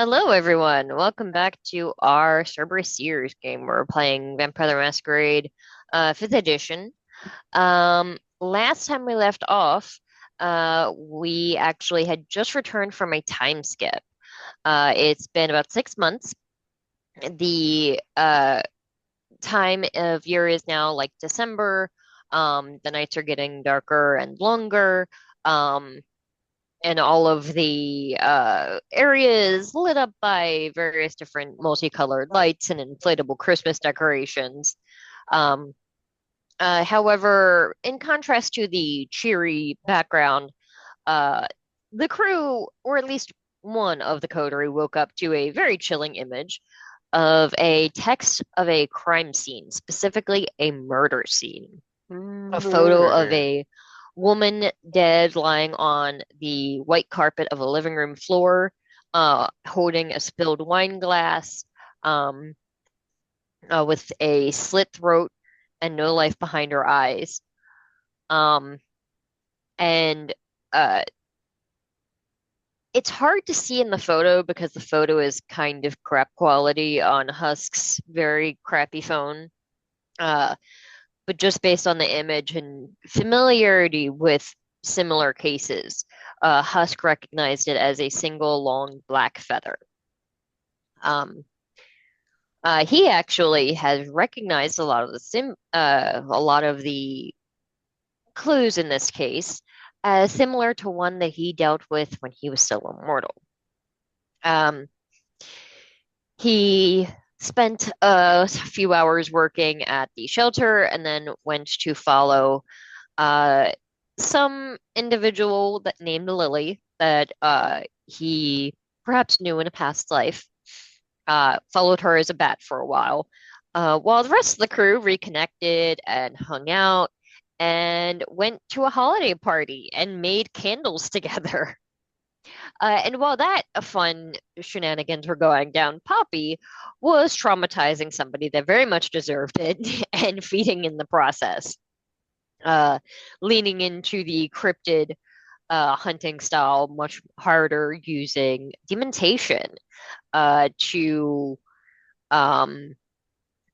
Hello, everyone. Welcome back to our Cerberus Seers game. We're playing Vampire the Masquerade, 5th edition. Last time we left off, we actually had just returned from a time skip. It's been about 6 months. The time of year is now like December. The nights are getting darker and longer. Um, and all of the areas lit up by various different multicolored lights and inflatable Christmas decorations. Um, However, in contrast to the cheery background, uh, the crew, or at least one of the coterie, woke up to a very chilling image of a text of a crime scene, specifically a murder scene. A photo of Murder. a woman dead lying on the white carpet of a living room floor, holding a spilled wine glass, um, with a slit throat and no life behind her eyes. Um, and uh, it's hard to see in the photo because the photo is kind of crap quality on Husk's very crappy phone. Uh, but just based on the image and familiarity with similar cases, Husk recognized it as a single long black feather. Um, he actually has recognized a lot of the clues in this case as similar to one that he dealt with when he was still immortal. Um, he spent a few hours working at the shelter and then went to follow uh, some individual that named Lily that he perhaps knew in a past life, followed her as a bat for a while the rest of the crew reconnected and hung out and went to a holiday party and made candles together. And while that fun shenanigans were going down, Poppy was traumatizing somebody that very much deserved it and feeding in the process, uh, leaning into the cryptid hunting style much harder using dementation to um,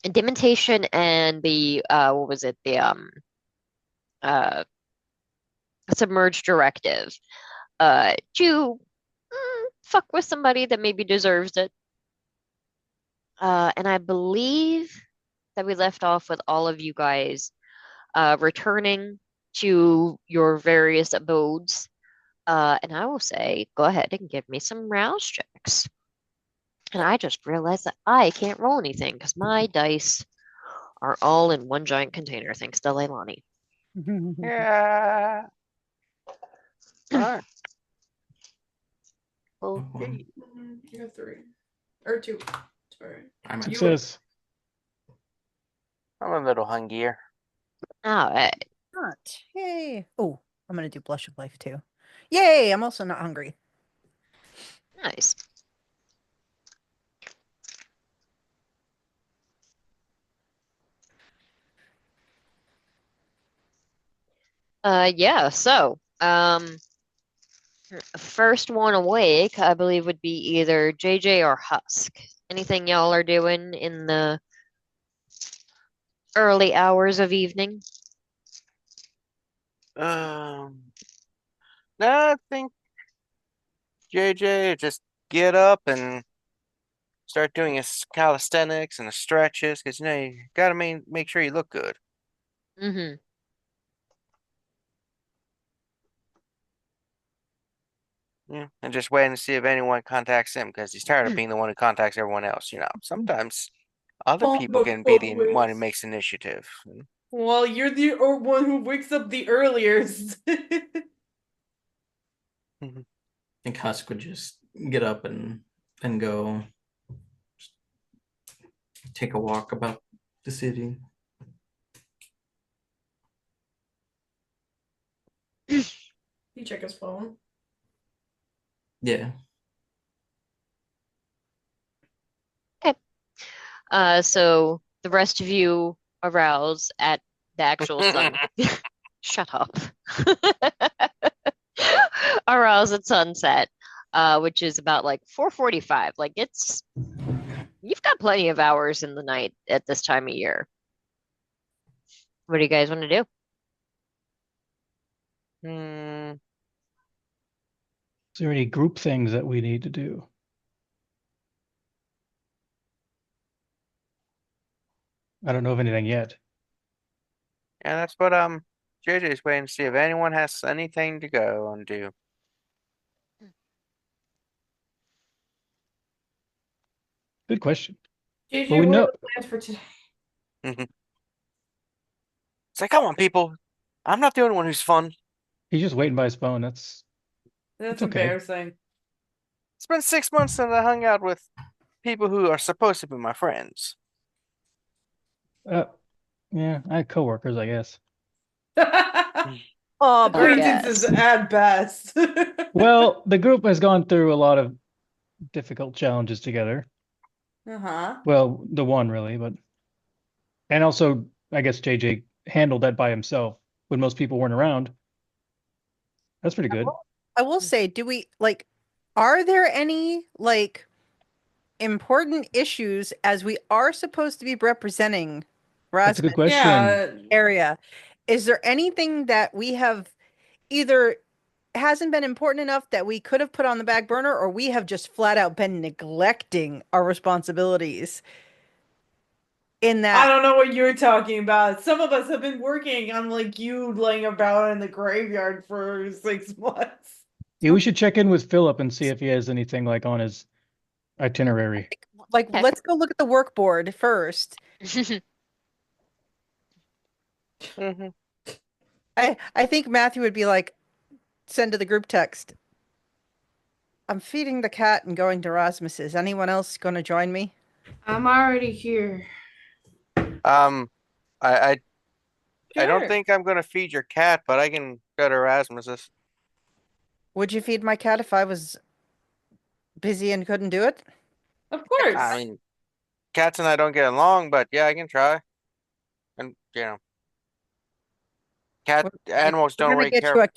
dementation and the what was it uh, submerge directive to fuck with somebody that maybe deserves it. And I believe that we left off with all of you guys returning to your various abodes. And I will say, go ahead and give me some rouse checks. And I just realized that I can't roll anything because my dice are all in one giant container, thanks to Leilani. Yeah. All right. One. Okay. You have three. Or two. Sorry. I'm at You- Success. I'm a little hungrier. All right. Not. Yay. Oh, I'm gonna do Blush of Life too. Yay, I'm also not hungry. Nice. Yeah, so, first one awake, I believe would be either JJ or Husk. Anything y'all are doing in the early hours of evening? Um, no, I think JJ just get up and start doing his calisthenics and the stretches because you gotta make sure you look good. Mm-hmm. Yeah, and just waiting to see if anyone contacts him because he's tired of being the one who contacts everyone else. Sometimes other people can be the one who Always. makes initiative. Well, you're the one who wakes up the earliest. I think Husk would just get up and go take a walk about the city. You check his phone. Yeah. Okay. So the rest of you arouse at the actual sun. Shut up. Arouse at sunset. which is about like 4:45. Like you've got plenty of hours in the night at this time of year. What do you guys want to do? Hmm. Is there any group things that we need to do? I don't know of anything yet. Yeah, that's what JJ's waiting to see if anyone has anything to go and do. Good question. JJ, Well, we what are know the plans for today? It's like, come on, people. I'm not the only one who's fun. he's just waiting by his phone. That's That's okay. embarrassing. It's been 6 months since I hung out with people who are supposed to be my friends. Yeah, I have coworkers, I guess. Oh, Acquaintances at best. Well, the group has gone through a lot of difficult challenges together. Uh-huh. Well, the one really, but and also I guess JJ handled that by himself when most people weren't around. That's pretty good. I will say, are there any important issues as we are supposed to be representing That's a good Rasmus question. Yeah. area? Is there anything that we have either hasn't been important enough that we could have put on the back burner, or we have just flat out been neglecting our responsibilities in I that? don't know what you're talking about. Some of us have been working on like you laying about in the graveyard for 6 months. Yeah, we should check in with Philip and see if he has anything like on his itinerary. Okay. Let's go look at the work board first. Hmm. I think Matthew would be like, send to the group text. I'm feeding the cat and going to Rasmus's. Anyone else going to join me? I'm already here. I I don't Sure. think I'm gonna feed your cat, but I can go to Erasmus's. Would you feed my cat if I was busy and couldn't do it? Of course. I mean, cats and I don't get along, but yeah, I can try. And cat animals We're don't gonna really get care. you a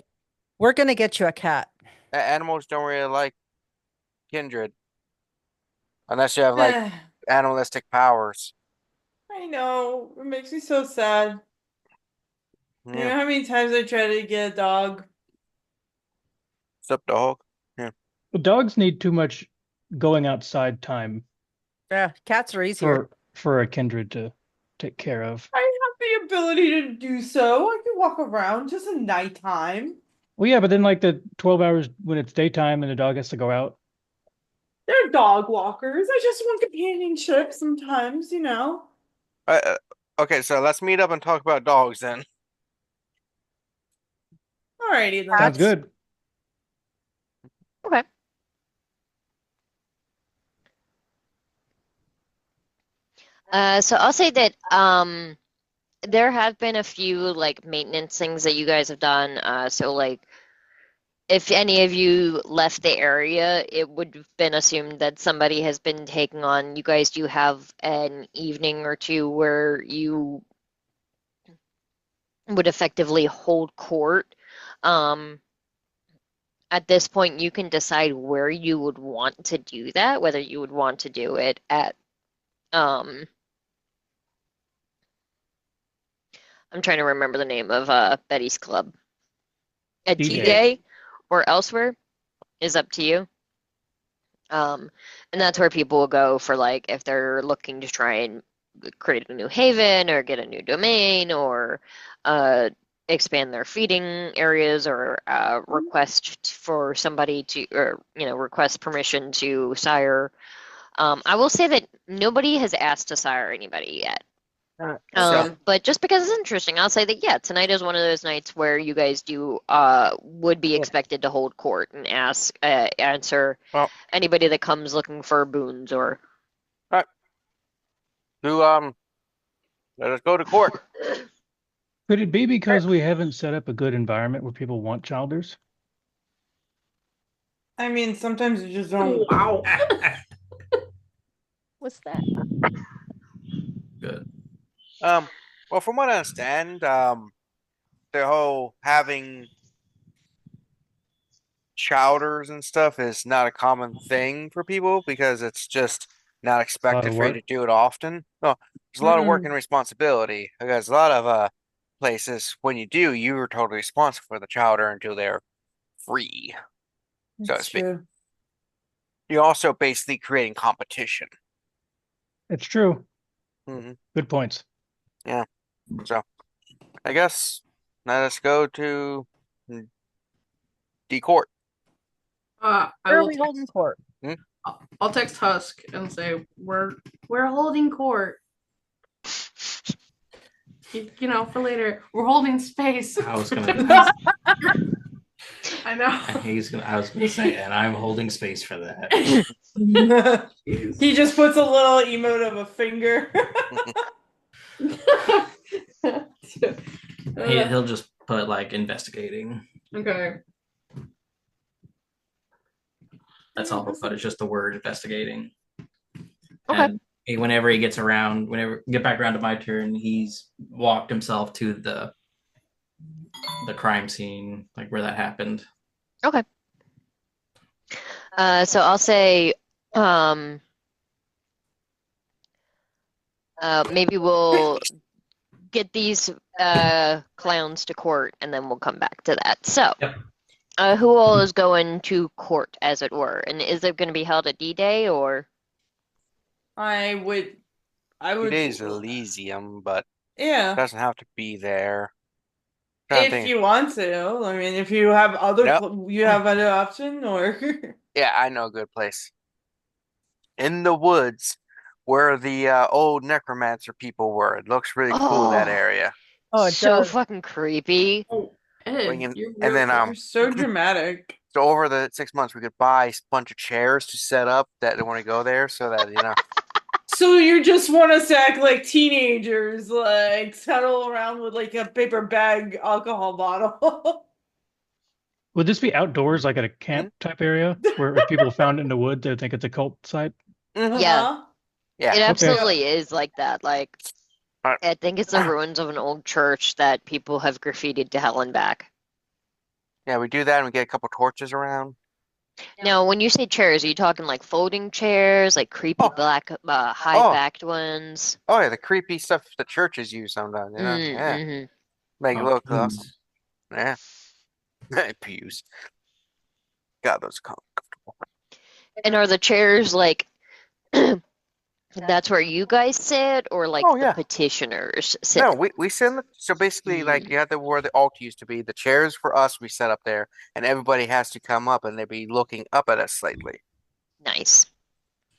we're gonna get you a cat. Animals don't really like kindred unless you have like animalistic powers. I know. It makes me so sad. You know Yeah, how many times I tried to get a dog? except dog. But dogs need too much going outside time Yeah, cats are easier. for a kindred to take care of. I have the ability to do so. I can walk around just at nighttime. Well, yeah, but then like the 12 hours when it's daytime and the dog has to go out. They're dog walkers. I just want companionship sometimes, you know. Okay, so let's meet up and talk about dogs then. Alrighty then. Sounds good. Okay. So I'll say that there have been a few like maintenance things that you guys have done. So like if any of you left the area, it would have been assumed that somebody has been taking on. You guys do have an evening or two where you would effectively hold court. At this point, you can decide where you would want to do that, whether you would want to do it at I'm trying to remember the name of Betty's club. At DJ. T-Day or elsewhere is up to you. And that's where people will go for like if they're looking to try and create a new haven or get a new domain or expand their feeding areas or request for somebody to or request permission to sire. I will say that nobody has asked to sire anybody yet. So, But just because it's interesting, I'll say that yeah, tonight is one of those nights where you guys do would be expected to hold court and answer well, anybody that comes looking for boons or who let us go to court. Could it be because we haven't set up a good environment where people want childers? I mean, sometimes you just don't. Wow. what's that? Good. Well, from what I understand, the whole having chowders and stuff is not a common thing for people because it's just not expected of for you what? to do it often. No, there's a lot of work and responsibility because a lot of places when you do, you are totally responsible for the chowder until they're free, so to It's speak. true. You're also basically creating competition. It's true. hmm Good points. So I guess let us go to D court. I Where are will. we holding court? I'll text Husk and say we're holding court. You know, for later. We're holding space. I was gonna. I know. I was gonna say, and I'm holding space for that. He just puts a little emote of a finger. He'll just put like investigating. Okay. That's all he'll put. It's just the word investigating. Okay. And whenever he gets around, whenever get back around to my turn, he's walked himself to the crime scene, like where that happened. Okay. So I'll say, maybe we'll get these clowns to court, and then we'll come back to that. So, Yep. who all is going to court, as it were, and is it going to be held at D-Day or? I would. Today's Elysium, but it Yeah. doesn't have to be there. Trying to If think. you want to, I mean, if you have you have other option, or Yeah, I know a good place. In the woods where the old necromancer people were. It looks really cool, that Oh. area. Oh, it So does. fucking creepy. Oh, Ed, We can- you're and then you're so dramatic. so over the 6 months we could buy a bunch of chairs to set up that want to go there so that So you just want us to act like teenagers, like settle around with like a paper bag alcohol bottle. Would this be outdoors, like at a camp type area, where if people found it in the woods, they would think it's a cult site? Mhm. Yeah. Uh-huh. Yeah. It absolutely is like that. Like, Alright. I think it's the ruins of an old church that people have graffitied to hell and back. Yeah, we do that and we get a couple torches around. Now, when you say chairs, are you talking like folding chairs, like creepy Oh. black, high-backed ones? Oh yeah, the creepy stuff the churches use sometimes, Yeah. Mm-hmm. Make it Oh, look mm. close. Yeah. Pews. God, those comfortable. And are the chairs like that's where you guys sit, or like Oh, the yeah. petitioners sit? No, we send so basically like you have where the altar used to be. The chairs for us we set up there, and everybody has to come up and they be looking up at us slightly. Nice.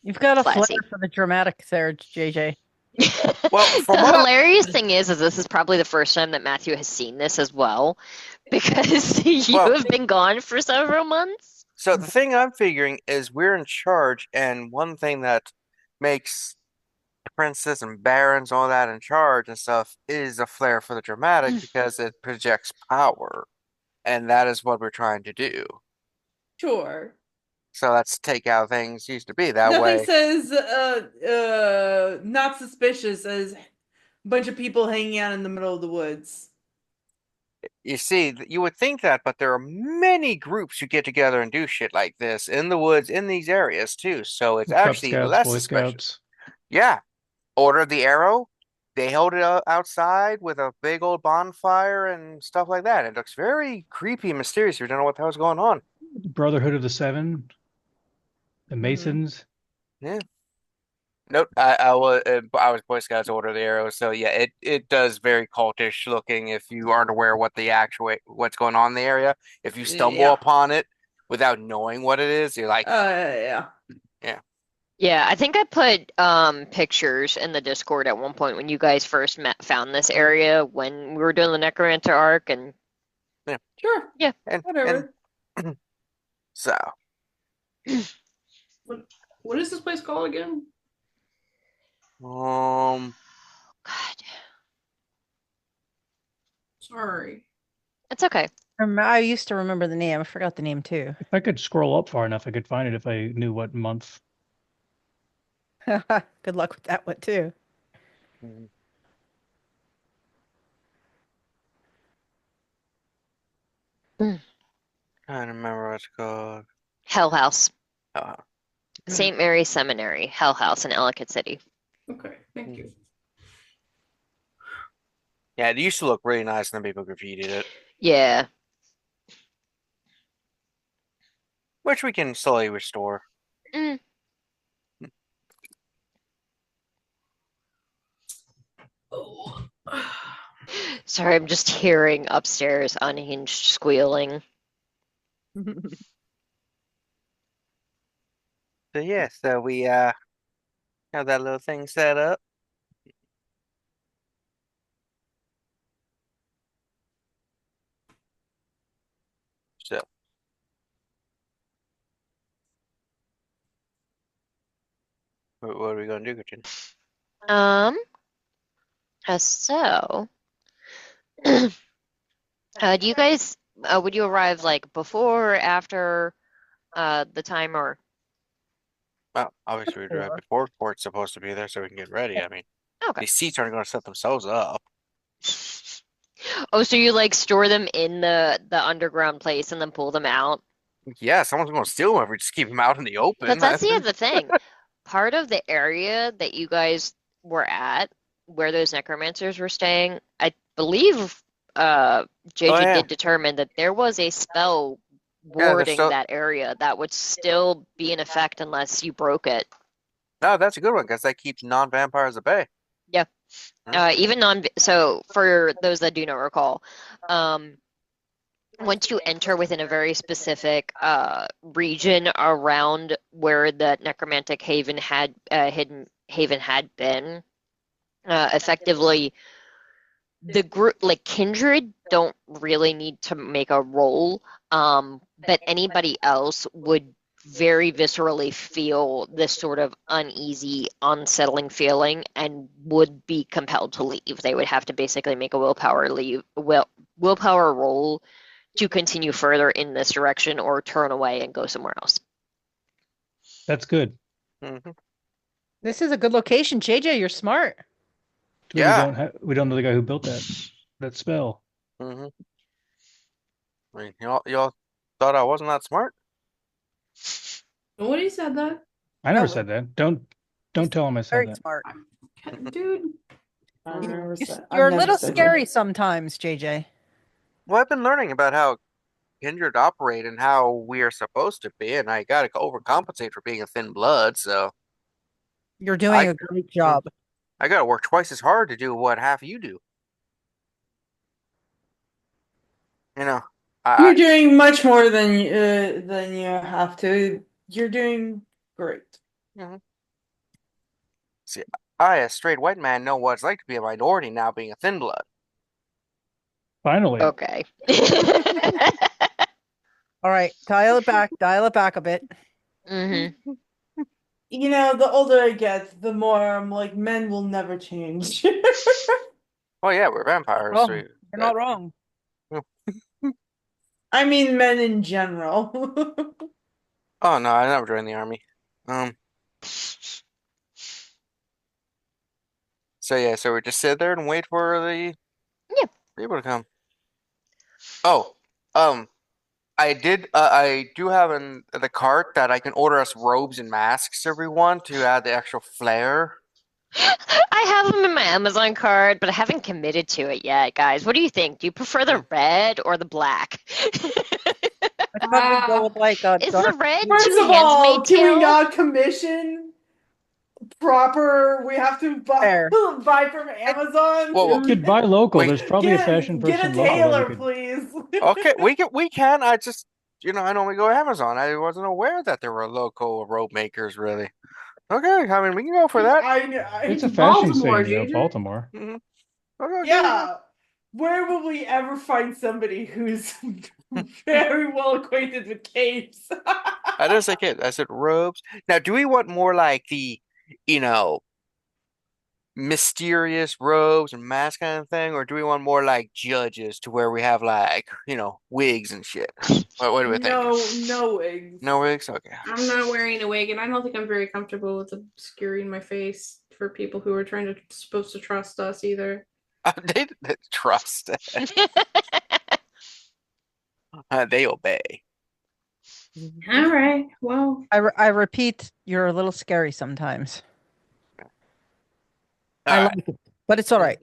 You've got a Classy. flair for the dramatic there, JJ. Well, The from what hilarious thing is this is probably the first time that Matthew has seen this as well, because you Well- have been gone for several months. So the thing I'm figuring is we're in charge, and one thing that makes princes and barons all that in charge and stuff is a flair for the dramatic because it projects power, and that is what we're trying to do. Sure. So let's take out things used to be that Nothing way. says not suspicious as a bunch of people hanging out in the middle of the woods. You see, you would think that, but there are many groups who get together and do shit like this in the woods in these areas too. So it's Cub actually Scouts, less Boy suspicious. Scouts. Yeah. Order of the Arrow. They held it outside with a big old bonfire and stuff like that. It looks very creepy and mysterious. You don't know what the hell's going on. Brotherhood of the Seven. The Masons. Nope, I was Boy Scouts Order of the Arrow, so yeah, it does very cultish looking if you aren't aware what what's going on in the area. If you stumble Yeah. upon it without knowing what it is, you're like, Yeah. Yeah, I think I put pictures in the Discord at one point when you guys first found this area when we were doing the Necromancer arc, and Sure. Yeah. and Whatever. so What is this place called again? God, Sorry. it's okay. I used to remember the name. I forgot the name too. If I could scroll up far enough, I could find it if I knew what month. Good luck with that one too. Trying to remember what it's called. Hell House. Oh, St. Mary's Seminary, Hell House in Ellicott City. Okay, thank you. yeah, it used to look really nice, and then people graffitied it, Yeah. which we can slowly restore. Mm. Oh. Sorry, I'm just hearing upstairs unhinged squealing. So yeah, so we have that little thing set up. So what are we gonna do, Gretchen? So, do you guys, would you arrive like before or after the time or? Well, obviously we drive before court's supposed to be there, so we can get ready. I mean, Okay. these seats aren't gonna set themselves up. Oh, so you like store them in the underground place and then pull them out? Yeah, someone's gonna steal them if we just keep them out in the open. Because that's the other thing. Part of the area that you guys were at, where those necromancers were staying, I believe JJ yeah. did determine that there was a spell Yeah, warding still- that area that would still be in effect unless you broke it. No, that's a good one because that keeps non-vampires at bay. Yeah. Even so for those that do not recall, once you enter within a very specific region around where the necromantic haven had hidden haven had been, effectively the group like kindred don't really need to make a roll, but anybody else would very viscerally feel this sort of uneasy, unsettling feeling and would be compelled to leave. They would have to basically make a willpower roll to continue further in this direction or turn away and go somewhere else. That's good. Mm-hmm. This is a good location, JJ. You're smart. Yeah. We don't know the guy who built that spell. Mm-hmm. I mean, y'all thought I wasn't that smart? Nobody said that. I never No. said that. Don't tell him I said Very that. smart. Dude. You're a little scary sometimes, JJ. Well, I've been learning about how kindred operate and how we are supposed to be, and I gotta overcompensate for being a thin blood, so You're doing a great job. I gotta work twice as hard to do what half of you do. You know, You're doing much more than you have to. You're doing great. See, I, a straight white man, know what it's like to be a minority now being a thin blood. Finally. Okay. All right, dial it back a bit. Mm-hmm. You know, the older I get, the more I'm like, men will never change. Oh yeah, we're vampires. Well, you're not wrong. I mean, men in general. Oh no, I never joined the army. So yeah, so we just sit there and wait for the people to come. Oh, I do have in the cart that I can order us robes and masks, everyone, to add the actual flair. I have them in my Amazon card, but I haven't committed to it yet, guys. What do you think? Do you prefer the red or the black? I'd probably go with like a Is dark. the red First too of all, Handmaid's can we Tale? not commission proper? We have to Fair. buy from Amazon. Whoa, You could buy local. Wait. There's probably a fashion Get person a local that tailor, you could. please. Okay, we can. I just, I normally go Amazon. I wasn't aware that there were local robe makers, really. Okay, I mean, we can go for that. It's a fashion Baltimore, scene, JJ. Baltimore. Mm-hmm. Okay, Yeah. Where will we ever find somebody who's very well acquainted with capes? I didn't say kids. I said robes. Now, do we want more like the, mysterious robes and mask kind of thing, or do we want more like judges to where we have like, wigs and shit? What do we think? No wigs. No wigs? Okay. I'm not wearing a wig, and I don't think I'm very comfortable with obscuring my face for people who are supposed to trust us either. They trust. They obey. All right. Well, I repeat, you're a little scary sometimes. All I right. like it, but it's all right.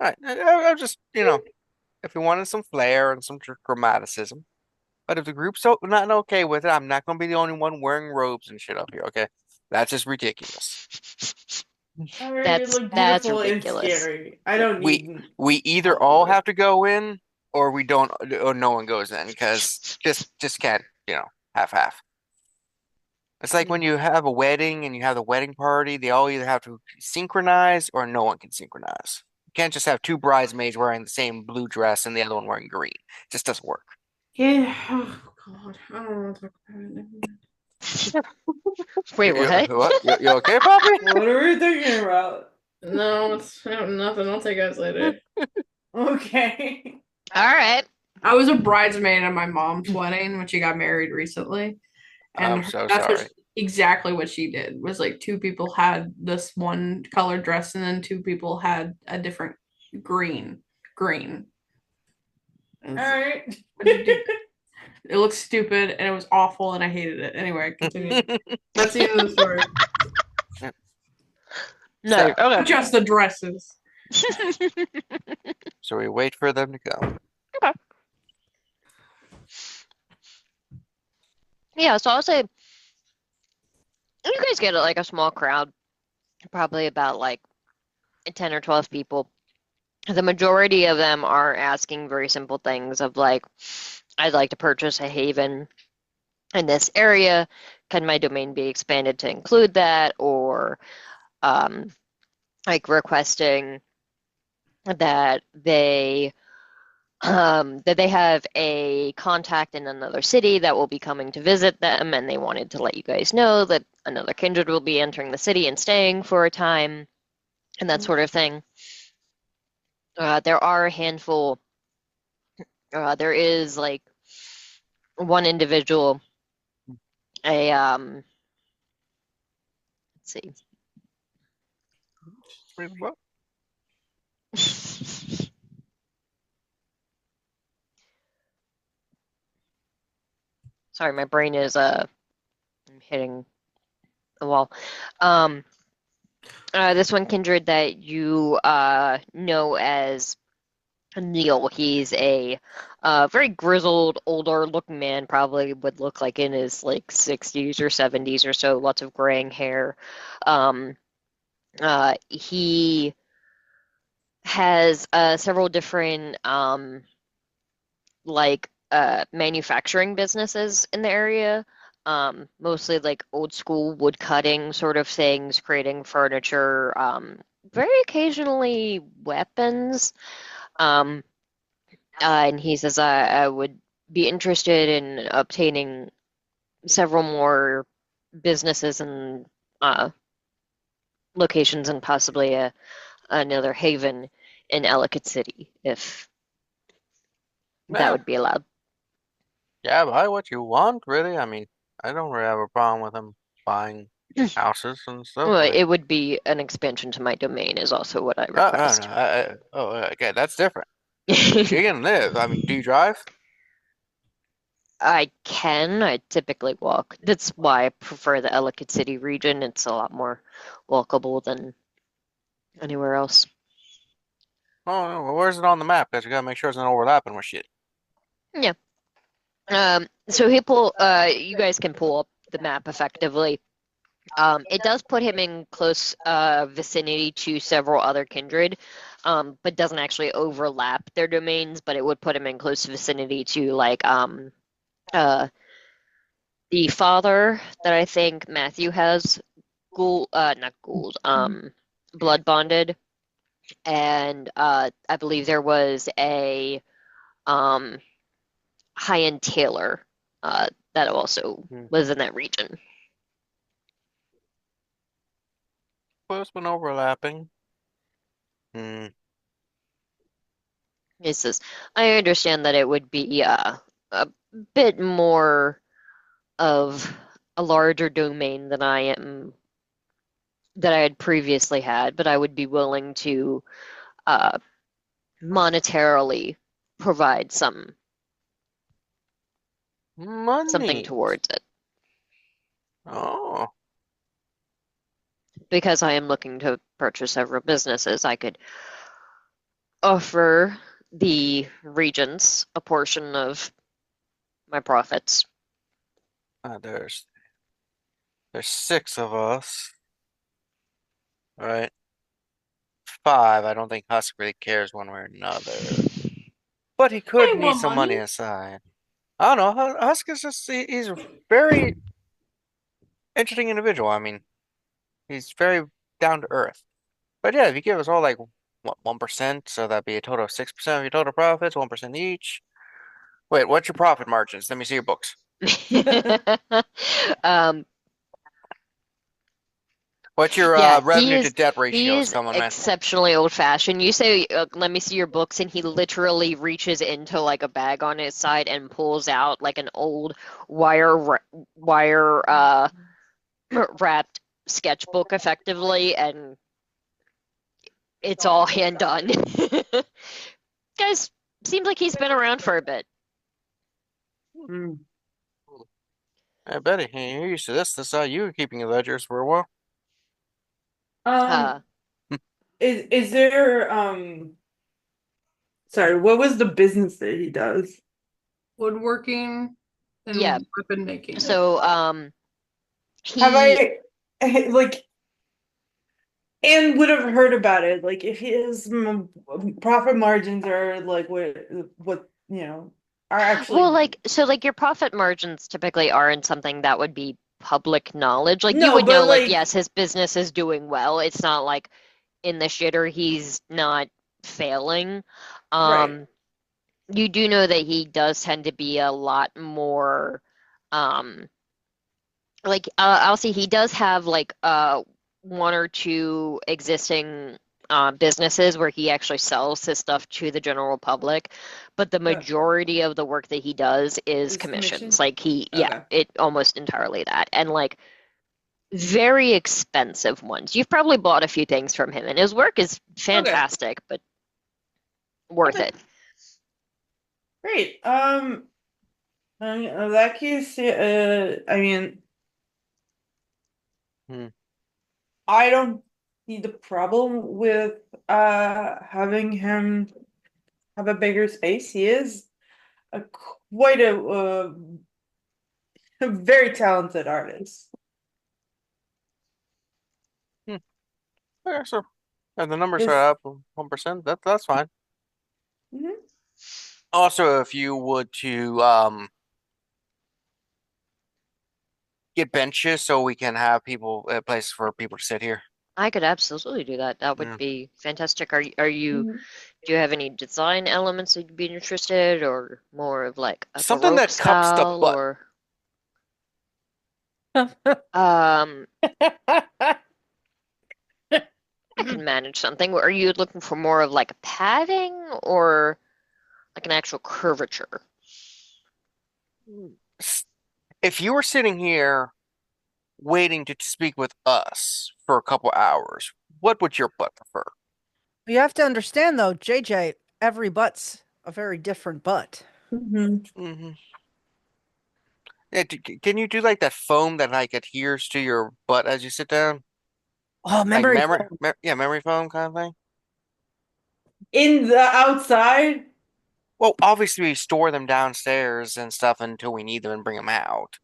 All right. I'm just, if you wanted some flair and some dramaticism. But if the group's not okay with it, I'm not going to be the only one wearing robes and shit up here, okay? That's just ridiculous. All right, you look That's beautiful and ridiculous. scary. I don't We need. we either all have to go in or we don't, or no one goes in because just can't, half half. It's like when you have a wedding and you have the wedding party, they all either have to synchronize or no one can synchronize. You can't just have two bridesmaids wearing the same blue dress and the other one wearing green. It just doesn't work. yeah. Oh God, I don't want to talk about it. Never mind. Wait, what? What? You okay, Poppy? What are we thinking about? No, it's nothing. I'll tell you guys later. Okay. All right. I was a bridesmaid at my mom's wedding when she got married recently, and I'm so that's sorry. exactly what she did. Was like two people had this one colored dress, and then two people had a different green. All right. It looked stupid and it was awful and I hated it. Anyway, continue. That's the end of the story. No. So, Okay. Just the dresses. so we wait for them to go. Yeah, so I'll say you guys get like a small crowd, probably about like 10 or 12 people. The majority of them are asking very simple things of like, I'd like to purchase a haven in this area. Can my domain be expanded to include that? Or like requesting that they have a contact in another city that will be coming to visit them, and they wanted to let you guys know that another kindred will be entering the city and staying for a time, and that sort of thing. There are a handful. There is like one individual, let's see. Sorry, my brain is I'm hitting the wall. This one kindred that you know as Neil. He's a very grizzled, older-looking man. Probably would look like in his like 60s or 70s or so. Lots of graying hair. He has several different manufacturing businesses in the area. Mostly like old school wood cutting sort of things, creating furniture, very occasionally weapons. And he says I would be interested in obtaining several more businesses and locations and possibly another haven in Ellicott City, if that Yeah, would be allowed. yeah, buy what you want, really. I mean, I don't really have a problem with them buying houses and stuff. Well, I mean, it would be an expansion to my domain is also what I oh, no, request. okay, that's different. You can live. I mean, do you drive? I can. I typically walk. That's why I prefer the Ellicott City region. It's a lot more walkable than anywhere else. Oh, no, well, where's it on the map? Because you gotta make sure it's not overlapping with shit. Yeah. So you guys can pull up the map effectively. It does put him in close vicinity to several other kindred, but doesn't actually overlap their domains, but it would put him in close vicinity to like the father that I think Matthew has not ghouls, blood bonded, and I believe there was a high-end tailor that also was in that region. Well, it's been overlapping. Hmm. It says, I understand that it would be a bit more of a larger domain than that I had previously had, but I would be willing to monetarily provide some something Money. towards it. Oh. Because I am looking to purchase several businesses, I could offer the regents a portion of my profits. There's 6 of us. All right. 5. I don't think Husk really cares one way or another. But he could I need want some money money. aside. I don't know. Husk is just he's a very interesting individual. I mean, he's very down to earth. But yeah, if you give us all like what 1%, so that'd be a total of 6% of your total profits, 1% each. Wait, what's your profit margins? Let me see your books. Um, What's your yeah, revenue to debt ratios? he's Come on, man. exceptionally old-fashioned. You say, "Let me see your books," and he literally reaches into like a bag on his side and pulls out like an old wire wrapped sketchbook, effectively, and it's all hand done. Guys, seems like he's been around for a bit. I bet you're used to this. This you were keeping your ledgers for a while. Uh, Is there sorry, what was the business that he does? Woodworking and Yeah. weapon making. so Have he I like and would have heard about it like if his profit margins are like what are actually well, like your profit margins typically aren't something that would be public knowledge. Like you no, would know, but like, like yes, his business is doing well. It's not like in the shitter he's not failing. right. You do know that he does tend to be a lot more um like I'll say he does have like one or two existing businesses where he actually sells his stuff to the general public, but the Yeah. majority of the work that he does is Is commissions. commission? Like Okay. it almost entirely that, and like very expensive ones. You've probably bought a few things from him, and his work is fantastic, but worth Okay. it. Great. In that case, I mean, Hmm. I don't see the problem with having him have a bigger space. He is a quite a very talented artist. Yeah, so if the numbers His, are up 1%, that's fine. Mhm. Also, if you would to get benches so we can have people a place for people to sit here. I could absolutely do that. That would Yeah. be fantastic. Are you Mhm. do you have any design elements that you'd be interested, or more of like a Something Baroque that cups the style, butt. or um I could manage something. Are you looking for more of like a padding or like an actual curvature? If you were sitting here waiting to speak with us for a couple hours, what would your butt prefer? You have to understand though, JJ, every butt's a very different butt. Mhm. Hmm. Yeah, can you do like that foam that like adheres to your butt as you sit down? Oh, Like memory memory, foam. yeah, memory foam kind of thing? In the outside, Well, obviously we store them downstairs and stuff until we need them and bring them out.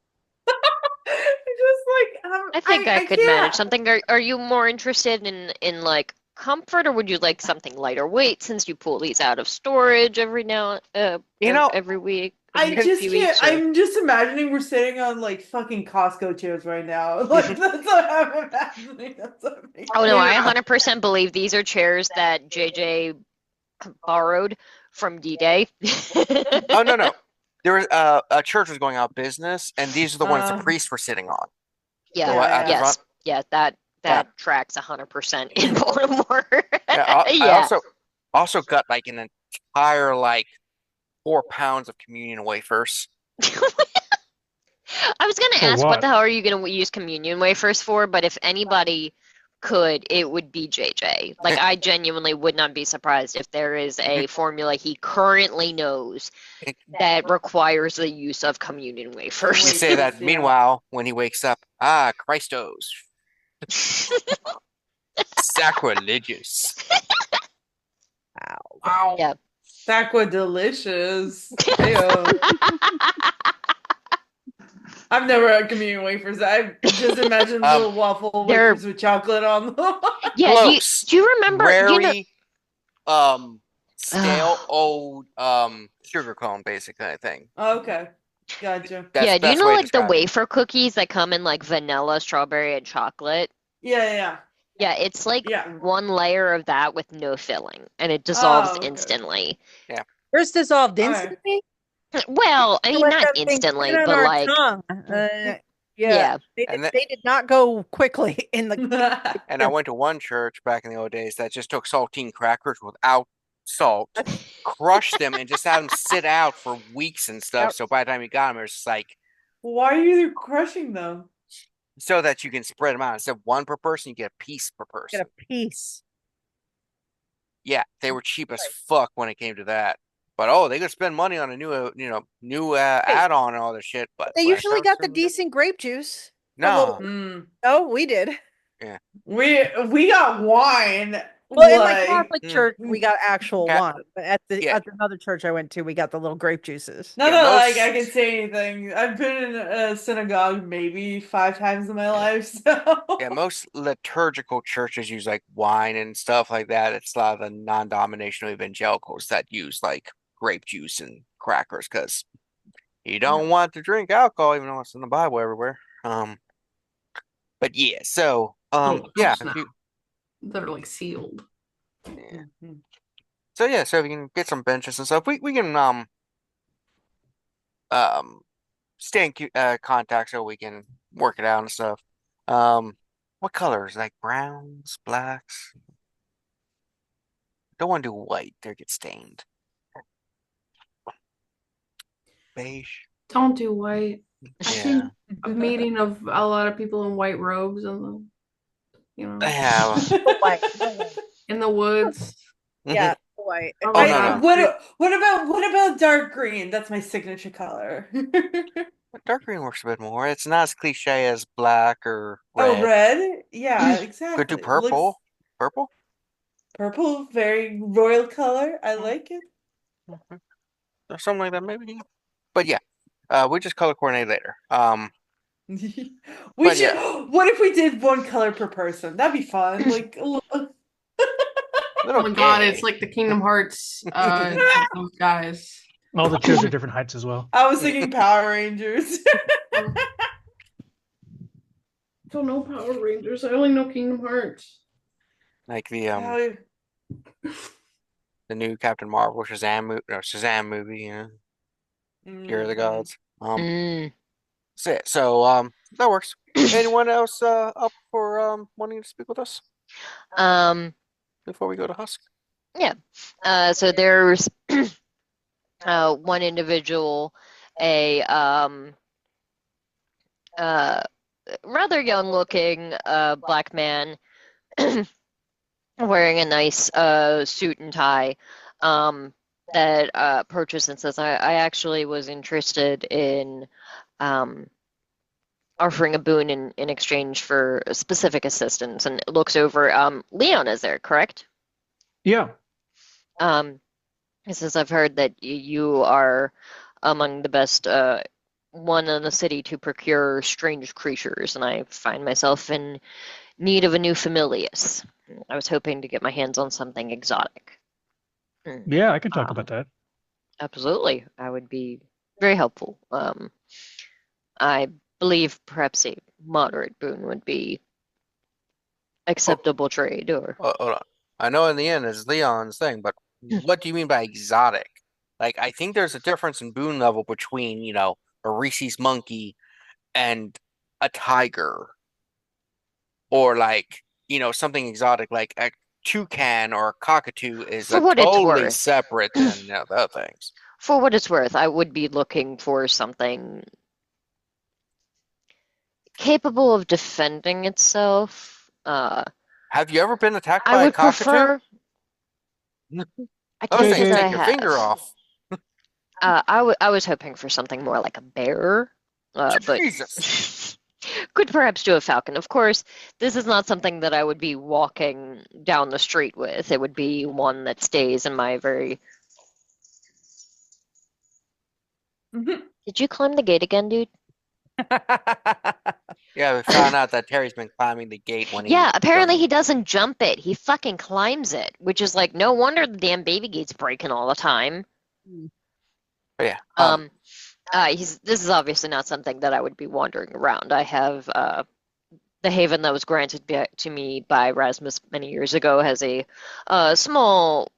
just like I think I I could manage can't. something. Are you more interested in like comfort, or would you like something lighter weight since you pull these out of storage You know, every week, I every just few can't. weeks, or I'm just imagining we're sitting on like fucking Costco chairs right now. Like that's what I'm imagining. That's what I'm oh no, I imagining. 100% believe these are chairs that JJ borrowed from D-Day. oh no. There was a church was going out of business, and these are the ones the Uh, priests were sitting on. Yeah, At the yeah, front. yes, yeah, that Yeah, that tracks 100% in Baltimore. yeah. I Yeah. also got like an entire like 4 pounds of communion wafers. I was gonna For ask what what? the hell are you gonna use communion wafers for, but if anybody could, it would be JJ. Like, I genuinely would not be surprised if there is a formula he currently knows that requires the use of communion You wafers. say that. Yeah. Meanwhile, when he wakes up, Christos, sacrilegious. Wow. Yeah. Sacrilegious. Ew. I've never had communion wafers. I just imagine little waffle they're- wafers with chocolate on them. Yeah, Close. do you remember? Very, stale old sugar cone, basically thing. Okay, gotcha. That's yeah, the do you best know way to like the describe it. wafer cookies that come in like vanilla, strawberry, and chocolate? Yeah. Yeah, it's like Yeah. one layer of that with no filling, and it dissolves Oh, okay. instantly. Yours dissolved All right. instantly. Well, I You mean, let not that thing instantly, sit on but our like, tongue. yeah. And They did not go quickly in the. And I went to one church back in the old days that just took saltine crackers without salt, crushed them, and just had them sit out for weeks and stuff. Yep. So by the time you got them, it was just like, Why are you crushing them? so that you can spread them out. Instead of one per person, you get a piece per person. Get a piece. Yeah, they were cheap as fuck when it came to that. But they could spend money on a new add-on and all this shit. But They when it usually comes got the to- decent grape juice. No, Mm. Oh, we did. We got wine. Well, in my like- Catholic church, we got actual Ca- wine. But at Yeah. another church I went to, we got the little grape juices. Not Yeah, that like I most- can say anything. I've been in a synagogue maybe 5 times in my life, so yeah, most liturgical churches use like wine and stuff like that. It's a lot of the non-denominational evangelicals that use like grape juice and crackers because you don't want to drink alcohol, even though it's in the Bible everywhere. But yeah, so yeah, Those that are like sealed. so yeah, so if you can get some benches and stuff, we can stay in contact so we can work it out and stuff. What colors? Like browns, blacks? Don't want to do white; they get stained. Beige. Don't do white. I Yeah. think a meeting of a lot of people in white robes and Yeah. in the woods. Yeah, white. Oh, no. What about dark green? That's my signature color. Dark green works a bit more. It's not as cliche as black or red. Oh, red? Yeah, exactly. Could do purple. Looks- Purple? Purple, very royal color. I like it. Or something like that, maybe. But yeah, we just color coordinate later. We But should. yeah. What if we did one color per person? That'd be fun. Like, Oh my god, it's like the Kingdom Hearts those guys. All the chairs are different heights as well. I was thinking Power Rangers. Don't know Power Rangers. I only know Kingdom Hearts. like the new Captain Marvel Shazam movie, Year of the Gods. So that works. Anyone else up for wanting to speak with us before we go to Husk? So there's one individual, a rather young-looking black man wearing a nice suit and tie that approaches and says, I actually was interested in offering a boon in exchange for specific assistance, and looks over. Leon is there, correct? Yeah. He says, I've heard that you are among the best one in the city to procure strange creatures, and I find myself in need of a new familius. I was hoping to get my hands on something exotic. Yeah, I can talk about that. Absolutely. I would be very helpful. I believe perhaps a moderate boon would be acceptable trade, or Hold on. I know in the end it's Leon's thing, but what do you mean by exotic? Like, I think there's a difference in boon level between, a Reese's monkey and a tiger. Or like, something exotic like a toucan or a cockatoo is For what it's totally worth. separate than the other things. for what it's worth, I would be looking for something capable of defending itself, Have you ever been attacked by I a would cockatoo? prefer. I I was can't say saying that I take your finger have. off. I was hoping for something more like a bear, but Jesus. could perhaps do a falcon. Of course, this is not something that I would be walking down the street with. It would be one that stays in my very. Did you climb the gate again, dude? Yeah, we found out that Terry's been climbing the gate when Yeah, apparently he done- doesn't jump it. He fucking climbs it, which is like no wonder the damn baby gate's breaking all the time. But yeah. This is obviously not something that I would be wandering around. I have the haven that was granted to me by Rasmus many years ago has a small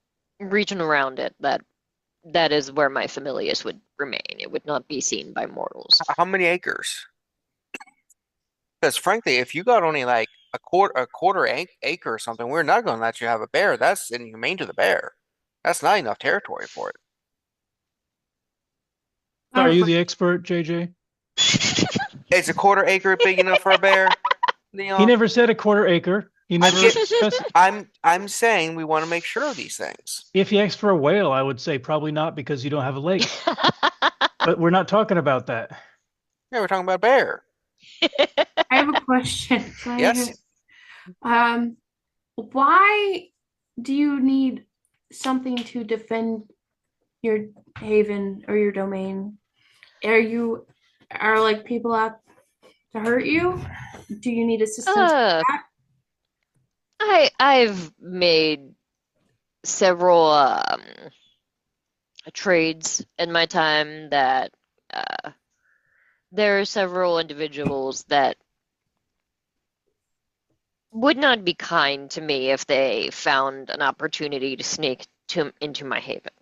region around it that is where my familius would remain. It would not be seen by mortals. How many acres? Because frankly, if you got only like a quarter acre or something, we're not going to let you have a bear. That's inhumane to the bear. That's not enough territory for it. Are you the expert, JJ? Is a quarter acre big enough for a bear, Leon? He never said a quarter acre. He never get- specified. I'm saying we want to make sure of these things. If he asked for a whale, I would say probably not because you don't have a lake. But we're not talking about that. Yeah, we're talking about a bear. I have a question. Yes. Why do you need something to defend your haven or your domain? Are like people out to hurt you? Do you need assistance with Uh, that? I've made several trades in my time that there are several individuals that would not be kind to me if they found an opportunity to sneak into my haven.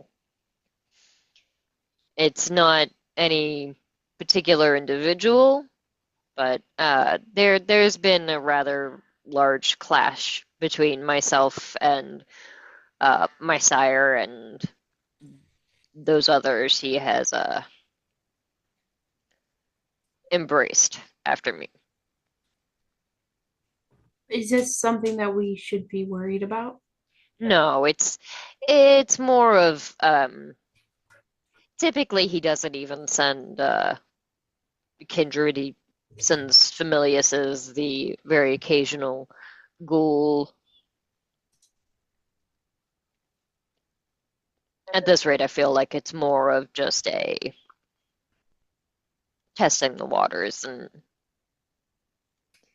It's not any particular individual, but there's been a rather large clash between myself and my sire and those others he has embraced after me. Is this something that we should be worried about? No, it's more of typically he doesn't even send kindred. He sends familiuses, the very occasional ghoul. At this rate, I feel like it's more of just a testing the waters and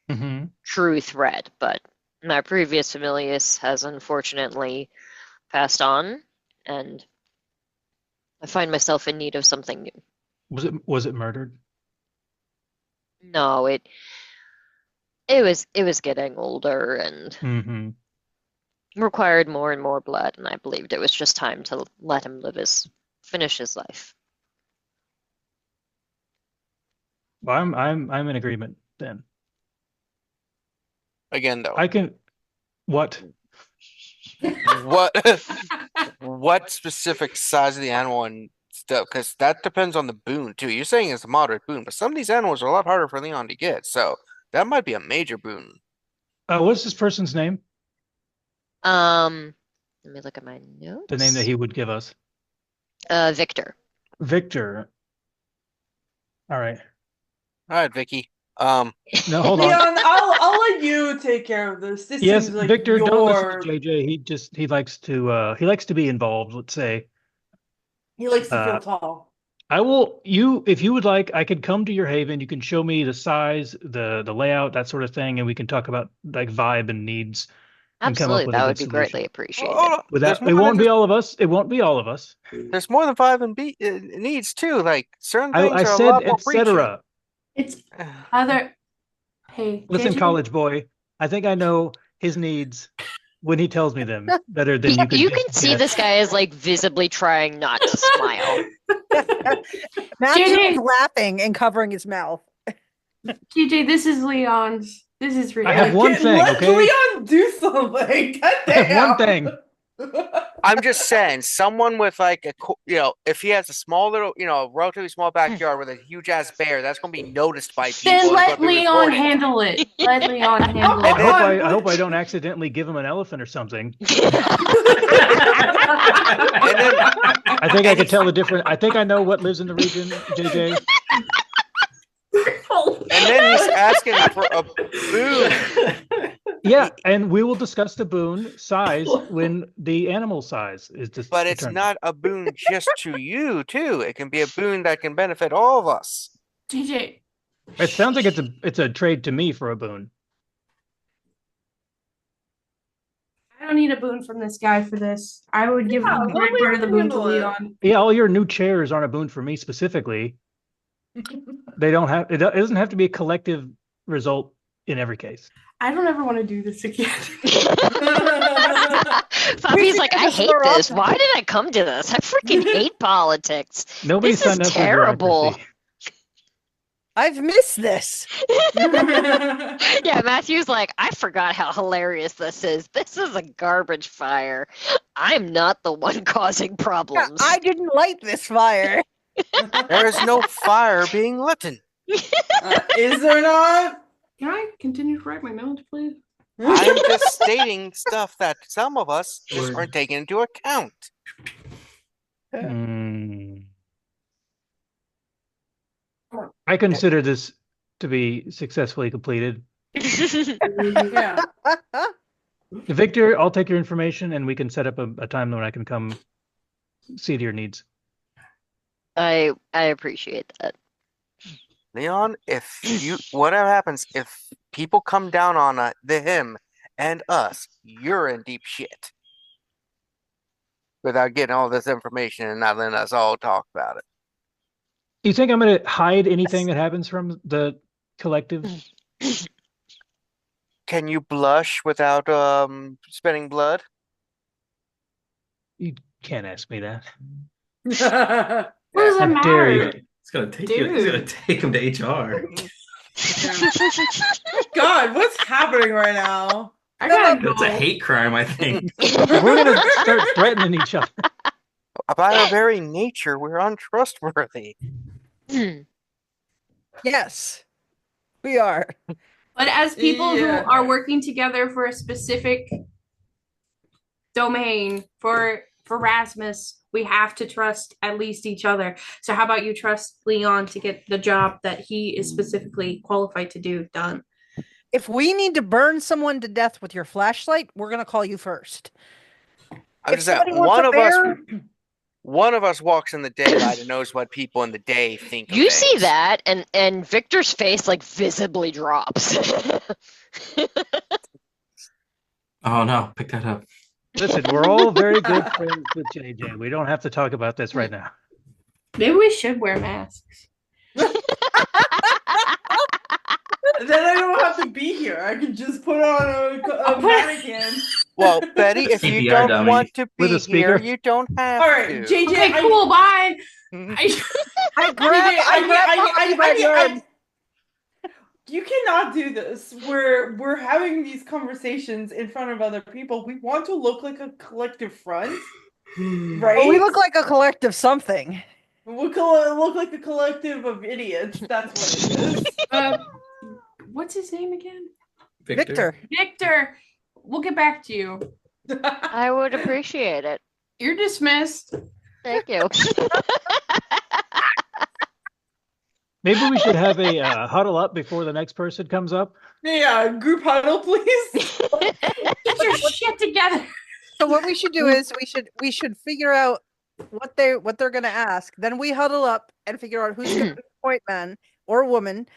Mm-hmm. true threat, but my previous familius has unfortunately passed on, and I find myself in need of something new. Was it murdered? No, it was getting older and Mm-hmm. required more and more blood, and I believed it was just time to let him finish his life. Well, I'm in agreement then. Again, though, I can. What? what specific size of the animal and stuff? Because that depends on the boon too. You're saying it's a moderate boon, but some of these animals are a lot harder for Leon to get, so that might be a major boon. What's this person's name? Let me look at my notes. The name that he would give us. Victor. Victor. All right. All right, Vicky. No, hold on. Leon, I'll let you take care of this. This Yes, seems like Victor, don't listen your... to JJ. He likes to be involved, let's say. He likes to feel tall. I will if you would like, I could come to your haven. You can show me the size, the layout, that sort of thing, and we can talk about like vibe and needs and come up Absolutely, with a that good would be solution. greatly appreciated. Oh, Without, it won't be all of us. It won't be all of us. there's more than 5 and needs too. Like certain things I are a said lot more etc. It's preachy. other. Hey, Listen, JJ, college boy, I think I know his needs when he tells me them better than you could You just can see guess. this guy is like visibly trying not to smile. Matthew JJ. is laughing and covering his mouth. JJ, this is Leon's. This is I have ridiculous. one thing, Let okay? Leon do something. God I have damn. one thing. I'm just saying, someone with like if he has a small little, relatively small backyard with a huge ass bear, that's going to be noticed by people. Then and let gonna be Leon reported. handle it. Let Leon handle And then- I hope I don't accidentally give him an elephant or something. And then I think I could tell the difference. I think I know what lives in the region, JJ. and then he's asking for a boon. Yeah, and we will discuss the boon size when the animal size is just. But it's not a boon just to you, too. It can be a boon that can benefit all of us. JJ. It sounds like it's a trade to me for a boon. I don't need a boon from this guy for this. I would give Yeah, the great part of the boon to handle it. Leon. Yeah, all your new chairs aren't a boon for me specifically. They don't have. It doesn't have to be a collective result in every case. I don't ever want to do this again. Poppy's like, I hate this. Why did I come to this? I freaking hate politics. Nobody This signed is up terrible. for bureaucracy. I've missed this. Yeah, Matthew's like, I forgot how hilarious this is. This is a garbage fire. I'm not the one causing problems. I didn't light this fire. There is no fire being lit. Is there not? Can I continue to write my notes, please? I'm just stating stuff that some of us just aren't taking into account. I consider this to be successfully completed. Yeah. Victor, I'll take your information and we can set up a time when I can come see to your needs. I appreciate that. Leon, whatever happens, if people come down on him and us, you're in deep shit. Without getting all this information and not letting us all talk about it. Do you think I'm going to hide anything that happens from the collective? Can you blush without spitting blood? You can't ask me that. What does that How dare matter? you? It's gonna take you. It's gonna take him to HR. God, what's happening right now? I gotta go. That's a hate crime, I think. We're going to start threatening each other. By our very nature, we're untrustworthy. Yes, we are. But as people Yeah. who are working together for a specific domain for Rasmus, we have to trust at least each other. So how about you trust Leon to get the job that he is specifically qualified to do done? If we need to burn someone to death with your flashlight, we're going to call you first. I'm If just saying, somebody wants a one of us walks in the daylight and knows what people in the day think. You of see things. that, and Victor's face like visibly drops. Oh no, pick that up. Listen, we're all very good friends with JJ. We don't have to talk about this right now. Maybe we should wear masks. Then I don't have to be here. I can just put on a mannequin. Well, Betty, if you CPR don't dummy. want to With be a speaker? here, you don't have All right, to. JJ. Okay, cool, bye. I grab You cannot do this. We're having these conversations in front of other people. We want to look like a collective front, right? Well, we look like a collective something. We look like the collective of idiots. That's what it is. What's his name again? Victor. Victor. We'll get back to you. I would appreciate it. You're dismissed. Thank you. Maybe we should have a huddle up before the next person comes up. Yeah, group huddle, please. Get your shit together. So what we should do is we should figure out what they're going to ask. Then we huddle up and figure out who's going to be the point man or woman,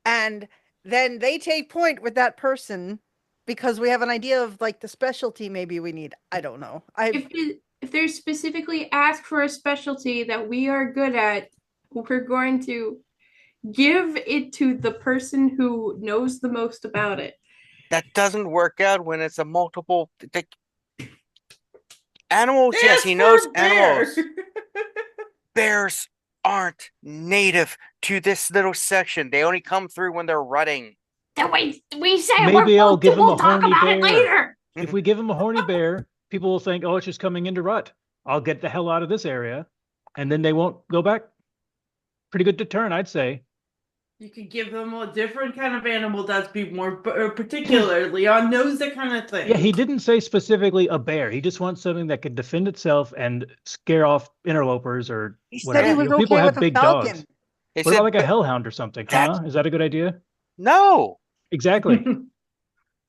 and then they take point with that person because we have an idea of like the specialty maybe we need. I don't know. If they specifically ask for a specialty that we are good at, we're going to give it to the person who knows the most about it. That doesn't work out when it's a multiple. Animals, yes, he knows animals. Bears aren't native to this little section. They only come through when they're rutting. Then we say Maybe I'll give him we'll a talk horny about it bear. later. If we give him a horny bear, people will think, oh, it's just coming into rut. I'll get the hell out of this area, and then they won't go back. Pretty good deterrent, I'd say. You could give them a different kind of animal that's be more particular. Leon knows that kind of thing. Yeah, he didn't say specifically a bear. He just wants something that could defend itself and scare off interlopers or He said whatever. he was People okay have with a big falcon. dogs. He What said, about like a hellhound or something? That's- Huh? Is that a good idea? no, Exactly.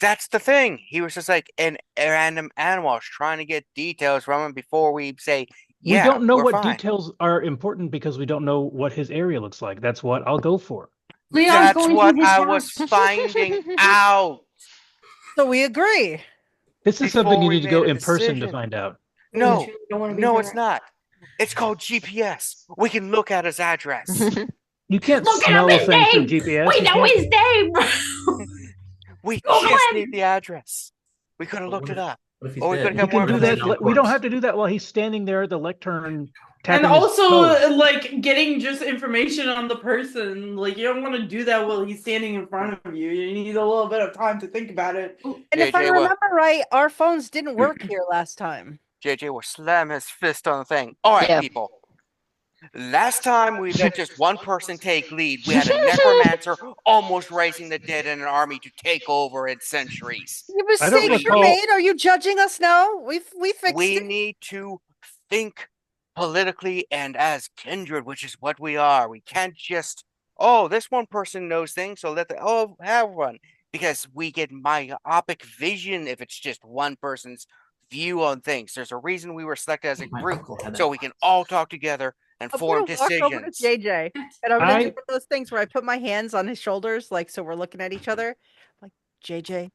that's the thing. He was just like an random animal. I was trying to get details from him before we say, We yeah, don't know we're what fine. details are important because we don't know what his area looks like. That's what I'll go for. Leon's That's going what to his I was house. finding out So we agree. This is something before you we need to go made a in person to decision. find out. No, Truly don't want to be no, there. it's not. It's called GPS. We can look at his address. You can't Look at smell him, a his thing through name! GPS. We You know can't- his name! We Google just him! need the address. We could have But looked what it if- up. What if he's Or we dead? could We have can more do information. that. We don't have to do that while he's standing there at the lectern tapping And his also, toes. like, getting just information on the person. Like, you don't want to do that while he's standing in front of you. You need a little bit of time to think about it. And if I JJ, what? remember right, our phones didn't work here last time. JJ will slam his fist on the thing. All right, Yeah. people. Last time we let just one person take lead, we had a necromancer almost raising the dead in an army to take over in centuries. The I don't mistakes were recall- made. Are you judging us now? We fixed We it. need to think politically and as kindred, which is what we are. We can't just, oh, this one person knows things, so have one. Because we get myopic vision if it's just one person's view on things. There's a reason we were selected as a My group, uncle had so that. we can all talk together and I'm form gonna walk over to decisions. JJ and I'm gonna I- do one of those things where I put my hands on his shoulders, like so we're looking at each other. Like, JJ,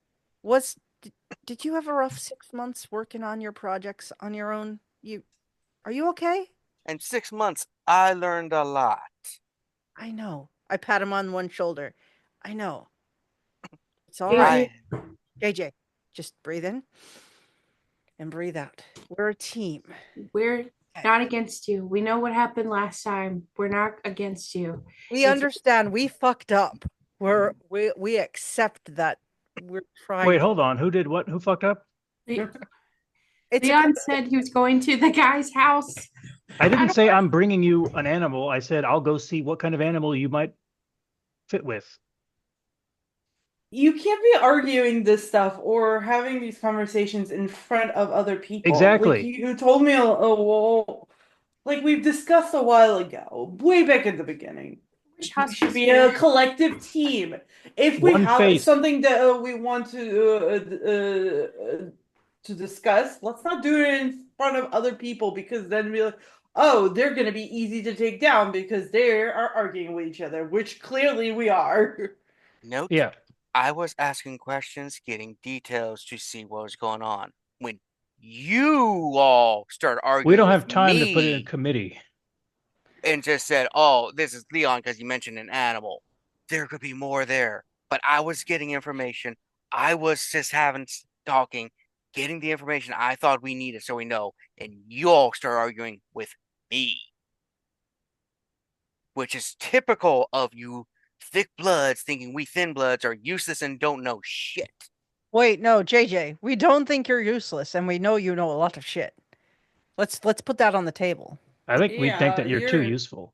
did you have a rough 6 months working on your projects on your own? Are you okay? In 6 months, I learned a lot. I know. I pat him on one shoulder. I know. It's all JJ. right. I, JJ, just breathe in and breathe out. We're a team. We're not against you. We know what happened last time. We're not against you. We It's- understand we fucked up. We accept that we're trying. Wait, hold on. Who did what? Who fucked up? It's a Leon said he was going to the guy's house. I didn't don't say I'm bringing you an animal. I said I'll go see what kind of animal you might fit with. You can't be arguing this stuff or having these conversations in front of other people. Exactly. Like you told me, like we've discussed a while ago, way back at the beginning. Wish We Husk should was be here. a collective team. If we One have face. something that we want to discuss, let's not do it in front of other people because then we're like, oh, they're going to be easy to take down because they are arguing with each other, which clearly we are. note, Yeah. I was asking questions, getting details to see what was going on. When you all start arguing We don't with have time to put it in me committee. and just said, oh, this is Leon because you mentioned an animal. There could be more there. But I was getting information. I was just talking, getting the information I thought we needed so we know. And you all start arguing with me. Which is typical of you thick bloods thinking we thin bloods are useless and don't know shit. Wait, no, JJ, we don't think you're useless, and we know you know a lot of shit. Let's put that on the table. I think we think Yeah, that you're too you're- useful.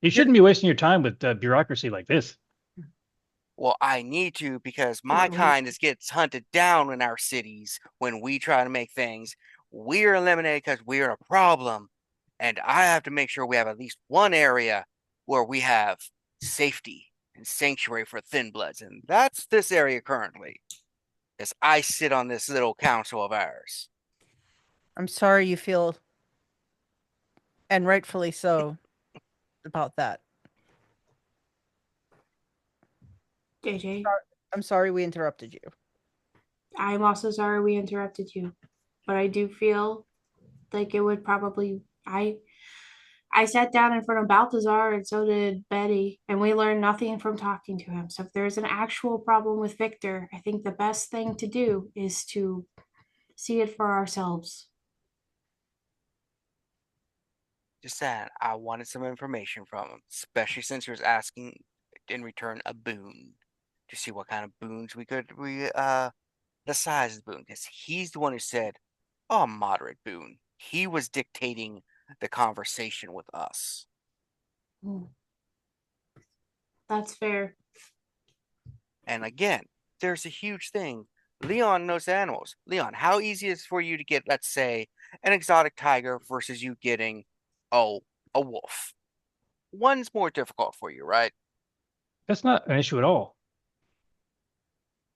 You shouldn't be wasting your time with bureaucracy like this. Well, I need to because my kind gets hunted down in our cities when we try to make things. We're eliminated because we're a problem. And I have to make sure we have at least one area where we have safety and sanctuary for thin bloods. And that's this area currently. As I sit on this little council of ours. I'm sorry you feel, and rightfully so, about that. JJ, I'm sorry we interrupted you. I'm also sorry we interrupted you, but I do feel like it would probably. I sat down in front of Balthazar, and so did Betty, and we learned nothing from talking to him. So if there's an actual problem with Victor, I think the best thing to do is to see it for ourselves. Just saying, I wanted some information from him, especially since he was asking in return a boon to see what kind of boons the size of the boon, because he's the one who said, a moderate boon. He was dictating the conversation with us. That's fair. And again, there's a huge thing. Leon knows animals. Leon, how easy is it for you to get, let's say, an exotic tiger versus you getting, a wolf? One's more difficult for you, right? That's not an issue at all.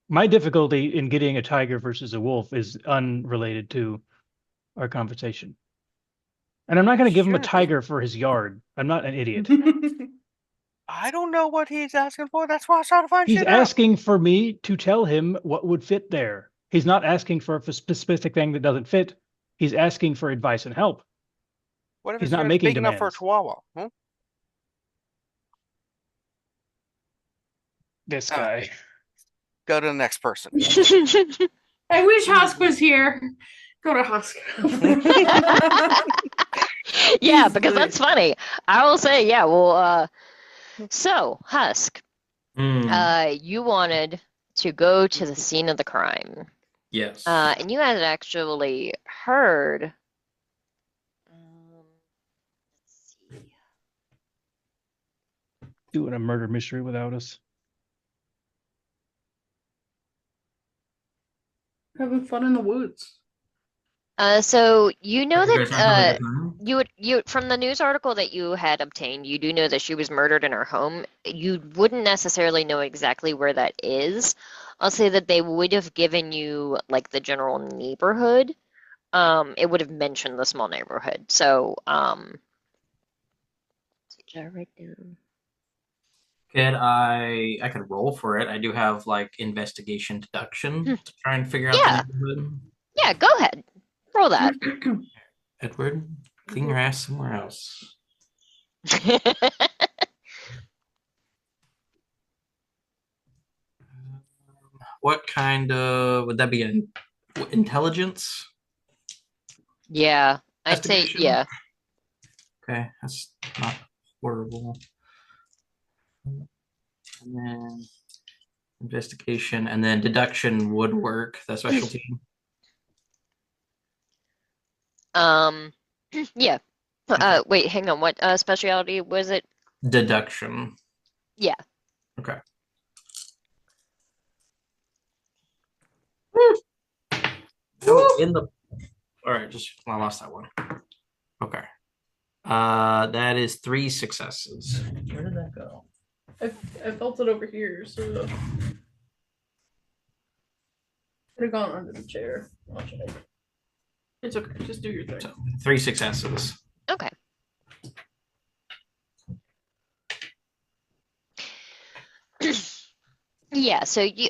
My difficulty in getting a tiger versus a wolf is unrelated to our conversation. And I'm not going to give him a Sure. tiger for his yard. I'm not an idiot. I don't know what he's asking for. That's why I was trying to find He's shit out. asking for me to tell him what would fit there. He's not asking for a specific thing that doesn't fit. He's asking for advice and help. What if He's his not yard's making big enough for a demands. chihuahua? Huh? This Ah. guy. Go to the next person. I wish Husk was here. Go to Husk. Yeah, because that's funny. I will say, yeah, well, so, Husk, you wanted to go to the scene of the crime. Yes. And you had actually heard, let's see. Doing a murder mystery without us. Having fun in the woods. So you know You guys aren't having a that good time? you from the news article that you had obtained, you do know that she was murdered in her home. You wouldn't necessarily know exactly where that is. I'll say that they would have given you like the general neighborhood. It would have mentioned the small neighborhood. So, did I write down? I could roll for it. I do have like investigation deduction to try and figure out Yeah. the neighborhood. Yeah, go ahead. Roll that. Edward, clean your ass somewhere else. What kind of would that be? Intelligence? Yeah, I'd say Investigation? yeah. Okay, that's not horrible. And then investigation, and then deduction would work. That specialty. Yeah. Wait, hang on. What specialty was it? Deduction. Yeah. Okay. Oh, in the. All right, I lost that one. Okay. That is 3 successes. Where did that go? I felt it over here, so could have gone under the chair. Watch it. It's okay. Just do your thing. So 3 successes. Okay. Yeah, so you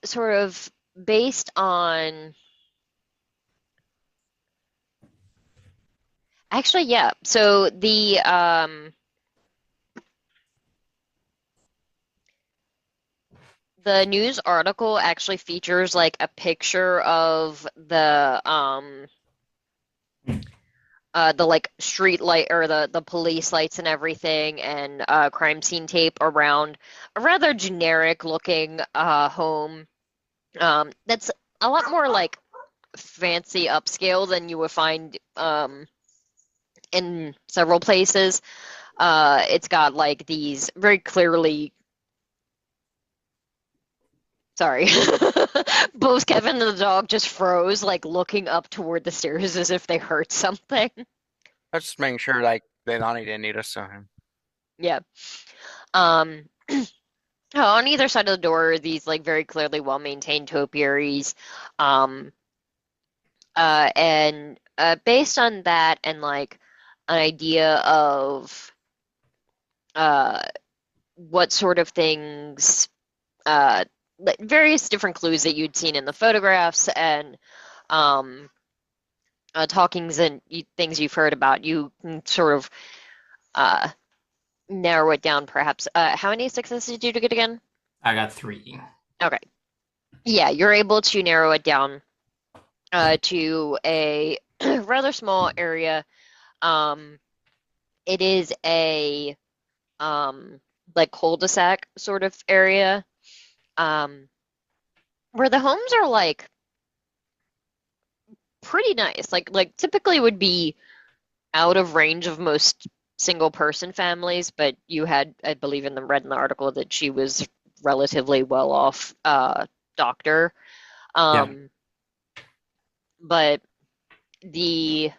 sort of based on actually yeah, so the news article actually features like a picture of the like street light or the police lights and everything and crime scene tape around a rather generic looking home that's a lot more like fancy upscale than you would find in several places. It's got like these very clearly sorry. Both Kevin and the dog just froze, like looking up toward the stairs as if they heard something. I was just making sure, like, Leilani didn't need us, so. Yeah. On either side of the door are these like very clearly well-maintained topiaries. And based on that and like an idea of what sort of things various different clues that you'd seen in the photographs and talkings and things you've heard about, you can sort of narrow it down perhaps. How many successes did you get again? I got 3. Okay. Yeah, you're able to narrow it down to a rather small area. It is a like cul-de-sac sort of area. Where the homes are like pretty nice. Like typically would be out of range of most single person families, but you had, I believe, read in the article that she was relatively well off doctor. Yeah. But the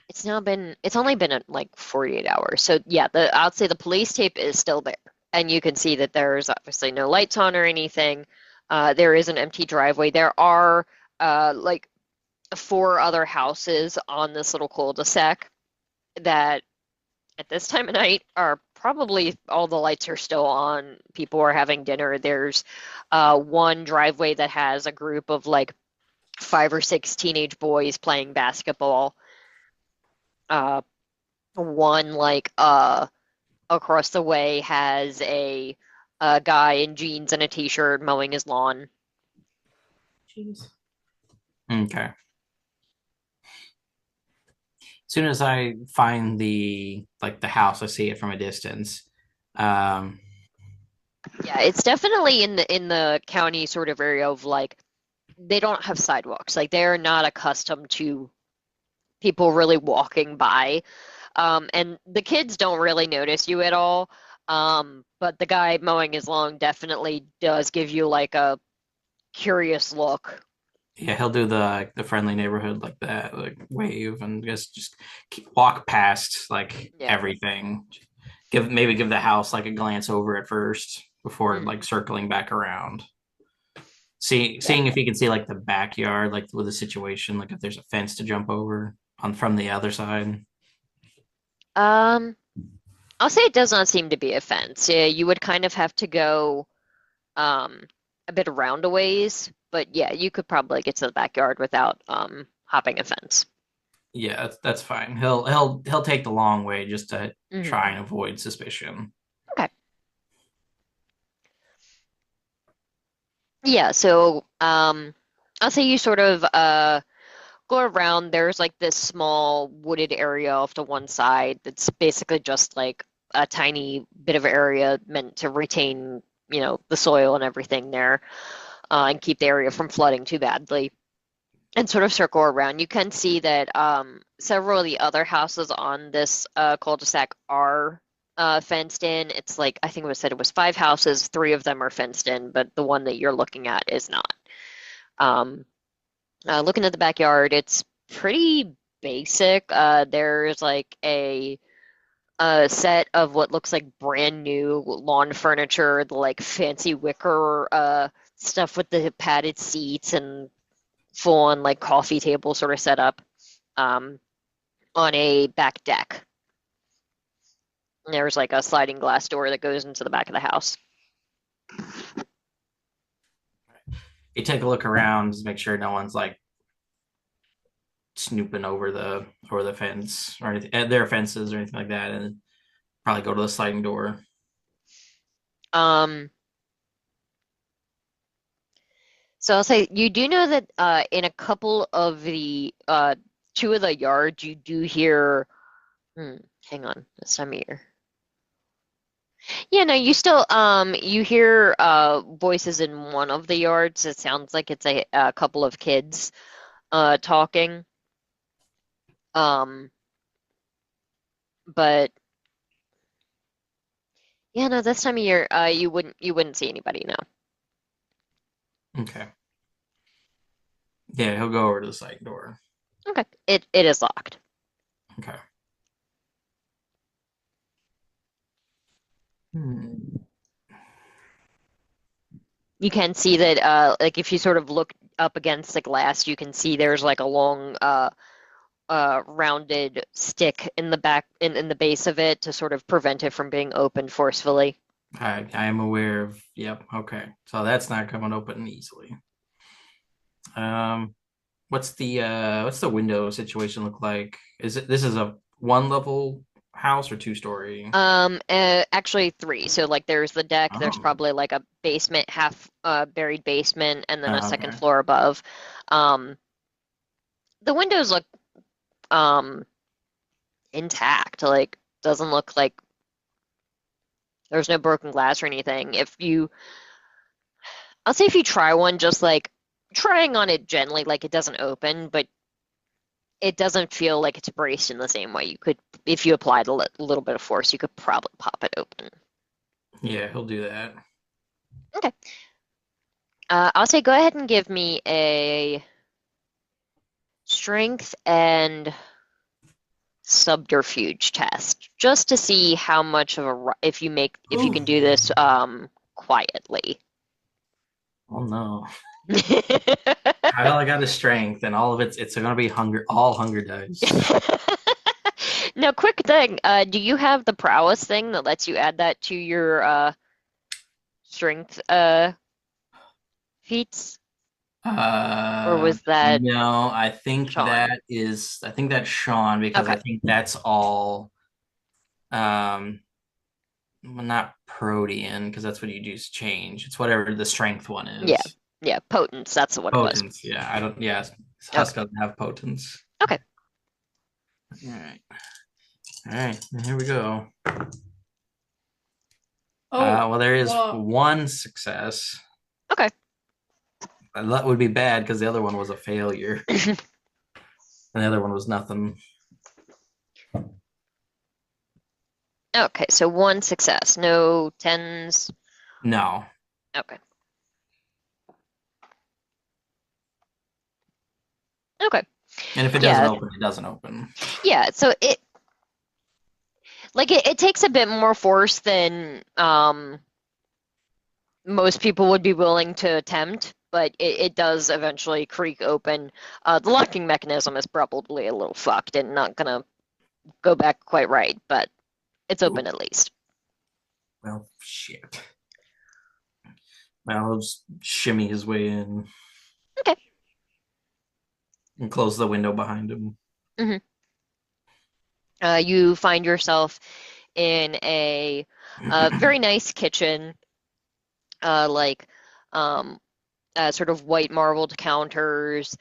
it's only been like 48 hours. So yeah, I'd say the police tape is still there. And you can see that there's obviously no lights on or anything. There is an empty driveway. There are like 4 other houses on this little cul-de-sac that at this time of night are probably all the lights are still on. People are having dinner. There's one driveway that has a group of like 5 or 6 teenage boys playing basketball. One like across the way has a guy in jeans and a t-shirt mowing his lawn. Jeez. Okay. As soon as I find the house, I see it from a distance. Yeah, it's definitely in the county sort of area of like they don't have sidewalks. Like they're not accustomed to people really walking by. And the kids don't really notice you at all. But the guy mowing his lawn definitely does give you like a curious look. Yeah, he'll do the friendly neighborhood like that, like wave and just walk past like Yeah. everything. Give the house like a glance over at first before like circling back around. Seeing if he can see like the backyard, like with the situation, like if there's a fence to jump over from the other side. I'll say it does not seem to be a fence. Yeah, you would kind of have to go a bit around a ways, but yeah, you could probably get to the backyard without hopping a fence. Yeah, that's fine. He'll take the long way just to Mhm. try and avoid suspicion. Okay. Yeah, so I'll say you sort of go around. There's like this small wooded area off to one side that's basically just like a tiny bit of area meant to retain, the soil and everything there, and keep the area from flooding too badly. And sort of circle around. You can see that several of the other houses on this cul-de-sac are fenced in. It's like, I think it was said it was 5 houses, 3 of them are fenced in, but the one that you're looking at is not. Looking at the backyard, it's pretty basic. There's like a set of what looks like brand new lawn furniture, the like fancy wicker stuff with the padded seats and full on like coffee table sort of set up on a back deck. And there's like a sliding glass door that goes into the back of the house. You take a look around, just make sure no one's like snooping over the fence or anything, their fences or anything like that, and probably go to the sliding door. So I'll say you do know that in a couple of the 2 of the yards you do hear. Hang on, this time of year. Yeah, no, you still you hear voices in one of the yards. It sounds like it's a couple of kids talking. But yeah, no, this time of year you wouldn't see anybody, no. Okay. Yeah, he'll go over to the sliding door. Okay. It is locked. Okay. You can see that like if you sort of look up against the glass, you can see there's like a long rounded stick in the back in the base of it to sort of prevent it from being opened forcefully. I am aware of. Yep. Okay. So that's not coming open easily. What's the window situation look like? This is a 1-level house or 2-story? Actually 3. So like there's the deck, there's Oh. probably like a basement, half buried basement, and then a second Okay. floor above. The windows look intact. Like doesn't look like there's no broken glass or anything. I'll say if you try one, just like trying on it gently, like it doesn't open, but it doesn't feel like it's braced in the same way. You could, if you applied a little bit of force, you could probably pop it open. Yeah, he'll do that. Okay. I'll say go ahead and give me a strength and subterfuge test, just to see how much of a if you can do this quietly. Oh no. I got a strength, and all of it's gonna be all hunger dice. Now, quick thing, do you have the prowess thing that lets you add that to your strength feats? Or was that No, I think Sean? I think that's Sean, because Okay. I think that's all well, not Protean, because that's what you do is change. It's whatever the strength one is. Yeah, potence, that's what it was. Potence, yeah. I don't Husk doesn't have potence. Okay. All right, here we go. Oh, well, there is wow. one success. Okay. That would be bad because the other one was a failure. And the other one was nothing. Okay, so one success, no tens. No. Okay. Okay. And if it doesn't open, it doesn't open. Yeah, so it takes a bit more force than most people would be willing to attempt, but it does eventually creak open. The locking mechanism is probably a little fucked and not gonna go back quite right, but it's open at least. Well, shit. Well, he'll just shimmy his way in. Okay. And close the window behind him. Mm-hmm. You find yourself in a very nice kitchen, sort of white marbled counters,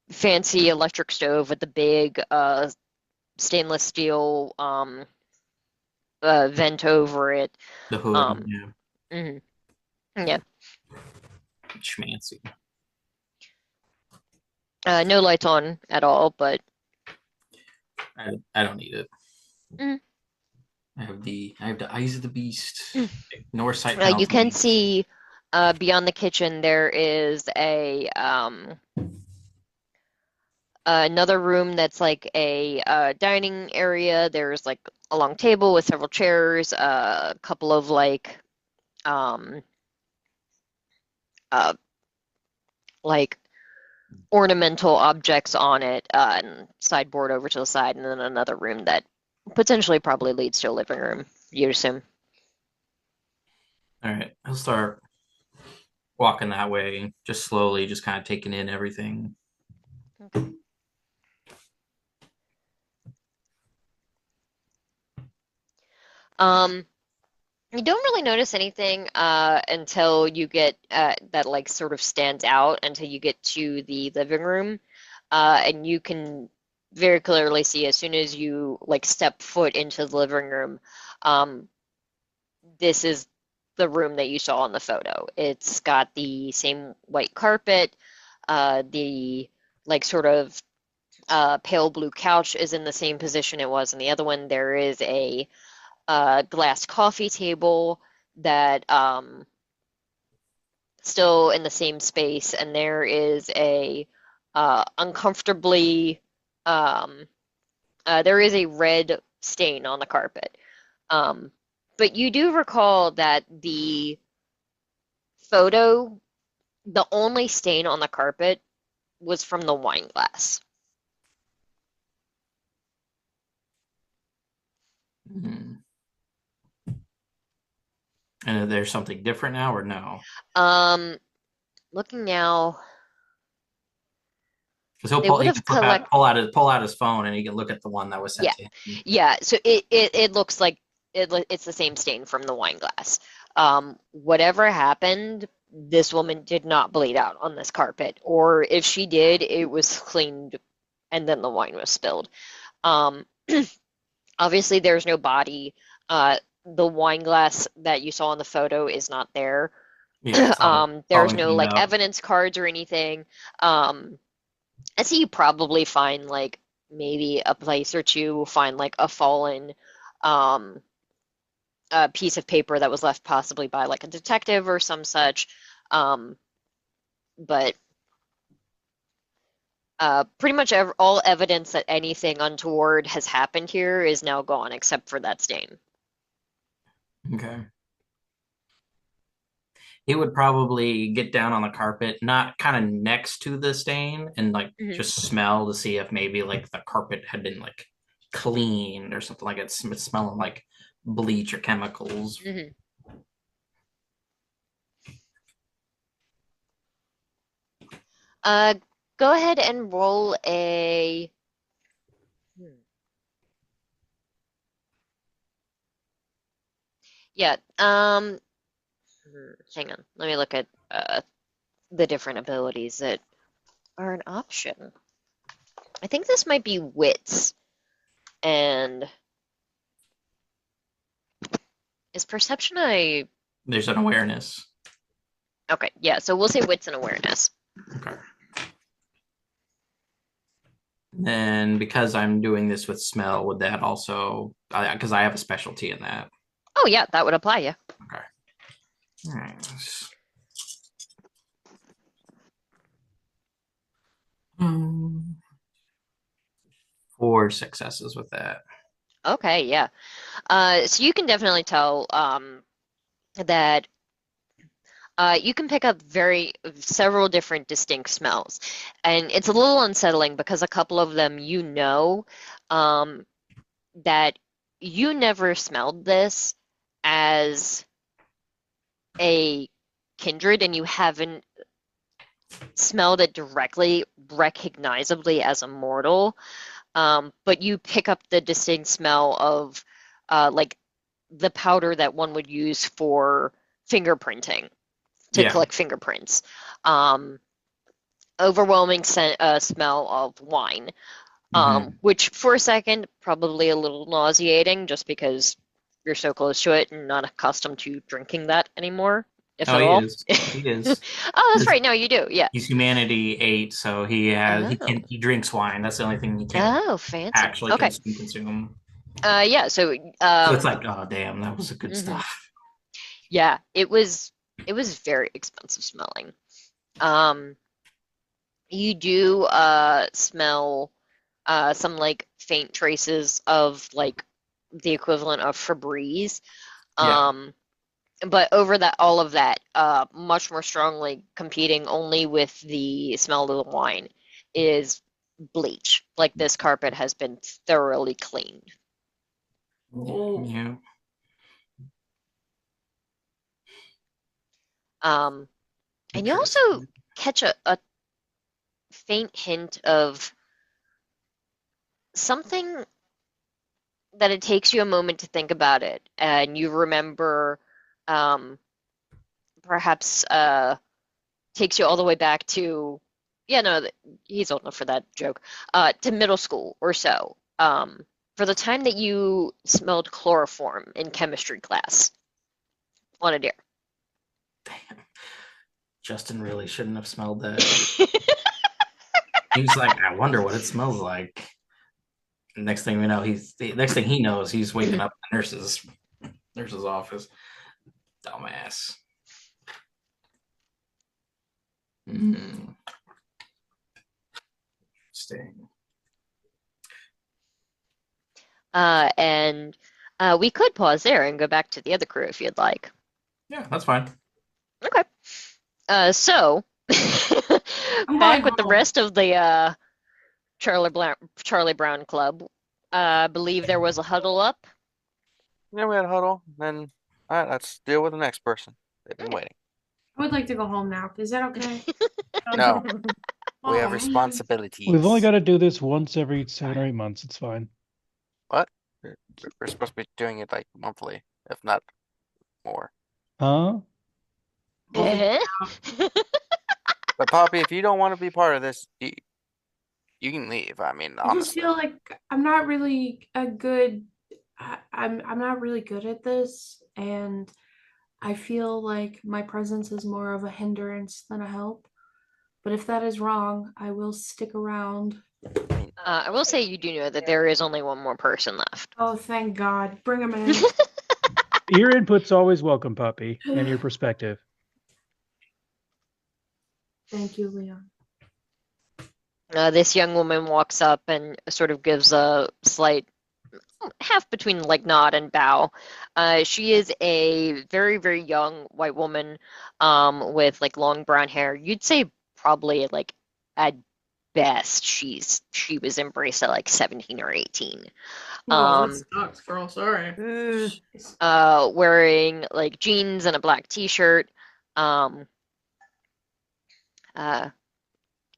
fancy electric stove with the big stainless steel vent over it. The hood, yeah. Mm-hmm. Yeah. Schmancy. No lights on at all, but I don't need it. Mm. I have the eyes of the beast. North sight penalty. You can see beyond the kitchen there is a another room that's like a dining area. There's like a long table with several chairs, a couple of like ornamental objects on it, and sideboard over to the side, and then another room that potentially probably leads to a living room, you'd assume. All right, I'll start walking that way, just slowly, just kind of taking in everything. Okay. You don't really notice anything until you get that like sort of stands out until you get to the living room, and you can very clearly see as soon as you like step foot into the living room, this is the room that you saw in the photo. It's got the same white carpet, the like sort of pale blue couch is in the same position it was in the other one. There is a glass coffee table that still in the same space, and there is a uncomfortably there is a red stain on the carpet. But you do recall that the photo, the only stain on the carpet was from the wine glass. Mm-hmm. And there's something different now, or no? Looking now, because he'll pull out his phone, and he can look at the one that was sent to him. Yeah. So it looks like it's the same stain from the wine glass. Whatever happened, this woman did not bleed out on this carpet, or if she did, it was cleaned, and then the wine was spilled. Obviously, there's no body. The wine glass that you saw in the photo is not there. Yeah, it's all There's been no cleaned like up. evidence cards or anything. I see you probably find like maybe a place or two will find like a fallen um a piece of paper that was left possibly by like a detective or some such. But pretty much all evidence that anything untoward has happened here is now gone except for that stain. Okay. He would probably get down on the carpet, not kind of next to the stain, and like Mhm. just smell to see if maybe like the carpet had been like cleaned or something like it. It's smelling like bleach or chemicals. Mhm. Uh, Go ahead and roll a. Hmm. Yeah. Hang on. Let me look at the different abilities that are an option. I think this might be wits, and is perception a? There's an awareness. Okay, yeah. So we'll say wits and awareness. Okay. Then because I'm doing this with smell, would that also, because I have a specialty in that. Oh yeah, that would apply. Yeah. Okay. All right. 4 successes with that. Okay, yeah. So you can definitely tell that you can pick up several different distinct smells, and it's a little unsettling because a couple of them um, that you never smelled this as a kindred, and you haven't smelled it directly, recognizably as a mortal. But you pick up the distinct smell of like the powder that one would use for fingerprinting to Yeah. collect fingerprints. Um, Overwhelming smell of wine, which for a second probably a little nauseating just because you're so close to it and not accustomed to drinking that anymore, if Oh, at he all. is. He is. Oh, that's right. No, you do. Yeah. He's humanity 8, so Oh. he drinks wine. That's the only thing he can't Oh, fancy. actually Okay. consume. Yeah. So, So it's like, oh damn, that was the good mhm. stuff. Yeah, it was very expensive smelling. Um, you do smell some like faint traces of like the equivalent of Febreze. Yeah. But over that, all of that, much more strongly competing only with the smell of the wine is bleach. Like this carpet has been thoroughly cleaned. Yeah. And you also catch a faint hint of something that it takes you a moment to think about it, and you remember, um, perhaps takes you all the way back to, yeah, no, he's old enough for that joke, to middle school or so. For the time that you smelled chloroform in chemistry class on a dare. Damn. Justin really shouldn't have smelled that. He was like, I wonder what it smells like. Next thing we know, next thing he knows, he's waking up in the nurse's office. Dumbass. Interesting. And we could pause there and go back to the other crew if you'd like. Yeah, that's fine. Okay. So back with the rest of the Charlie Brown Club, believe there was a huddle up. Yeah, we had a huddle. Then, all right, let's deal with the next person. They've been waiting. I would like to go home now. Is that okay? No, we have Oh. responsibilities. We've only got to do this once every 7 or 8 months. It's fine. What? We're supposed to be doing it like monthly, if not more. Huh? But Poppy, if you don't want to be part of this, you can leave. I mean, I just honestly. feel like I'm not really a good. I'm not really good at this, and I feel like my presence is more of a hindrance than a help. But if that is wrong, I will stick around. I will say you do know that there is only one more person left. Oh, thank God. Bring him in. Your input's always welcome, puppy, and your perspective. Thank you, Leon. This young woman walks up and sort of gives a slight half between like nod and bow. She is a very, very young white woman with like long brown hair. You'd say probably like at best she was embraced at like 17 or 18. Oh, that sucks, girl. Sorry. Wearing like jeans and a black t-shirt.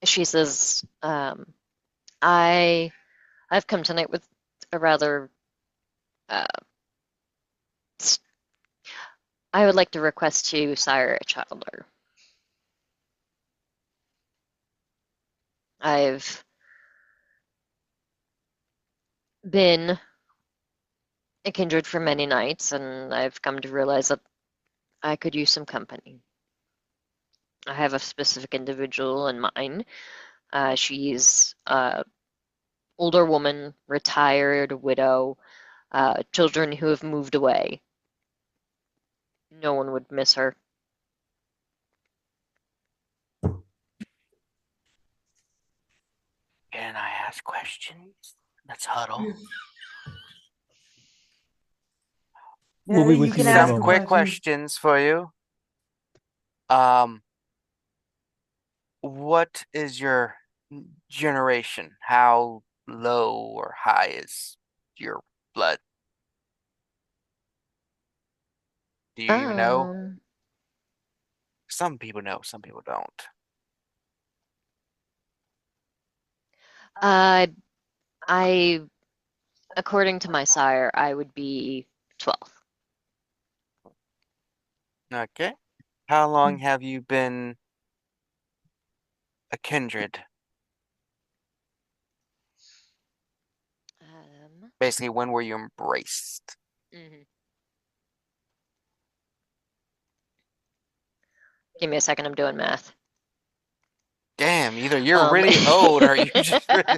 She says, I've come tonight with a rather I would like to request to sire a childer. I've been a kindred for many nights, and I've come to realize that I could use some company. I have a specific individual in mind. She's an older woman, retired, widow, children who have moved away. No one would miss her. Can I ask questions? Let's huddle. We'll be you with can you in a ask Some moment. quick questions for you. What is your generation? How low or high is your blood? Do you even know? Some people know, some people don't. I, according to my sire, I would be 12. Okay. How long have you been a kindred? Basically, when were you embraced? Give me a second, I'm doing math. Damn, either you're really old or you just really...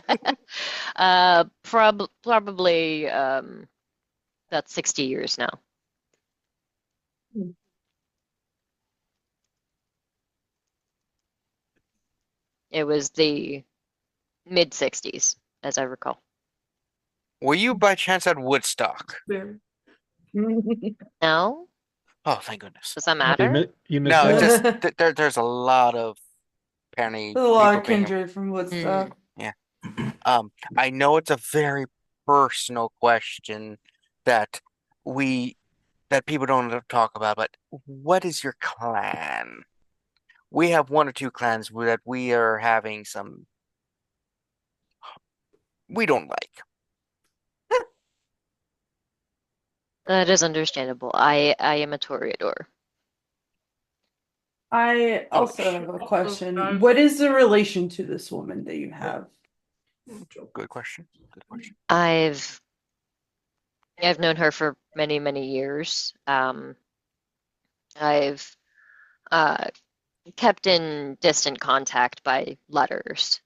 Probably that's 60 years now. It was the mid-60s, as I recall. Were you by chance at Woodstock? No? Oh, thank goodness. Does that matter? You missed No, that. just there's a lot of apparently There's a lot people of being kindred from Woodstock. yeah. I know it's a very personal question that people don't talk about, but what is your clan? We have one or two clans that we are having some we don't like. That is understandable. I am a Toreador. I also have a question. What is the relation to this woman that you have? Good question. Good question. I've known her for many, many years. I've kept in distant contact by letters.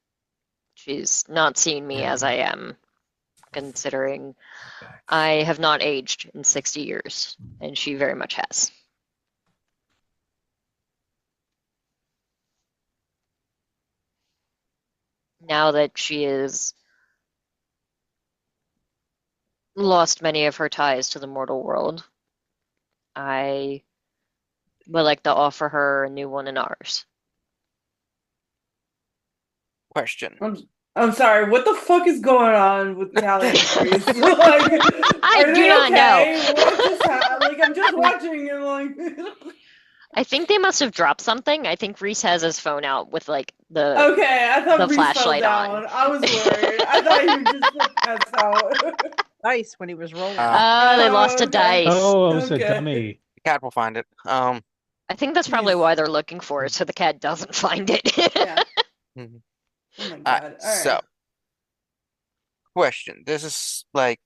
She's not seen me as I am, considering I have not aged in 60 years, and she very much has. Now that she has lost many of her ties to the mortal world, I would like to offer her a new one in ours. Question. I'm sorry, what the fuck is going on with Callie and Reese? I are do they not okay? know. What just happened? Like, I'm just watching and like. I think they must have dropped something. I think Reese has his phone out with like the Okay, I thought Reese fell flashlight down. on. I was worried. I thought you just like passed out. Dice when he was rolling. They lost a okay. dice. Oh, it was a Okay. dummy. The cat will find it. I think that's probably why they're looking for it, so the cat doesn't find it. Yeah. Mhm. Oh my god. All right. So, question. This is like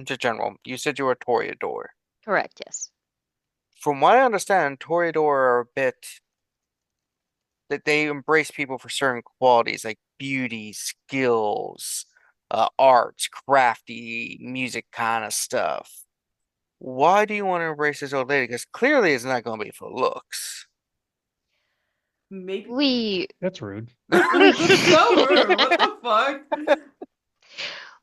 just general. You said you were a Toreador. Correct, yes. from what I understand, Toreador are a bit that they embrace people for certain qualities like beauty, skills, arts, crafty, music kind of stuff. Why do you want to embrace this old lady? Because clearly it's not going to be for looks. Maybe. We That's rude. So rude. What the fuck?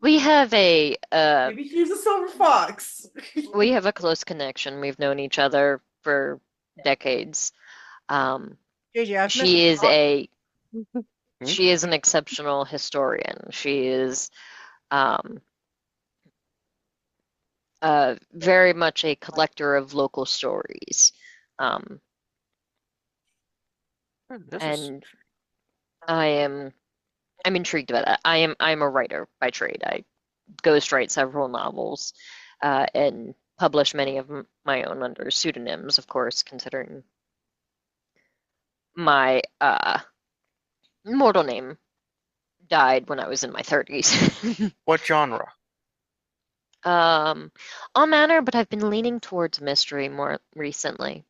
we have a Maybe she's a silver fox. we have a close connection. We've known each other for decades. JJ, I've missed She is a Hmm? she is an exceptional historian. She is very much a collector of local stories. This is And I'm intrigued about that. I'm a writer by trade. I ghostwrite several novels and publish many of my own under pseudonyms, of course, considering my mortal name died when I was in my 30s. what genre? All manner, but I've been leaning towards mystery more recently.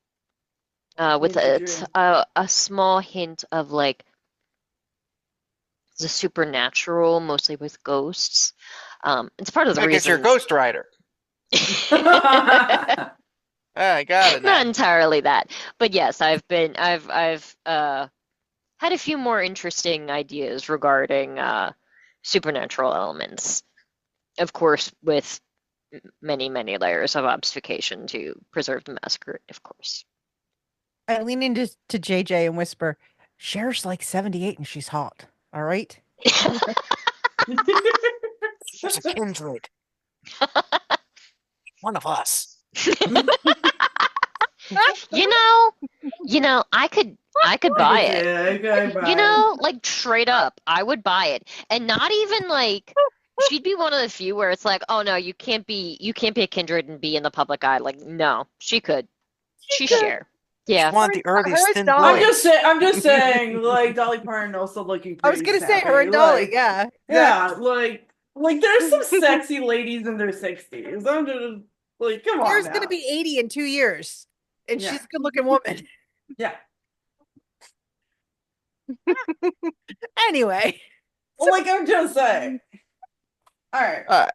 With a small hint of like the supernatural, mostly with ghosts. It's part of the I guess you're a reasons. ghost writer. Ah, I got it now. Not entirely that, but yes, I've had a few more interesting ideas regarding supernatural elements. Of course, with many, many layers of obfuscation to preserve the masquerade, of course. I lean into JJ and whisper, Cher's like 78 and she's hot. All right. She's a kindred. One of us. You know, I could buy it. Yeah, You know, like straight up, I would buy it. And not even like she'd be one of the few where it's like, oh no, you can't be a kindred and be in the public eye. Like, no, she could. She's Cher. Yeah. One of the earliest Her thin Dolly. boys. I'm just saying, like Dolly Parton also looking I was pretty gonna say her snappy, and Dolly, like, yeah. yeah, like there's some sexy ladies in their 60s. I'm just like, come on Cher's now. gonna be 80 in 2 years. And Yeah. she's a good looking woman. Yeah. Anyway. Well, like I'm just saying. All right.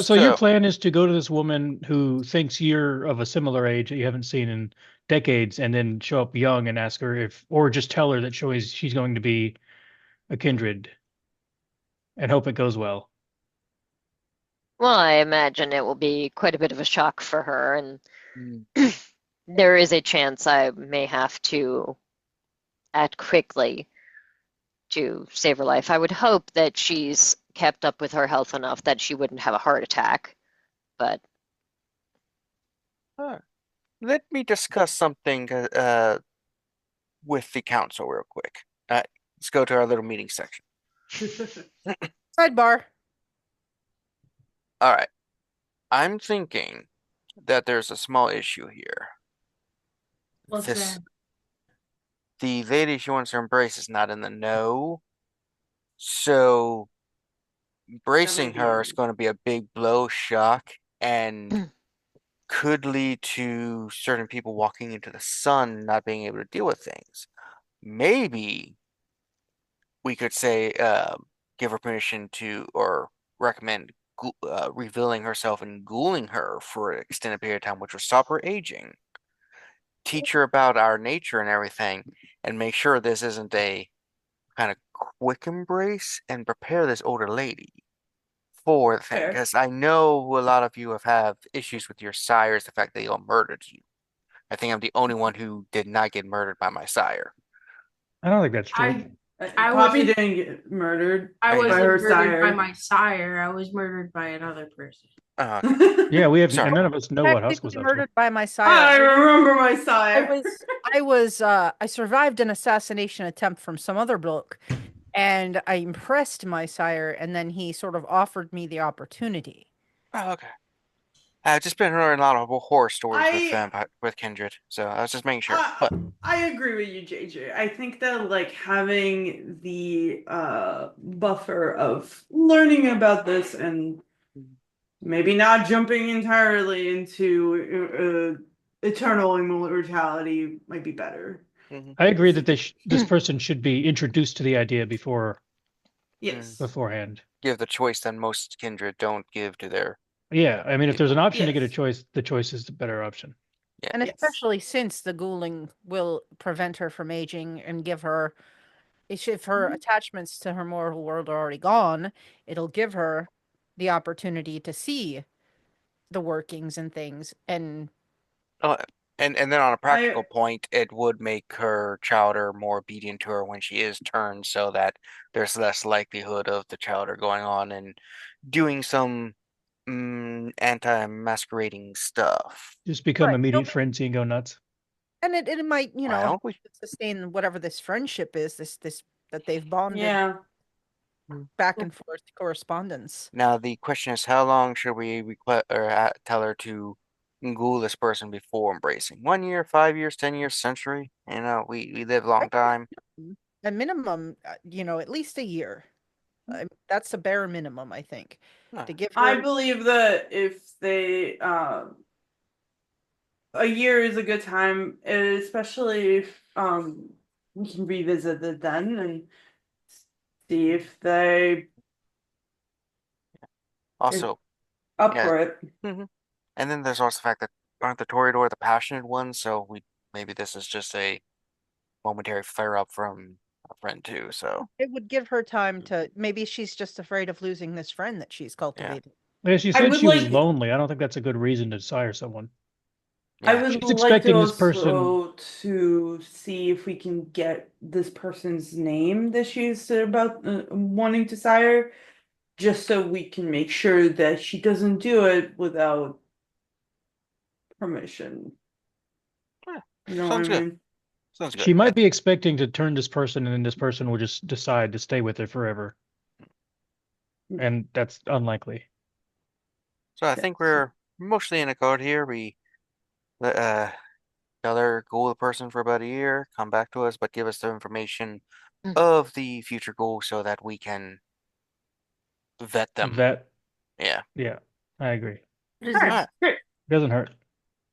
So your So- plan is to go to this woman who thinks you're of a similar age that you haven't seen in decades, and then show up young and ask her if, or just tell her that she's going to be a kindred, and hope it goes well. Well, I imagine it will be quite a bit of a shock for her, and Mm. there is a chance I may have to act quickly to save her life. I would hope that she's kept up with her health enough that she wouldn't have a heart attack, but Let me discuss something with the council real quick. Let's go to our little meeting section. Sidebar. All right. I'm thinking that there's a small issue here. What's This- that? The lady she wants to embrace is not in the know, so embracing her is going to be a big blow shock and could lead to certain people walking into the sun not being able to deal with things. Maybe we could say give her permission to, or recommend revealing herself and ghouling her for an extended period of time, which would stop her aging. Teach her about our nature and everything, and make sure this isn't a kind of quick embrace, and prepare this older lady for the thing. Fair. Because I know a lot of you have issues with your sires, the fact that they all murdered you. I think I'm the only one who did not get murdered by my sire. I don't think that's true. I Poppy wasn't- didn't get murdered. I By wasn't her murdered by sire. my sire. I was murdered by another person. Yeah, we have Sorry. none of us know what Husk was Technically up to. murdered by my I sire. remember my sire. I survived an assassination attempt from some other bloke, and I impressed my sire, and then he sort of offered me the opportunity. Oh, okay. I've just been hearing a lot of horror stories I- with Kindred, so I was just making sure. Uh, But I agree with you, JJ. I think that like having the buffer of learning about this and maybe not jumping entirely into eternal immortality might be better. Mhm. I agree that this person should be introduced to the idea Yes. beforehand. Give the choice that most kindred don't give to their Yeah, I mean, if there's an people. option to get a Yes. choice, the choice is the better option. Yeah. And Yes. especially since the ghouling will prevent her from aging and give her, if her attachments to her mortal world are already gone, it'll give her the opportunity to see the workings and things. And Oh, and then on a practical I point, it would make her chowder more obedient to her when she is turned, so that there's less likelihood of the chowder going on and doing some anti-masquerading stuff. Just become Right. immediate frenzy and go nuts. and it might, Well, help sustain whatever this friendship is, this that they've bonded yeah. back and forth correspondence. now the question is, how long should we request or tell her to ghoul this person before embracing? 1 year, 5 years, 10 years, century? We live a long time. A minimum, at least a year. That's a bare minimum, I think, Huh. to give I her. believe that if they a year is a good time, especially if we can revisit it then and see if they Also, up yeah. for it. And then there's also the fact that aren't the Toreador the passionate ones, so maybe this is just a momentary flare up from a friend too. So It would give her time to, maybe she's just afraid of losing this friend that she's cultivated. Yeah, she I said would she was like lonely. I don't think that's a good reason to sire someone. I yeah, would She's like to expecting this person. also to see if we can get this person's name that she's about wanting to sire, just so we can make sure that she doesn't do it without permission. Yeah, You know what I sounds good. mean? Sounds good. She might be expecting to turn this person, and then this person will just decide to stay with her forever. And that's unlikely. So I think we're mostly in accord here. We tell her ghoul the person for about a year, come back to us, but give us the information Mm. of the future goal so that we can vet them. Yeah. Yeah, I agree. Is All it right, great. Doesn't hurt.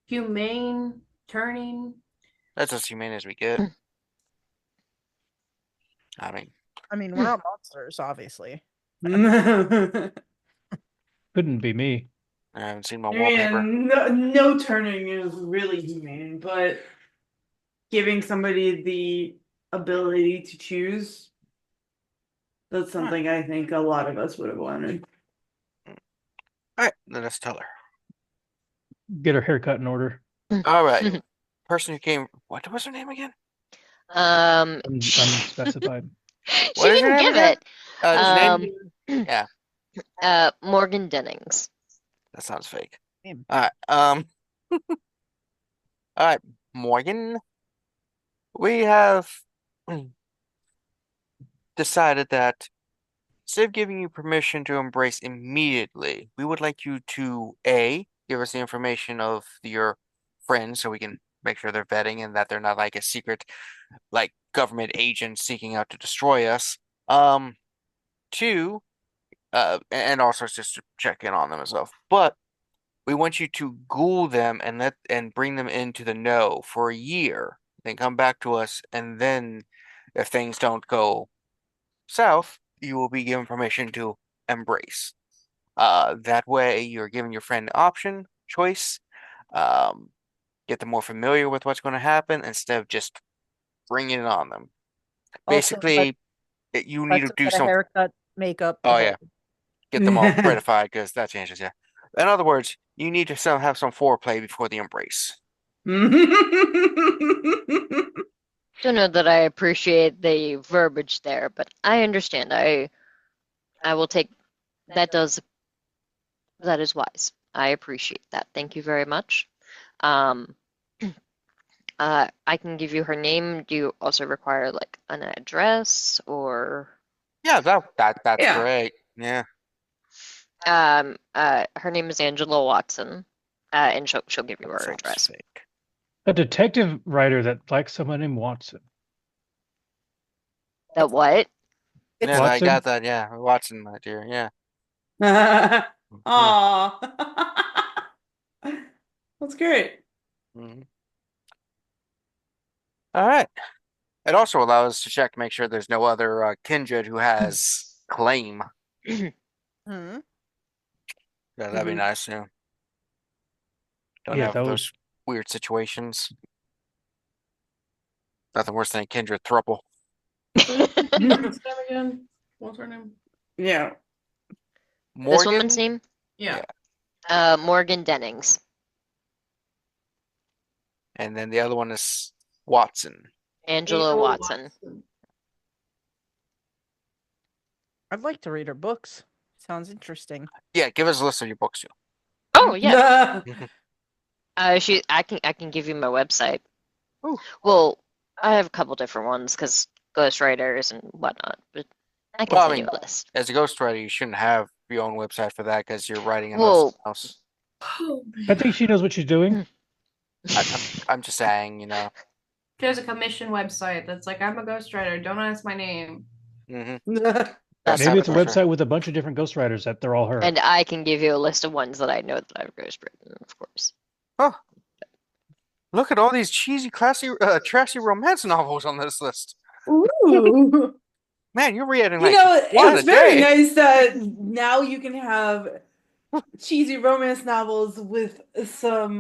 humane turning? That's as humane as we get. I mean, We're not monsters, obviously. Couldn't be me. I haven't seen my I wallpaper. mean, no turning is really humane, but giving somebody the ability to choose, that's something I think a lot of us would have wanted. All right, let us tell her. Get her haircut in order. All right. Person who came, what was her name again? Unspecified. She What is her didn't name give again? it. Yeah, Morgan Dennings. that sounds fake. Name. All right. All right, Morgan. We have decided that instead of giving you permission to embrace immediately, we would like you to A, give us the information of your friends so we can make sure they're vetting and that they're not like a secret, like government agent seeking out to destroy us. Two, and also just to check in on them as well. But we want you to ghoul them and bring them into the know for a year, then come back to us, and then if things don't go south, you will be given permission to embrace. That way, you're giving your friend option, choice, get them more familiar with what's going to happen instead of just bringing it on them. Also, Basically, you need let's to do get a some. haircut, makeup. Oh yeah, get them all gratified because that changes. Yeah. In other words, you need to have some foreplay before the embrace. Don't know that I appreciate the verbiage there, but I understand. I will take that. That is wise. I appreciate that. Thank you very much. I can give you her name. Do you also require like an address or? Yeah, that's Yeah. great. Yeah. Her name is Angela Watson, and she'll give you her Sounds address. fake. A detective writer that likes someone named Watson. That what? Yeah, I Watson? got that. Yeah, Watson, my dear. Yeah. Aw. That's great. Mhm. All right. It also allows us to check to make sure there's no other kindred who has claim. Hmm. Yeah, that'd be Mhm. nice too. Don't Yeah, have that would. those weird situations. Nothing worse than a kindred throuple. What's her name again? What's her name? Yeah. This woman's Morgan? name? Yeah. Morgan Dennings. And then the other one is Watson. Angela Watson. I'd like to read her books. Sounds interesting. Yeah, give us a list of your books too. Oh yeah. Mhm. I can give you my website. Ooh. Well, I have a couple different ones because ghostwriters and whatnot, but I can Well, I send you mean, a list. as a ghostwriter, you shouldn't have your own website for that because you're writing in Well, someone else. Oh, I think she knows what she's doing. I'm just saying, She has a commission website that's like, I'm a ghostwriter. Don't ask my name. Mhm. That's Maybe it's a for sure. website with a bunch of different ghostwriters that they're all her. and I can give you a list of ones that I know that I've ghostwritten, of course. Oh, look at all these cheesy, classy, trashy romance novels on this list. Ooh. Man, you're reading You like know, one it's a very day. nice that now you can have cheesy romance novels with some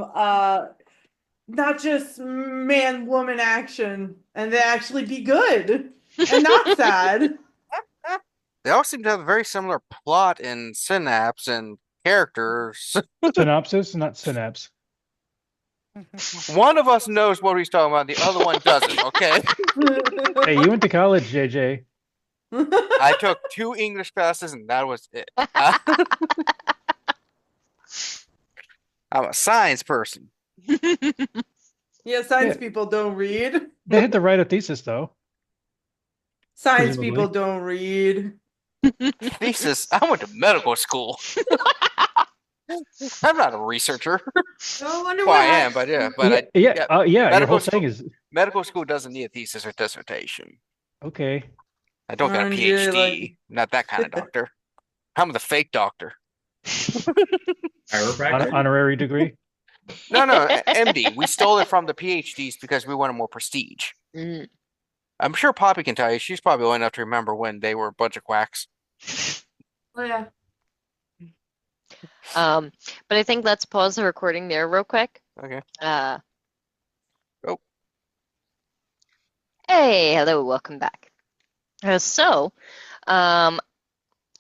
not just man woman action and they actually be good and not sad. They all seem to have a very similar plot and synapse and characters. Synopsis, not synapse. One of us knows what he's talking about, the other one doesn't, okay? Hey, you went to college, JJ. I took 2 English classes and that was it. I'm a science person. Yeah, science Yeah. people don't read. They had to write a thesis, though. Science Presumably. people don't read. Thesis, I went to medical school. I'm not a researcher. No wonder Well, I what am, but yeah, but Yeah. Your medical whole school, thing is medical school doesn't need a thesis or dissertation. okay. I don't got a And you're PhD. Not that kind of doctor. I'm the fake doctor. Chiropractor. Honorary degree. No, MD. We stole it from the PhDs because we wanted more prestige. Mm. I'm sure Poppy can tell you. She's probably old enough to remember when they were a bunch of quacks. Oh, yeah. But I think let's pause the recording there real quick. Okay. Oh. Hey, hello, welcome back.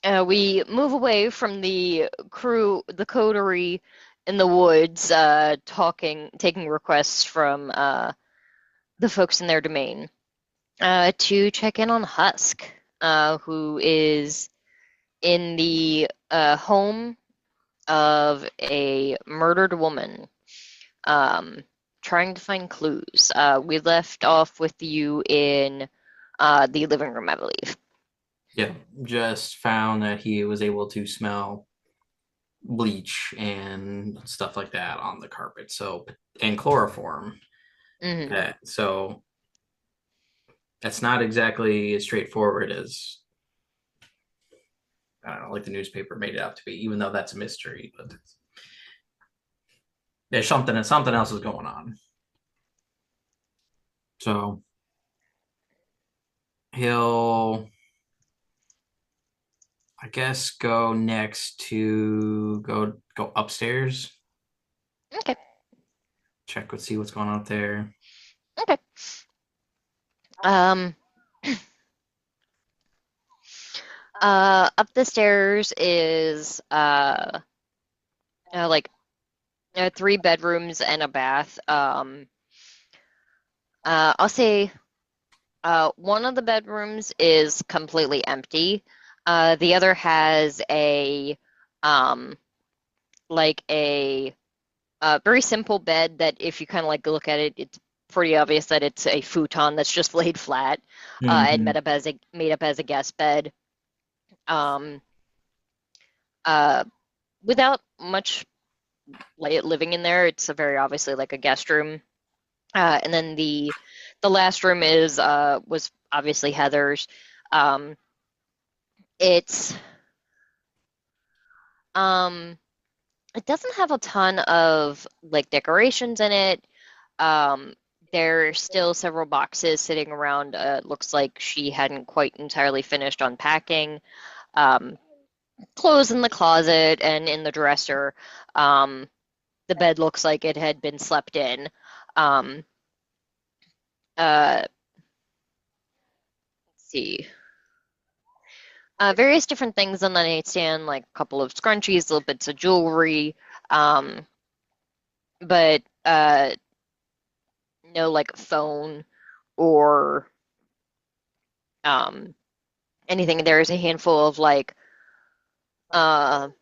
We move away from the crew, the coterie in the woods, taking requests from the folks in their domain, to check in on Husk, who is in the home of a murdered woman, trying to find clues. We left off with you in the living room, I believe. Yeah, just found that he was able to smell bleach and stuff like that on the carpet. So, and chloroform. Mhm. So that's not exactly as straightforward as I don't know, like the newspaper made it out to be, even though that's a mystery. But there's something else is going on. So he'll, I guess, go next to go upstairs. Okay. Check, see what's going on up there. Okay. Up the stairs is like 3 bedrooms and a bath. I'll say one of the bedrooms is completely empty. The other has a like a very simple bed that if you kind of like look at it, it's pretty obvious that it's a futon that's just laid flat and made up as a guest bed. Without much living in there, it's a very obviously like a guest room. And then the last room is was obviously Heather's. It's it doesn't have a ton of like decorations in it. There are still several boxes sitting around. Looks like she hadn't quite entirely finished unpacking. Clothes in the closet and in the dresser. The bed looks like it had been slept in. Um, let's see. Various different things on the nightstand, like a couple of scrunchies, little bits of jewelry, but no like phone or anything. There's a handful of like probably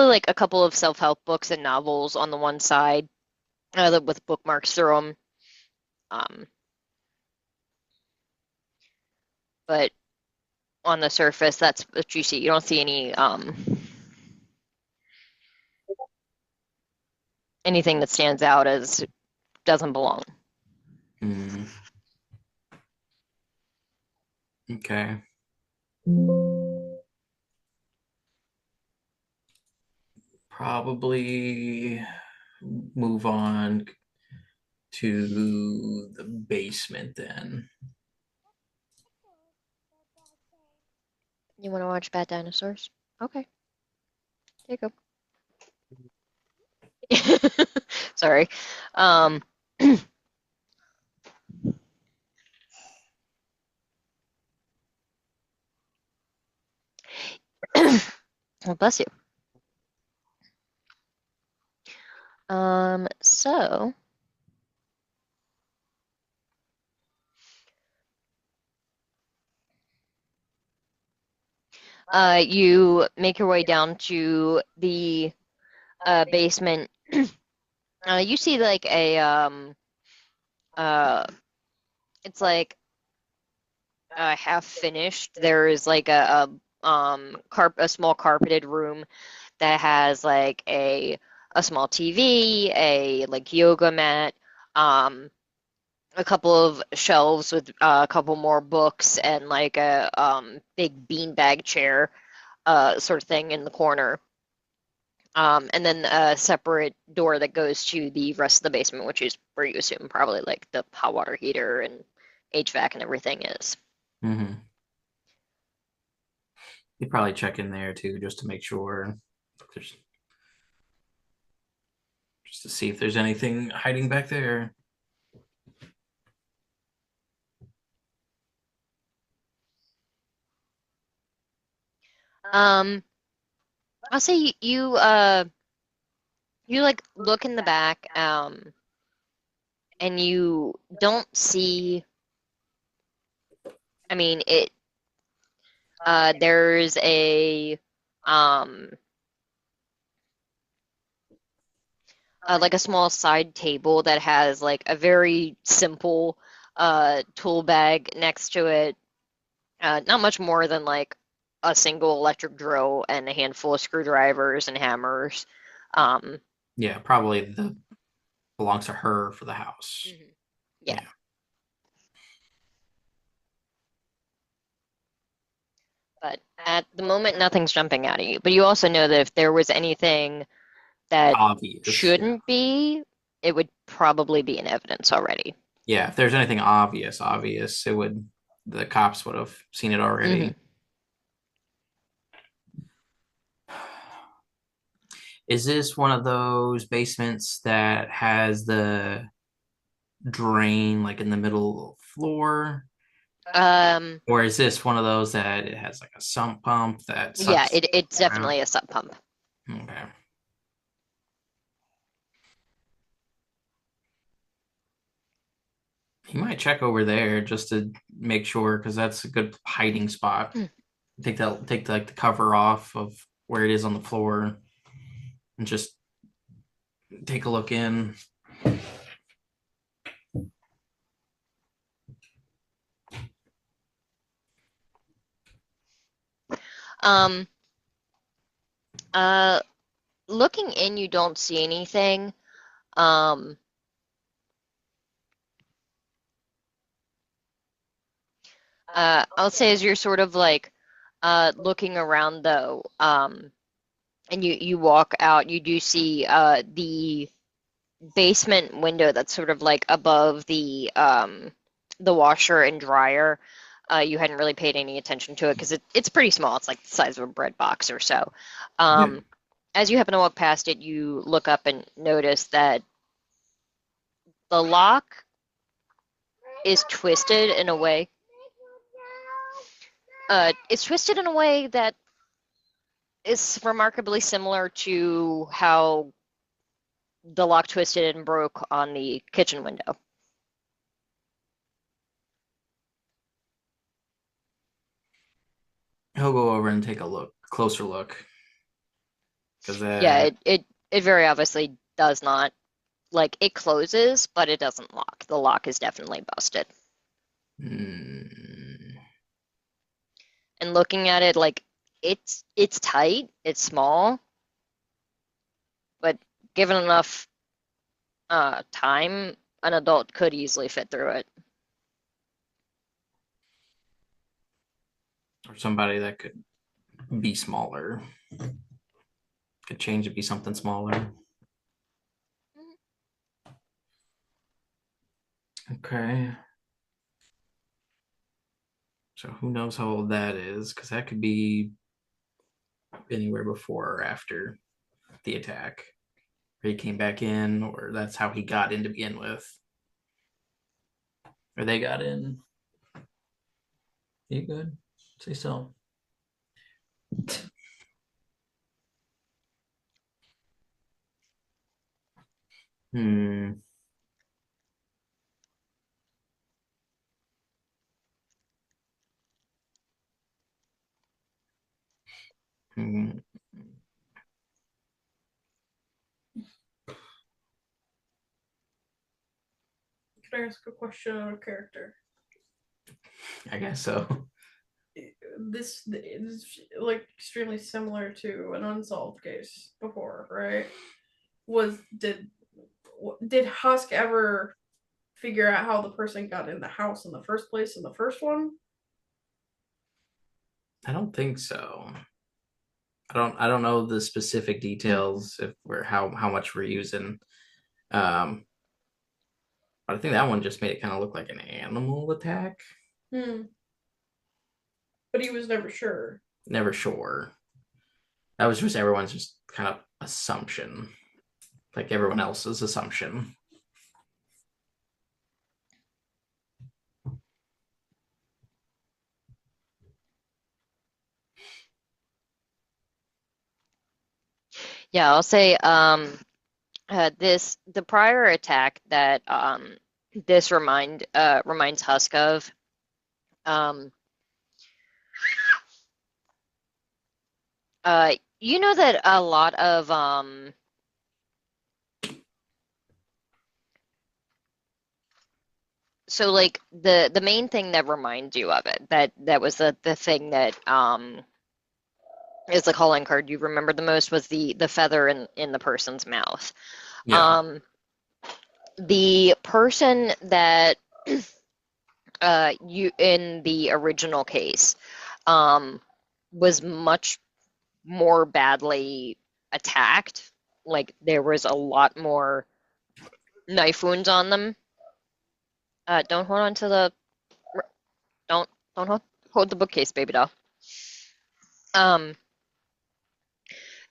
like a couple of self-help books and novels on the one side with bookmarks through them. But on the surface, that's what you see. You don't see any anything that stands out as doesn't belong. Okay. Probably move on to the basement then. You want to watch Bad Dinosaurs? Okay. There you go. Sorry. Well, bless you. So you make your way down to the basement. You see like a it's like half finished. There is like a small carpeted room that has like a small TV, a like yoga mat, a couple of shelves with a couple more books and like a big beanbag chair sort of thing in the corner. And then a separate door that goes to the rest of the basement, which is where you assume probably like the hot water heater and HVAC and everything is. Mm-hmm. You'd probably check in there too, just to make sure. Just to see if there's anything hiding back there. I'll say you like look in the back and you don't see. I mean there's a like a small side table that has like a very simple tool bag next to it. Not much more than like a single electric drill and a handful of screwdrivers and hammers. Yeah, probably belongs to her for the house. Yeah. But at the moment, nothing's jumping out at you. But you also know that if there was anything that Obvious. shouldn't be, it would probably be in evidence already. Yeah, if there's anything obvious, the cops would have seen it already. Is this one of those basements that has the drain like in the middle of the floor? Or is this one of those that it has like a sump pump that sucks? Yeah, it's definitely a sump pump. Okay. You might check over there just to make sure, because that's a good hiding spot. Take like the cover off of where it is on the floor and just take a look in. Looking in, you don't see anything. I'll say as you're sort of like looking around though, and you walk out, you do see the basement window that's sort of like above the washer and dryer. You hadn't really paid any attention to it because it's pretty small. It's like the size of a bread box or so. As you happen to walk past it, you look up and notice that the lock is twisted in a way. It's twisted in a way that is remarkably similar to how the lock twisted and broke on the kitchen window. He'll go over and take a closer look. Because Yeah, it very obviously does not, like, it closes, but it doesn't lock. The lock is definitely busted. And looking at it, like, it's tight, it's small, but given enough time, an adult could easily fit through it. or somebody that could be smaller. Could change it, be something smaller. Okay. So who knows how old that is? Because that could be anywhere before or after the attack. Or he came back in, or that's how he got in to begin with. Or they got in. You good? Say so. Hmm. Hmm. Can I ask a question on a character? I guess so. This is like extremely similar to an unsolved case before, right? Did Husk ever figure out how the person got in the house in the first place in the first one? I don't think so. I don't know the specific details if we're how much we're using. But I think that one just made it kind of look like an animal attack. But he was never sure. Never sure. That was just everyone's just kind of assumption. Like everyone else's assumption. Yeah, I'll say the prior attack that this reminds Husk of. Um, you know that a lot of so like the main thing that reminds you of it, that was the thing that is the calling card you remember the most, was the feather in the person's mouth. Yeah. The person that you in the original case was much more badly attacked. Like there was a lot more knife wounds on them. Don't hold on to the don't hold the bookcase, baby doll.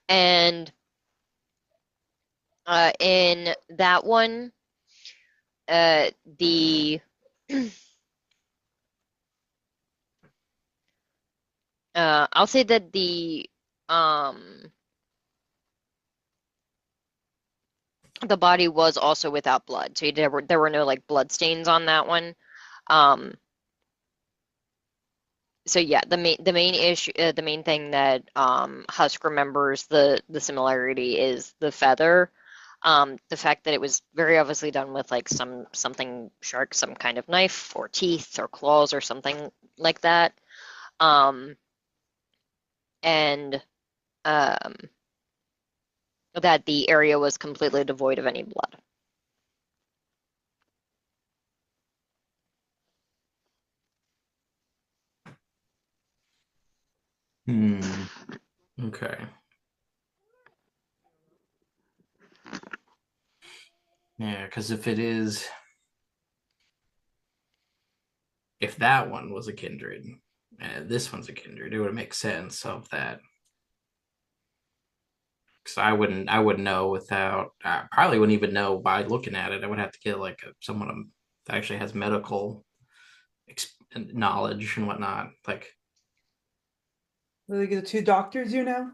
And in that one, the I'll say that the body was also without blood, so there were no like blood stains on that one. So yeah, the main issue, the main thing that Husk remembers the similarity is the feather. The fact that it was very obviously done with like something sharp, some kind of knife or teeth or claws or something like that. And that the area was completely devoid of any blood. Okay. Yeah, because if that one was a kindred, and this one's a kindred, it would make sense of that. Because I wouldn't know without. I probably wouldn't even know by looking at it. I would have to get like someone that actually has medical knowledge and whatnot. Like, Like the two doctors, you know?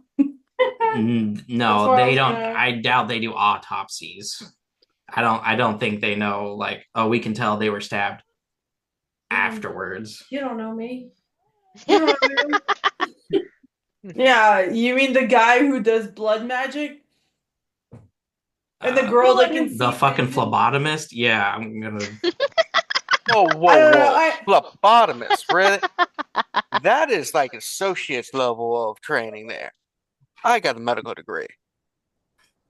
no, what I they was don't. gonna- I doubt they do autopsies. I don't think they know. Like, oh, we can tell they were stabbed afterwards. You don't know me. You know what I mean? Yeah, you mean the guy who does blood magic? And the girl that can see The fucking vision? phlebotomist. Yeah, I'm gonna. Whoa, I whoa, don't know, whoa. Phlebotomist, really? That is like associate's level of training there. I got a medical degree.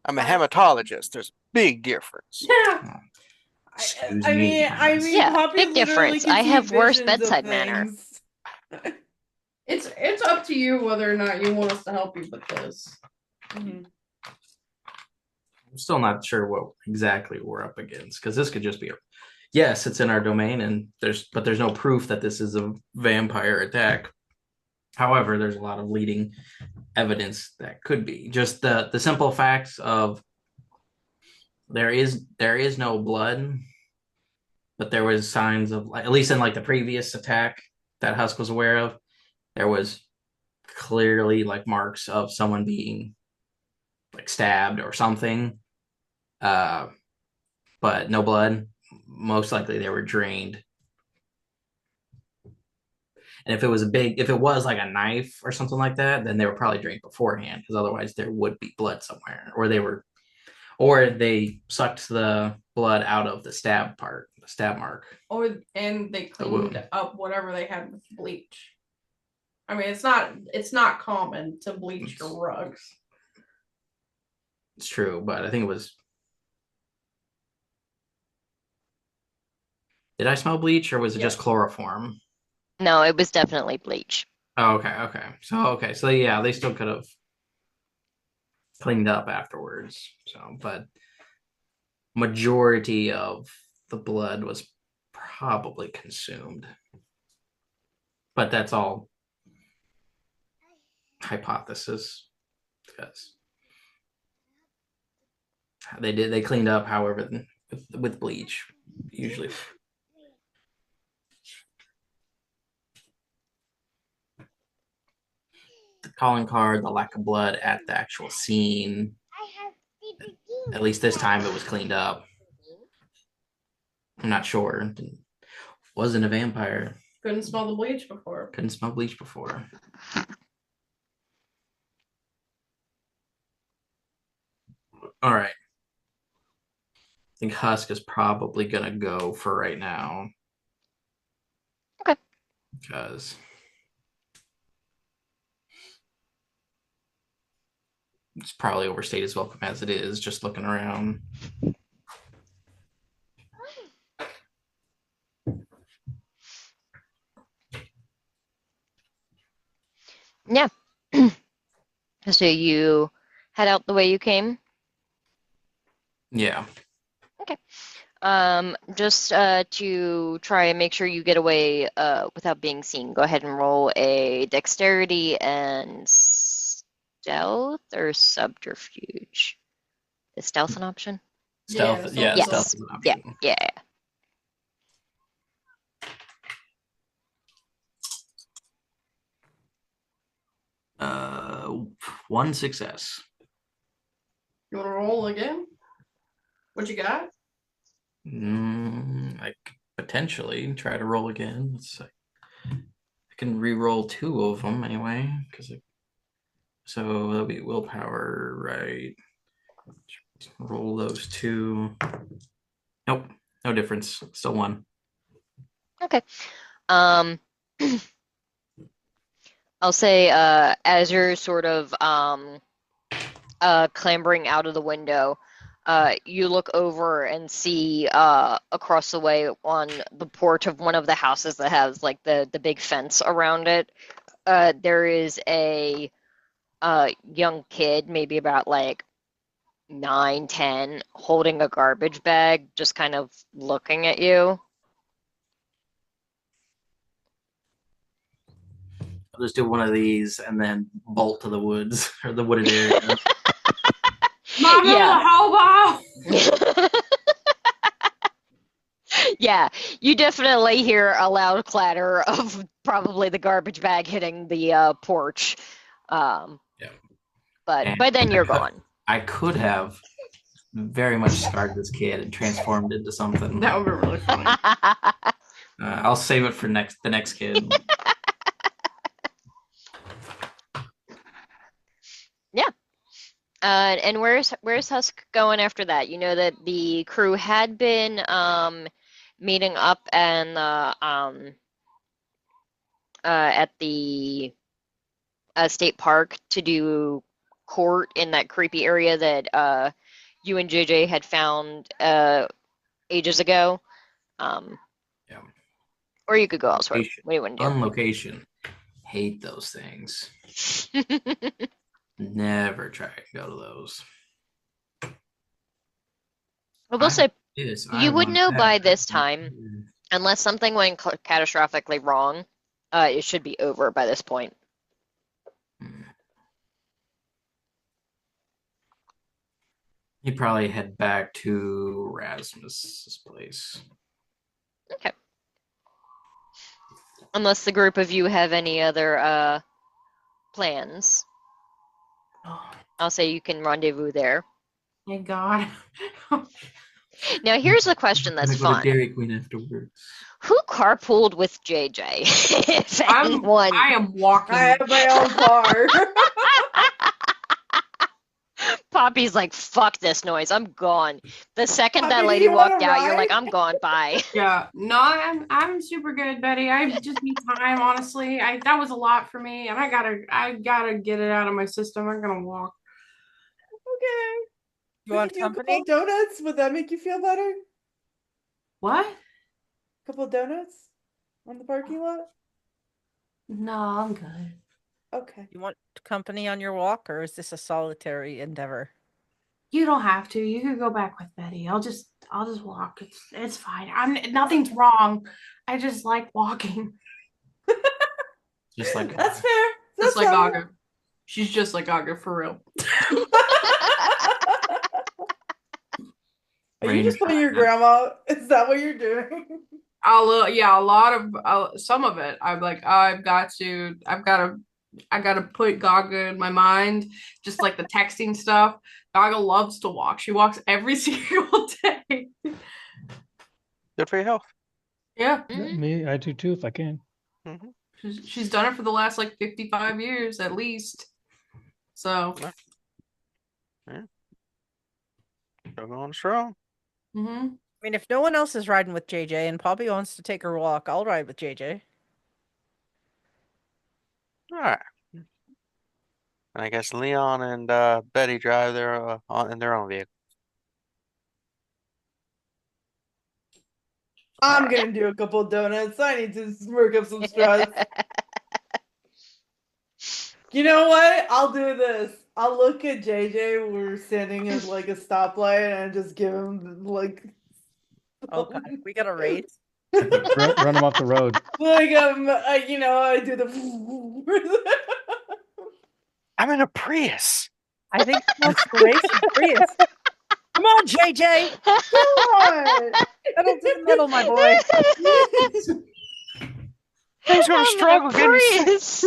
I'm a hematologist. There's a big difference. Excuse I me. mean, Yeah, Poppy big literally difference. can I see have worse visions of bedside manner. things. It's up to you whether or not you want us to help you with this. Mhm. I'm still not sure what exactly we're up against because this could just be yes, it's in our domain, and there's no proof that this is a vampire attack. However, there's a lot of leading evidence that could be just the simple facts of there is no blood, but there was signs of like at least in like the previous attack that Husk was aware of, there was clearly like marks of someone being like stabbed or something. But no blood. Most likely they were drained. And if it was like a knife or something like that, then they were probably drained beforehand because otherwise there would be blood somewhere, or they sucked the blood out of the stab mark. And they The cleaned wound. up whatever they had with bleach. I mean, it's not common to bleach your rugs. It's true, but I think it was. Did I smell bleach or was it just Yes. chloroform? No, it was definitely bleach. Oh, okay. So yeah, they still could have cleaned up afterwards. So, but majority of the blood was probably consumed. But that's all hypothesis because they cleaned up however with bleach usually. The calling card, the lack of blood at the actual scene. At least this time it was cleaned up. I'm not sure. Wasn't a vampire. Couldn't smell the bleach before. Couldn't smell bleach before. All right. I think Husk is probably gonna go for right now. Okay. Because it's probably overstayed his welcome as it is, just looking around. Yeah. So you head out the way you came? Yeah. Okay. Just to try and make sure you get away without being seen, go ahead and roll a dexterity and stealth or subterfuge. Is stealth an option? Stealth. Yeah, Yes. stealth is an Yeah, option. yeah. One success. You want to roll again? What you got? I could potentially try to roll again. Let's see. I can re-roll two of them anyway, so that'll be willpower, right? Roll those two. Nope, no difference. Still one. Okay. I'll say as you're sort of clambering out of the window, you look over and see across the way on the porch of one of the houses that has like the big fence around it. There is a young kid, maybe about like 9, 10, holding a garbage bag, just kind of looking at you. I'll just do one of these and then bolt to the woods or the wooded area. Mom, Yeah. hobo! Yeah, you definitely hear a loud clatter of probably the garbage bag hitting the porch. Yeah. But And by then you're gone. I could have very much scarred this kid and transformed into something. That would be really funny. I'll save it for the next kid. Yeah. And where's Husk going after that? You know that the crew had been meeting up and at the state park to do court in that creepy area that you and JJ had found ages ago. Yeah. Or you could go elsewhere. Location. What do you want to On location. Hate those things. do? Never try to go to those. I will say, Yes, you would want know that. by this time, unless something went catastrophically wrong, it should be over by this point. He'd probably head back to Rasmus's place. Okay. Unless the group of you have any other plans. I'll say you can rendezvous there. Thank God. Now, here's a question that's I'm gonna go fun. to Dairy Queen afterwards. Who carpooled with JJ? If anyone. I am walking. I have my own car. Poppy's like, fuck this noise. I'm gone. The second Poppy, that do lady you wanna walked out, you're like, ride? I'm gone. Bye. Yeah, no, I'm super good, Betty. I just need time, honestly. That was a lot for me, and I gotta get it out of my system. I'm gonna walk. Okay. You want We can do a company? couple donuts? Would that make you feel better? What? Couple donuts on the parking lot? No, I'm good. Okay. You want company on your walk, or is this a solitary endeavor? You don't have to. You could go back with Betty. I'll just walk. It's fine. Nothing's wrong. I just like walking. Just like That's fair. Just That's like all. Aga. She's just like Aga for real. Are you just playing your grandma? Is that what you're doing? Yeah, a lot of some of it. I'm like, I gotta put Gaga in my mind, just like the texting stuff. Gaga loves to walk. She walks every single day. Good for your health. Yeah, Me, I do too if I can. Mm-hmm. she's done it for the last like 55 years at least. So, Yeah. Still going strong. mm-hmm. I mean, if no one else is riding with JJ and Poppy wants to take her walk, I'll ride with JJ. All right. And I guess Leon and Betty drive their in their own vehicle. I'm gonna do a couple donuts. I need to work up some stress. You know what? I'll do this. I'll look at JJ when we're standing at like a stoplight and just give him like Oh God, we got a race. Run them off the road. like I do the I'm in a Prius. I think he wants to race with Prius. Come on, JJ. Come on. Pedal to the metal, my boy. He's gonna struggle getting Prius.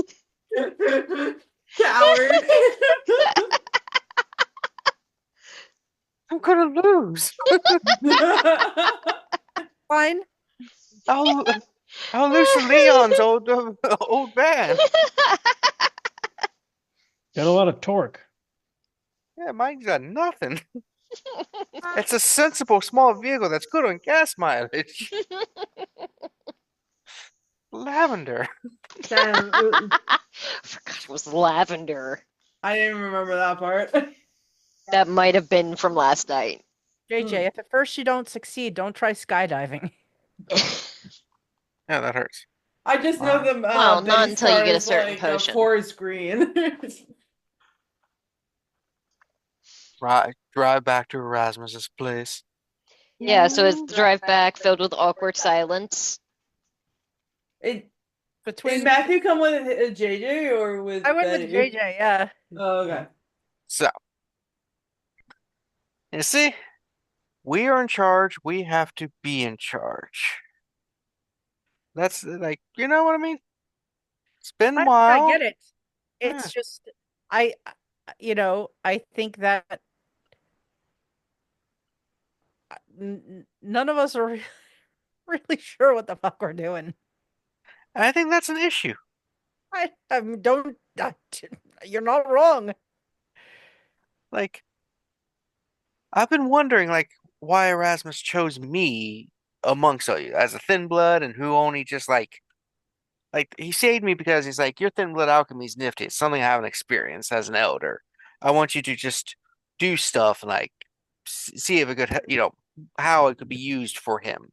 Coward. I'm gonna lose. Fine. I'll lose to Leon's old man. Got a lot of torque. Yeah, mine's got nothing. It's a sensible small vehicle that's good on gas mileage. Lavender. Damn, Forgot it was lavender. I didn't remember that part. That might have been from last night. JJ, if at first you don't succeed, don't try skydiving. Yeah, that hurts. I just know them. Well, not base until you get a cars certain like, potion. Forest green. Drive drive back to Erasmus's place. Yeah, so it's the drive back filled with awkward silence. Did Between Matthew come with a JJ or with I went with Betty? JJ, yeah. Oh, okay. So, you see, we are in charge. We have to be in charge. That's like, you know what I mean? It's been a I while. get it. Yeah. It's just I I think that none of us are really sure what the fuck we're doing. I think that's an issue. I don't you're not wrong. Like, I've been wondering, like, why Erasmus chose me amongst all you as a thin blood and who only just like he saved me because he's like, your thin blood alchemy is nifty. It's something I haven't experienced as an elder. I want you to just do stuff and like see if it could, how it could be used for him.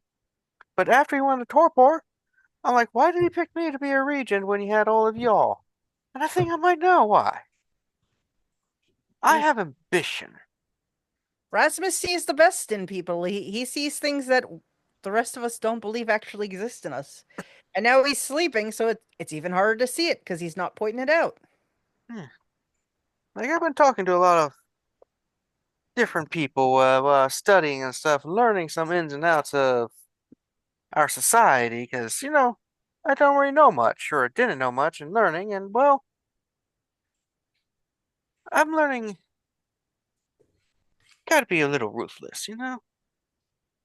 But after he went to torpor, I'm like, why did he pick me to be a regent when he had all of y'all? And I think I might know why. I have ambition. Rasmus sees the best in people. He sees things that the rest of us don't believe actually exist in us. And now he's sleeping, so it's even harder to see it because he's not pointing it out. Like I've been talking to a lot of different people, studying and stuff, learning some ins and outs of our society, because I don't really know much, or didn't know much, in learning, and well, I'm learning. Gotta be a little ruthless,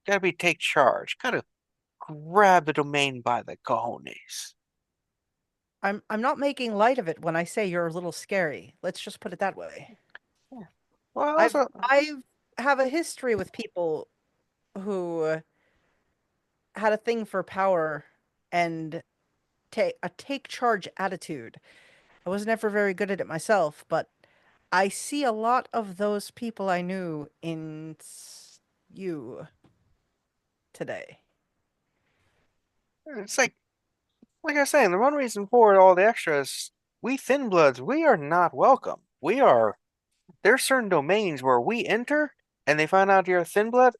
Gotta be take charge. Gotta grab the domain by the cojones. I'm not making light of it when I say you're a little scary. Let's just put it that way. Yeah. Well, I've also, I have a history with people who had a thing for power and take charge attitude. I was never very good at it myself, but I see a lot of those people I knew in you today. it's like I was saying, the one reason for all the extras, we thin bloods, we are not welcome. There's certain domains where we enter and they find out you're a thin blood,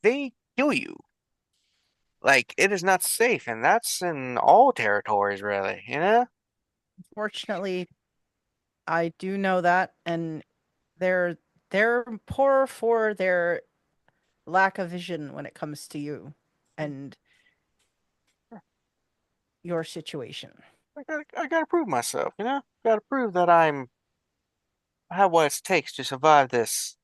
they kill you. Like, it is not safe, and that's in all territories, really, Fortunately, I do know that, and they're poor for their lack of vision when it comes to you and your situation. I gotta prove myself, Gotta prove that I have what it takes to survive this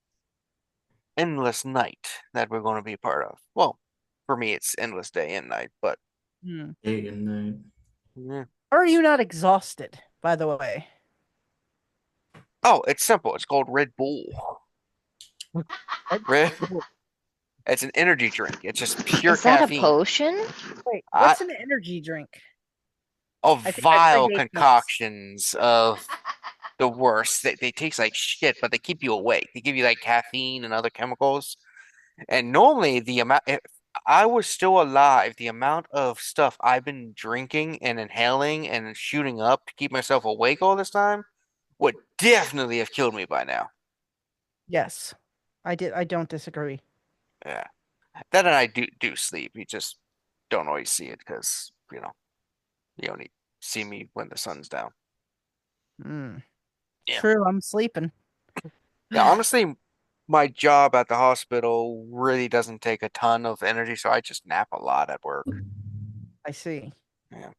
endless night that we're going to be a part of. Well, for me, it's endless day and night, but Hmm. Day and night. yeah. Are you not exhausted, by the way? Oh, it's simple. It's called Red Bull. Red, it's an energy drink. It's just pure Is that a caffeine. potion? Wait, I, what's an energy drink? of I think that vile predates us. concoctions of the worst. They taste like shit, but they keep you awake. They give you like caffeine and other chemicals. And normally the amount, if I was still alive, the amount of stuff I've been drinking and inhaling and shooting up to keep myself awake all this time would definitely have killed me by now. Yes, I don't disagree. Yeah. That and I do sleep. You just don't always see it because, you only see me when the sun's down. Hmm. Yeah. True, I'm sleeping. Yeah, honestly, my job at the hospital really doesn't take a ton of energy, so I just nap a lot at work. I see. Yeah.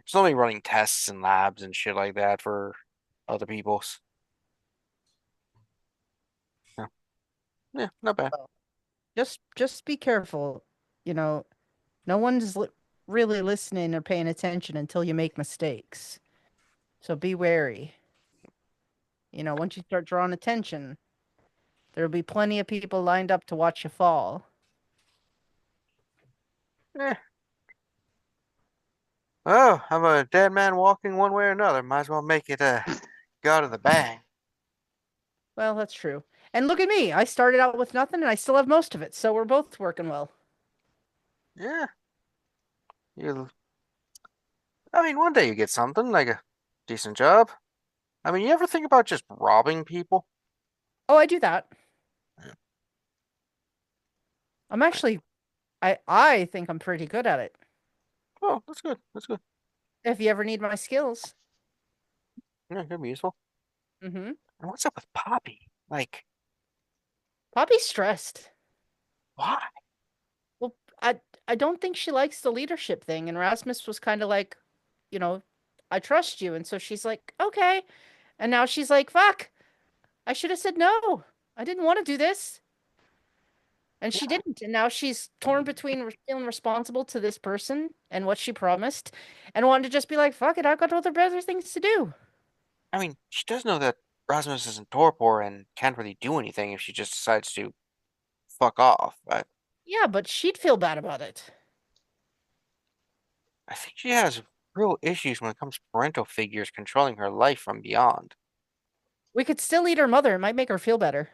It's only running tests and labs and shit like that for other people's. Yeah. Yeah, not bad. Just be careful. You know, no one's really listening or paying attention until you make mistakes. So be wary. Once you start drawing attention, there'll be plenty of people lined up to watch you fall. Eh. Oh, I'm a dead man walking one way or another. Might as well make it go to the bang. Well, that's true. And look at me. I started out with nothing and I still have most of it. So we're both working well. Yeah. You I mean, one day you get something like a decent job. I mean, you ever think about just robbing people? Oh, I do that. I'm actually, I think I'm pretty good at it. Oh, that's good. That's good. If you ever need my skills. Yeah, could be useful. Mm-hmm. And what's up with Poppy? Like, Poppy's stressed. why? Well, I don't think she likes the leadership thing. And Rasmus was kind of like, you know, I trust you. And so she's like, okay. And now she's like, fuck, I should have said no. I didn't want to do this. And she didn't. And now she's torn between feeling responsible to this person and what she promised and wanting to just be like, fuck it, I've got other better things to do. I mean, she does know that Rasmus isn't torpor and can't really do anything if she just decides to fuck off. Yeah, but she'd feel bad about it. I think she has real issues when it comes to parental figures controlling her life from beyond. We could still eat her mother. It might make her feel better.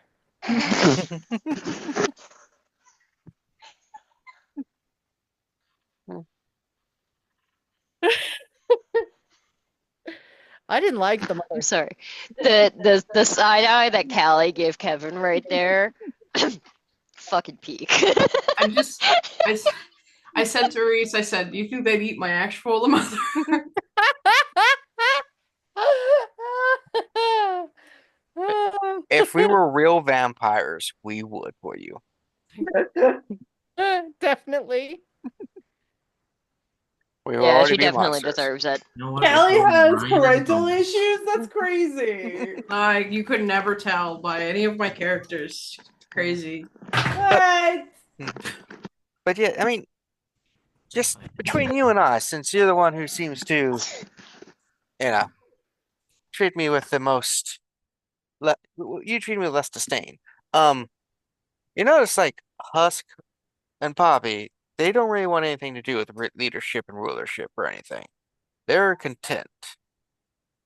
I didn't like the I'm mother. sorry. The side eye that Callie gave Kevin right there. Fucking peak. I said to Reese, I said, "Do you think they'd eat my actual mother?" If we were real vampires, we would for you. Definitely. We would Yeah, already she be definitely monsters. deserves it. You know what? Callie has Ryan is parental bonus. issues? That's crazy. You could never tell by any of my characters. Crazy. What? But yeah, I mean, just between you and I, since you're the one who seems to, you know, treat me with the most, you treat me with less disdain. You notice like Husk and Poppy, they don't really want anything to do with leadership and rulership or anything. They're content.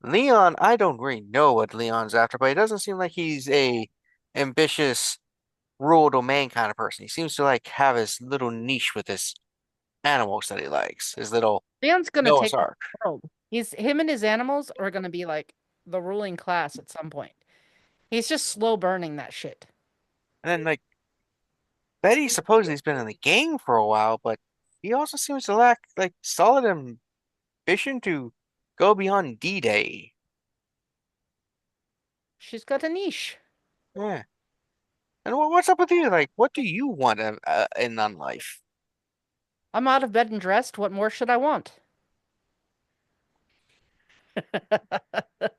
Leon, I don't really know what Leon's after, but it doesn't seem like he's a ambitious rule domain kind of person. He seems to like have his little niche with his animals that he likes. His little Leon's gonna Noah's take the Ark. world. Him and his animals are gonna be like the ruling class at some point. He's just slow burning that shit. And then like Betty supposedly has been in the game for a while, but he also seems to lack like solid ambition to go beyond D-Day. She's got a niche. Yeah. And what's up with you? Like, what do you want in non-life? I'm out of bed and dressed. What more should I want? That's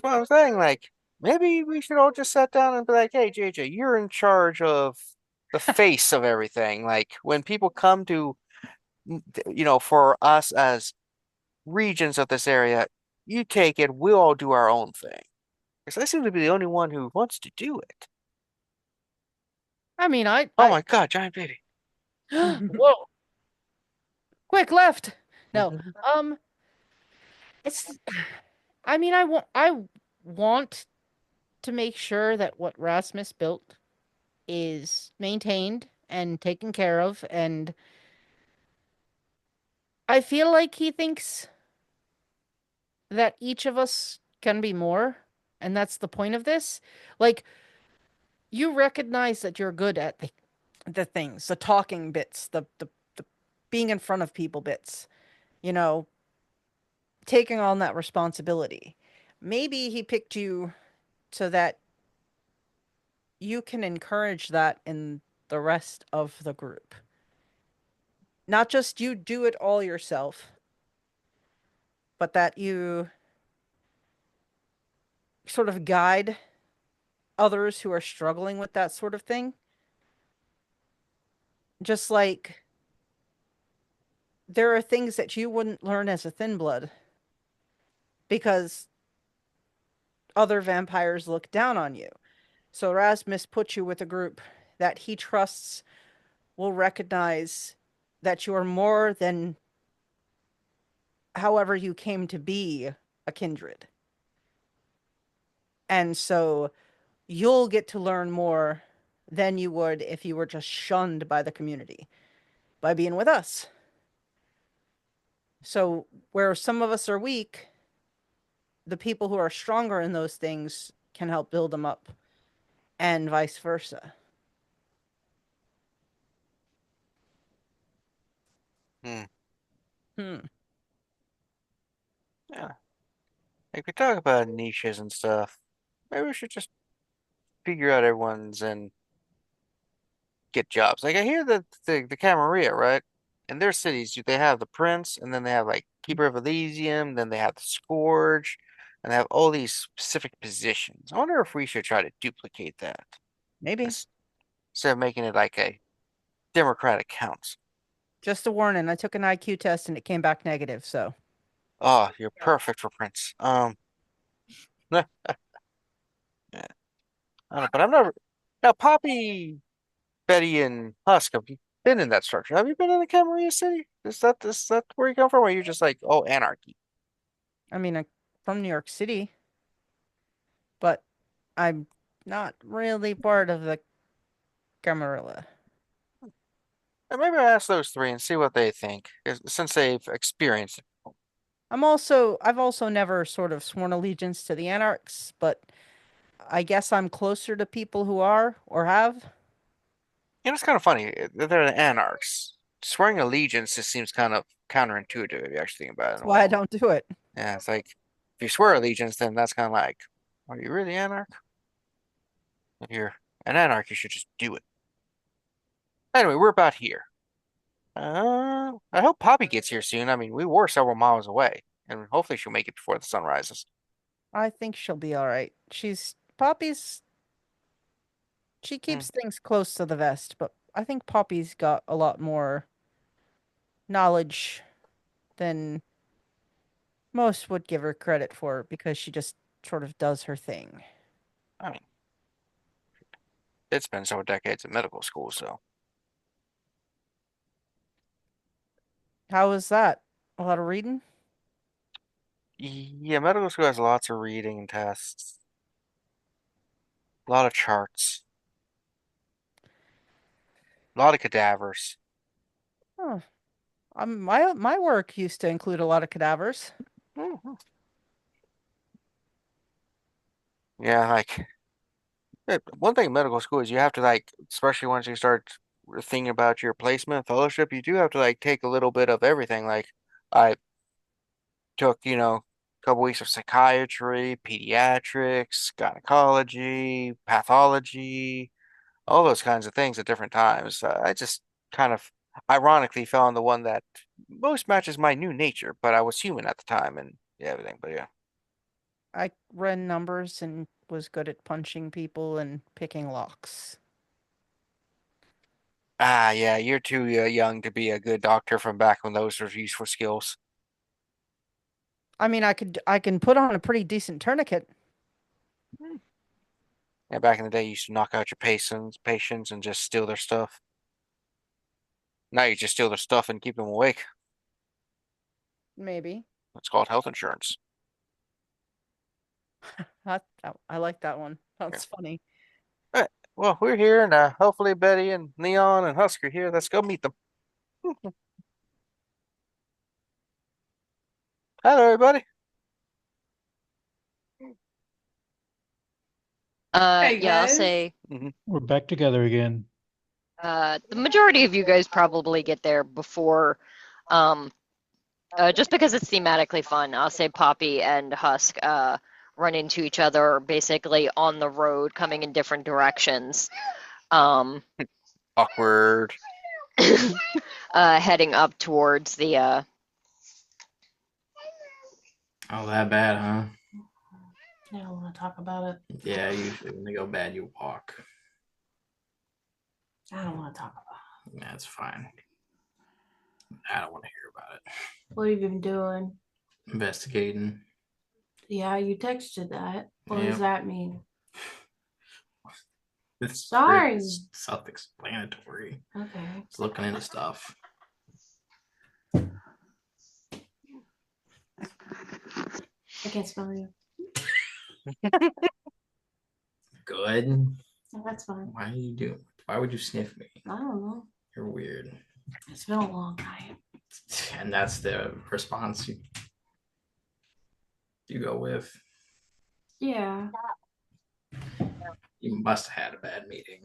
what I'm saying. Like, maybe we should all just sit down and be like, "Hey, JJ, you're in charge of the face of everything." Like, when people come to, for us as regents of this area, you take it. We'll all do our own thing. Because I seem to be the only one who wants to do it. I mean, Oh my God, giant baby! Whoa! Quick, left. No. It's. I mean, I want to make sure that what Rasmus built is maintained and taken care of, and I feel like he thinks that each of us can be more, and that's the point of this. Like, you recognize that you're good at the things, the talking bits, the being in front of people bits, you know, taking on that responsibility. Maybe he picked you so that you can encourage that in the rest of the group. Not just you do it all yourself, but that you sort of guide others who are struggling with that sort of thing. Just like there are things that you wouldn't learn as a thin blood because other vampires look down on you. So Rasmus puts you with a group that he trusts will recognize that you are more than however you came to be a kindred. And so you'll get to learn more than you would if you were just shunned by the community by being with us. So where some of us are weak, the people who are stronger in those things can help build them up, and vice versa. Hmm. Yeah. Like we talk about niches and stuff. Maybe we should just figure out everyone's and get jobs. Like I hear that the Camarilla, right? In their cities, they have the Prince, and then they have like Keeper of Elysium, then they have the Scourge, and they have all these specific positions. I wonder if we should try to duplicate that Maybe. ins- instead of making it like a democratic council. Just a warning. I took an IQ test and it came back negative. So Oh, you're perfect for Prince. Yeah, I don't know, but I'm not. Now, Poppy, Betty, and Husk have been in that structure. Have you been in the Camarilla city? Is that where you come from? Or are you just like, oh, anarchy? I mean, I'm from New York City, but I'm not really part of the Camarilla. And maybe I ask those three and see what they think, since they've experienced it. I've also never sort of sworn allegiance to the Anarchs, but I guess I'm closer to people who are or have. It's kind of funny. They're the anarchs. Swearing allegiance just seems kind of counterintuitive if you actually think about it in That's a why I way. don't do it. Yeah, it's like if you swear allegiance, then that's kind of like, are you really anarch? If you're an anarch, you should just do it. Anyway, we're about here. I hope Poppy gets here soon. I mean, we were several miles away, and hopefully she'll make it before the sun rises. I think she'll be all right. She Hmm. keeps things close to the vest, but I think Poppy's got a lot more knowledge than most would give her credit for because she just sort of does her thing. I mean, it's been several decades of medical school, so. How is that? A lot of reading? Yeah, medical school has lots of reading and tests, a lot of charts, a lot of cadavers. Oh, my work used to include a lot of cadavers. Mhm. Yeah, like one thing in medical school is you have to like, especially once you start thinking about your placement fellowship, you do have to like take a little bit of everything. Like I took, a couple weeks of psychiatry, pediatrics, gynecology, pathology, all those kinds of things at different times. I just kind of ironically fell on the one that most matches my new nature, but I was human at the time and yeah, everything. But yeah. I ran numbers and was good at punching people and picking locks. Ah, yeah, you're too young to be a good doctor from back when those were useful skills. I mean, I can put on a pretty decent tourniquet. Yeah, back in the day, you used to knock out your patients, and just steal their stuff. Now you just steal their stuff and keep them awake. Maybe. It's called health insurance. I like that one. Yeah. That's funny. All right. Well, we're here, and hopefully Betty and Leon and Husk are here. Let's go meet them. Hello, everybody. Hey Yeah, I'll guys. say We're back together again. the majority of you guys probably get there before, just because it's thematically fun. I'll say Poppy and Husk run into each other basically on the road, coming in different directions, Awkward. heading up towards the. Oh, that bad, huh? I don't want to talk about it. Yeah, usually when they go bad, you walk. I don't want to talk about it. That's fine. I don't want to hear about it. What have you been doing? Investigating. Yeah, you texted that. What Yep. does that mean? It's Sorry. pretty self-explanatory. Okay. It's looking into stuff. I can't smell you. Good. Oh, that's fine. Why would you sniff me? I don't know. You're weird. It's been a long night. And that's the response you go with. Yeah. You must have had a bad meeting.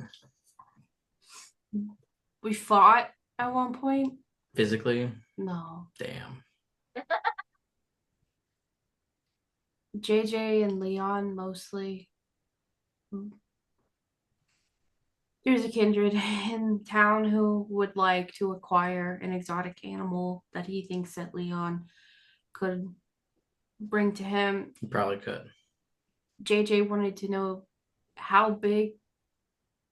We fought at one point. Physically? No. Damn. JJ and Leon mostly. There's a kindred in town who would like to acquire an exotic animal that he thinks that Leon could bring to him. You probably could. JJ wanted to know how big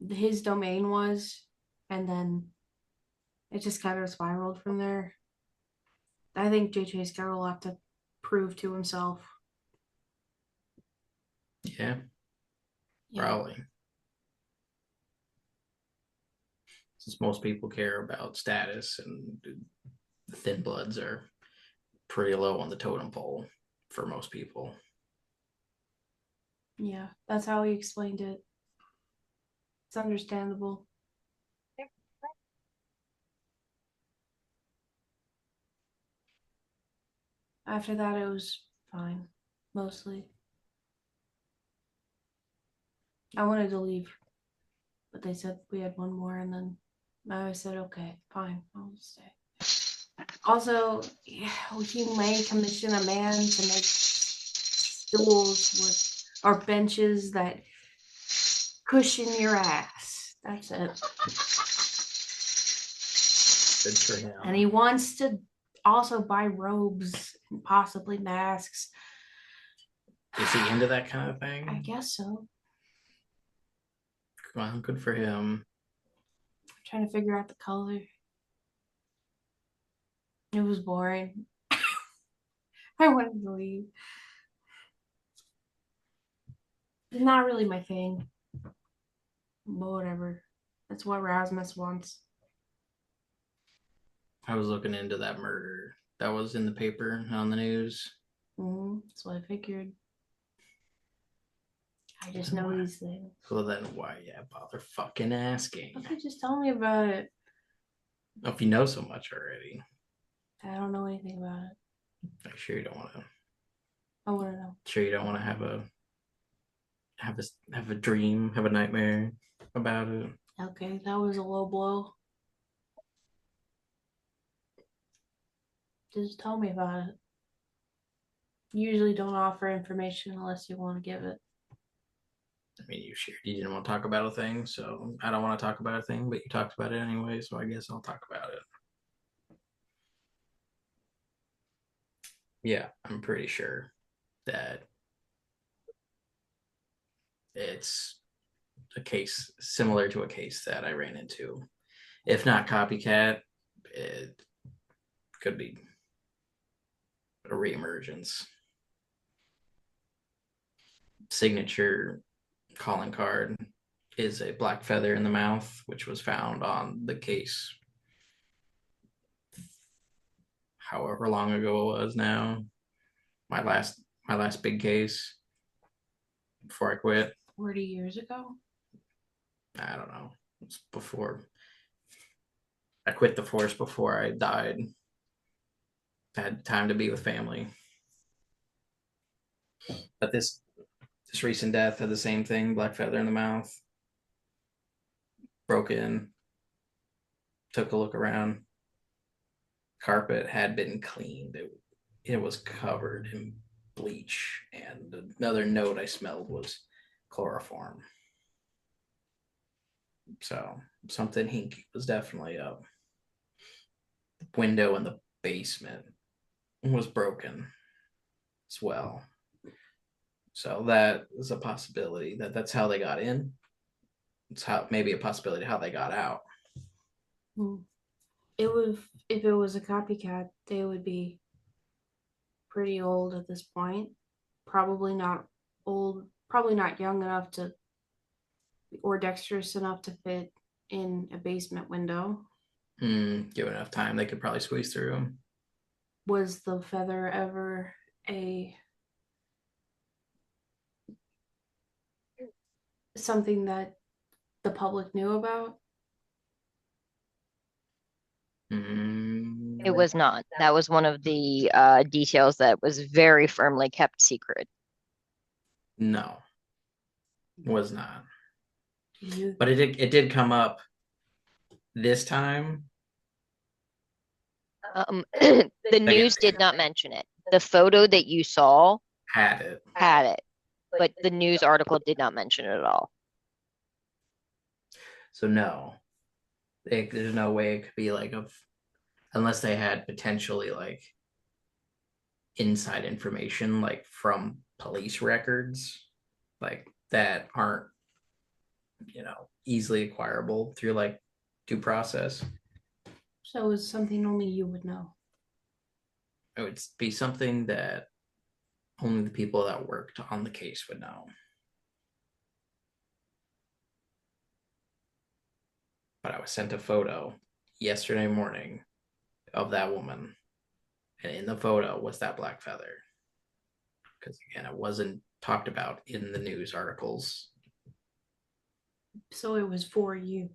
his domain was, and then it just kind of spiraled from there. I think JJ's got a lot to prove to himself. Yeah, Yeah. probably. Since most people care about status, and the thin bloods are pretty low on the totem pole for most people. Yeah, that's how he explained it. It's understandable. After that, it was fine, mostly. I wanted to leave, but they said we had one more, and then I said, okay, fine, I'll stay. Also, he may commission a man to make stools or benches that cushion your ass. That's it. Good for him. And he wants to also buy robes and possibly masks. Is he into that kind of thing? I guess so. Well, good for him. I'm trying to figure out the color. It was boring. I wanted to leave. It's not really my thing. But whatever. That's what Ravnos wants. I was looking into that murder that was in the paper on the news. That's what I figured. I just know these things. So then why bother fucking asking? Okay, just tell me about it. If you know so much already. I don't know anything about it. I'm sure you don't want to. I want to know. Sure you don't want to have a dream, have a nightmare about it. Okay, that was a low blow. Just tell me about it. Usually don't offer information unless you want to give it. I mean, you didn't want to talk about a thing, so I don't want to talk about a thing, but you talked about it anyway, so I guess I'll talk about it. Yeah, I'm pretty sure that it's a case similar to a case that I ran into. If not copycat, it could be a reemergence. Signature calling card is a black feather in the mouth, which was found on the case however long ago it was now. My last big case before I quit. 40 years ago? I don't know. It's before I quit the force, before I died. I had time to be with family. But this recent death had the same thing, black feather in the mouth. Broke in, took a look around. Carpet had been cleaned. It was covered in bleach, and another note I smelled was chloroform. So something hinky was definitely up. The window in the basement was broken as well. So that is a possibility that's how they got in. It's how maybe a possibility how they got out. It would, if it was a copycat, they would be pretty old at this point. Probably not old, probably not young enough to, or dexterous enough to fit in a basement window. Give enough time, they could probably squeeze through them. Was the feather ever something that the public knew about? It was not. That was one of the details that was very firmly kept secret. No, was not. You, But it did come up this time The news did not mention it. The photo that you saw Had it. had it, but the news article did not mention it at all. So no, there's no way it could be like unless they had potentially like inside information like from police records like that aren't easily acquirable through like due process. So it's something only you would know. It would be something that only the people that worked on the case would know. But I was sent a photo yesterday morning of that woman, and in the photo was that black feather. Because again, it wasn't talked about in the news articles. So it was for you.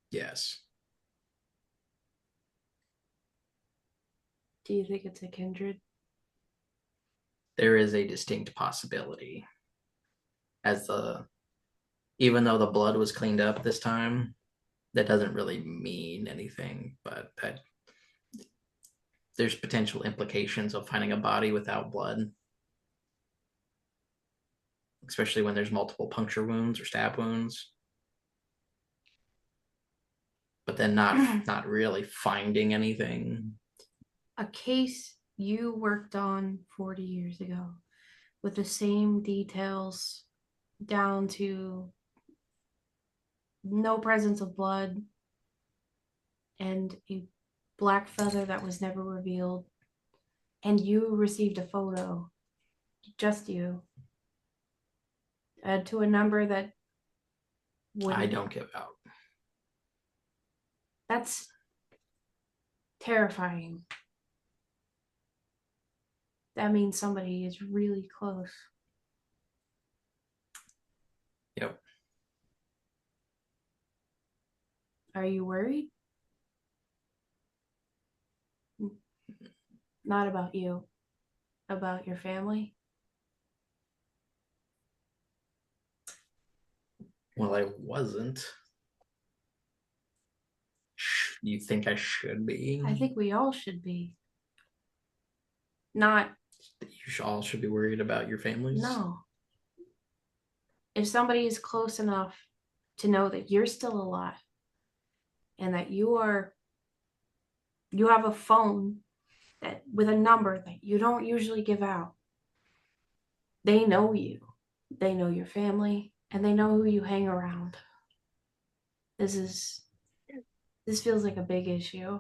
Yes. Do you think it's a kindred? There is a distinct possibility. Even though the blood was cleaned up this time, that doesn't really mean anything, but that there's potential implications of finding a body without blood, especially when there's multiple puncture wounds or stab wounds. But then not really finding anything. A case you worked on 40 years ago with the same details down to no presence of blood and a black feather that was never revealed, and you received a photo, just you, to a number that I don't give out. That's terrifying. That means somebody is really close. Yep. Are you worried? Not about you, about your family? Well, I wasn't. You think I should be? I think we all should be. Not. You all should be worried about your families? No. If somebody is close enough to know that you're still alive and that you have a phone that with a number that you don't usually give out, they know you, they know your family, and they know who you hang around. This feels like a big issue.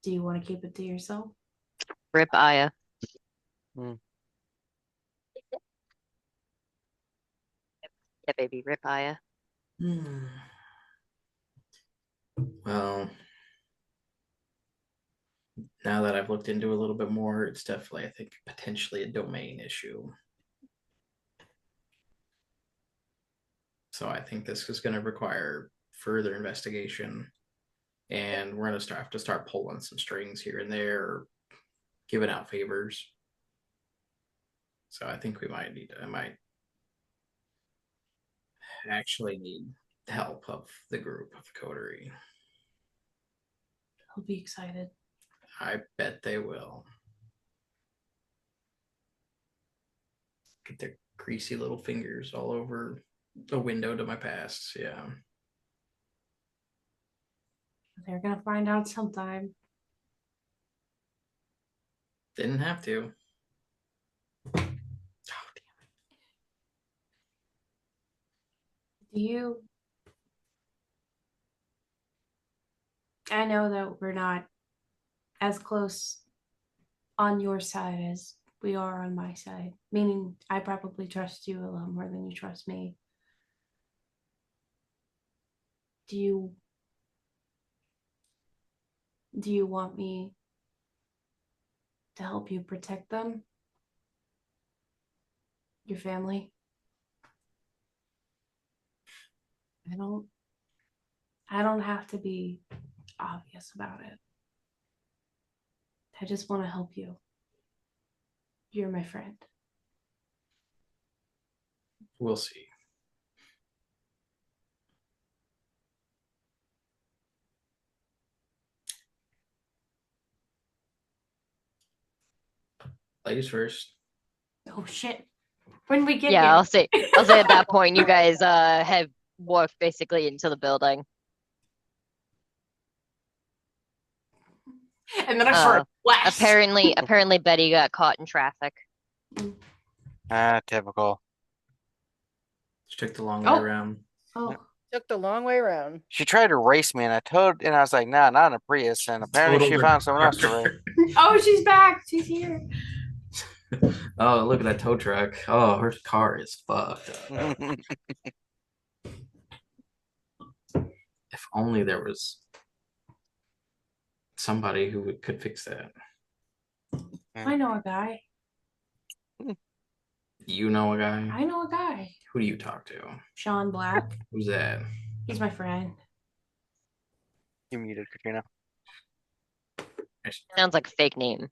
Do you want to keep it to yourself? Rip Aya. Hmm. Yeah, baby, rip Aya. Well, now that I've looked into it a little bit more, it's definitely, I think, potentially a domain issue. So I think this is going to require further investigation, and we're going to have to start pulling some strings here and there, or giving out favors. So I think I might actually need the help of the group of the coterie. I'll be excited. I bet they will. Get their greasy little fingers all over the window to my past. Yeah. They're gonna find out sometime. Didn't have to. Oh, damn it. I know that we're not as close on your side as we are on my side, meaning I probably trust you a lot more than you trust me. Do you want me to help you protect them? Your family? I don't have to be obvious about it. I just want to help you. You're my friend. We'll see. Ladies first. Oh shit. When we get Yeah, here. I'll say at that point you guys have walked basically into the building. And then I sort of flash. Apparently Betty got caught in traffic. Typical. She took the long way around. Oh. Took the long way around. She tried to race me, and I was like, nah, not in a Prius. And apparently she found someone else to race. Oh, she's back. She's here. Oh, look at that tow truck. Oh, her car is fucked up. If only there was somebody who could fix that. I know a guy. You know a guy? I know a guy. Who do you talk to? Sean Black. Who's that? He's my friend. You muted, Katrina. Sounds like a fake name.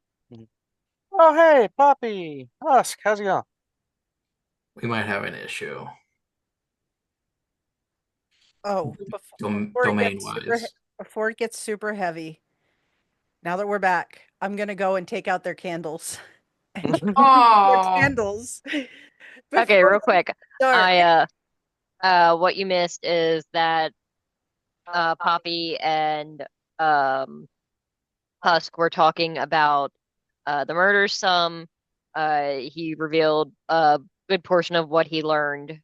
Oh, hey, Poppy. Husk, how's it going? We might have an issue. Oh, Domain-wise. before it gets super heavy, now that we're back, I'm gonna go and take out their candles. Oh. Candles. Okay, real quick. Start. What you missed is that Poppy and Husk were talking about the murders some. He revealed a good portion of what he learned.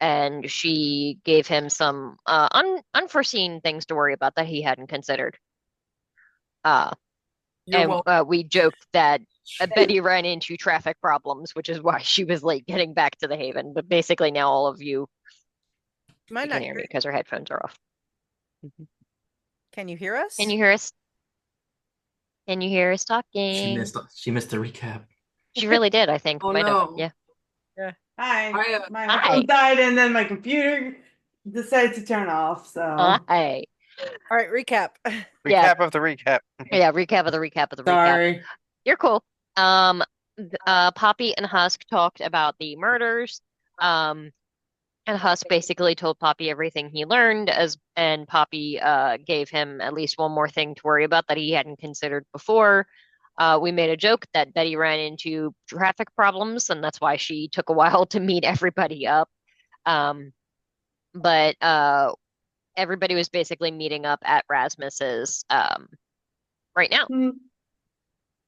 And she gave him some unforeseen things to worry about that he hadn't considered. We joked that Betty ran into traffic problems, which is why she was late getting back to the Haven. But basically now all of you Might can not hear hear me because her headphones are off. Can you hear us? Can you hear us? Can you hear us talking? She missed the recap. She really did, I think. Oh, Might have. no. Yeah. Hi. My Hi. phone died and then my computer decided to turn off. So Hey. All right, recap. Recap of the recap. Yeah, recap of the recap of the recap. sorry. You're cool. Poppy and Husk talked about the murders. And Husk basically told Poppy everything he learned and Poppy gave him at least one more thing to worry about that he hadn't considered before. We made a joke that Betty ran into traffic problems, and that's why she took a while to meet everybody up. But everybody was basically meeting up at Rasmus's right now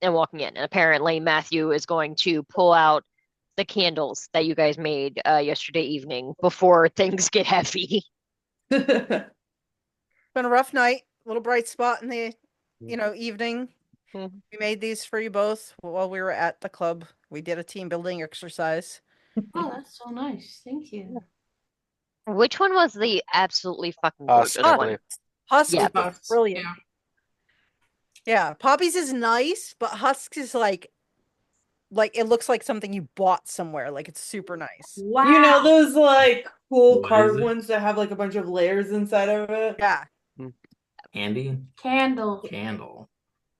and walking in. And apparently Matthew is going to pull out the candles that you guys made yesterday evening before things get heavy. Been a rough night. Little bright spot in the evening. We made these for you both while we were at the club. We did a team building exercise. Oh, that's so nice. Thank you. Which one was the absolutely fucking Husk, gorgeous I one? believe. Husk Yeah. is brilliant. Yeah, Poppy's is nice, but Husk is like it looks like something you bought somewhere. Like it's super nice. Wow. You know those like cool What is card it? ones that have like a bunch of layers inside of it? Yeah, Candy? Candle. Candle.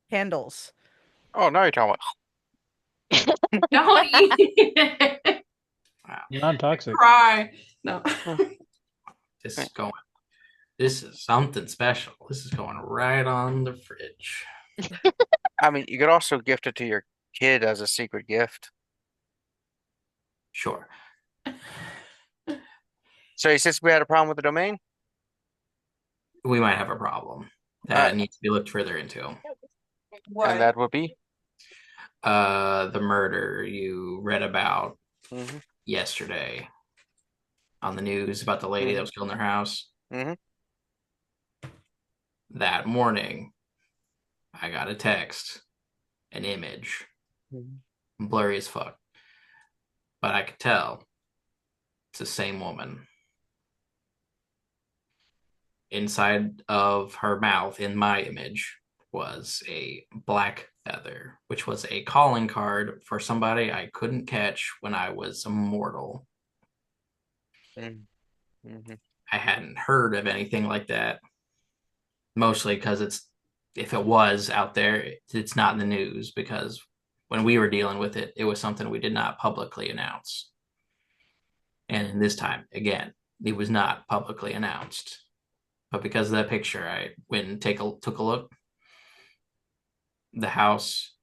candles. Oh, now you're talking Don't eat it. Wow. Non-toxic. Cry. No. This is something special. This is going right on the fridge. about. I mean, you could also gift it to your kid as a secret gift. Sure. So he says we had a problem with the domain? We might have a problem that needs to be looked further into. And that would be? The murder you read about Mm-hmm. yesterday on the news about the lady that was killed in their house. Mm-hmm. That morning, I got a text, an image, blurry as fuck, but I could tell it's the same woman. Inside of her mouth, in my image, was a black feather, which was a calling card for somebody I couldn't catch when I was immortal. Mm-hmm. I hadn't heard of anything like that, mostly because if it was out there, it's not in the news, because when we were dealing with it, it was something we did not publicly announce. And this time, again, it was not publicly announced. But because of that picture, I went and took a look. The house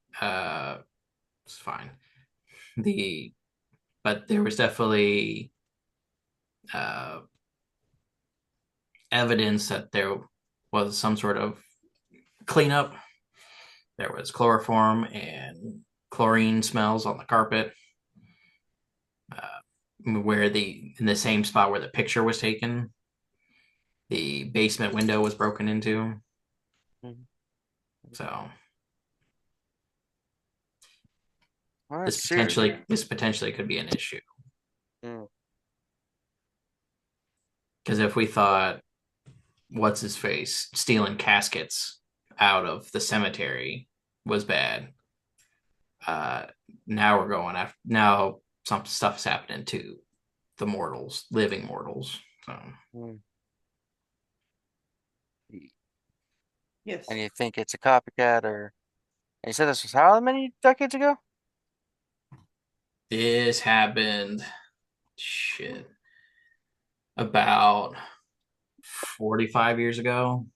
It's fine. But there was definitely uh, evidence that there was some sort of cleanup. There was chloroform and chlorine smells on the carpet, where in the same spot where the picture was taken, the basement window was broken into. Mhm. So Well, this that's serious. potentially could be an issue. Mm. Because if we thought what's his face stealing caskets out of the cemetery was bad, now we're going after now some stuff's happening to the mortals, living mortals. So Mm. Yes. And you think it's a copycat, or and you said this was how many decades ago? this happened shit about 45 years ago.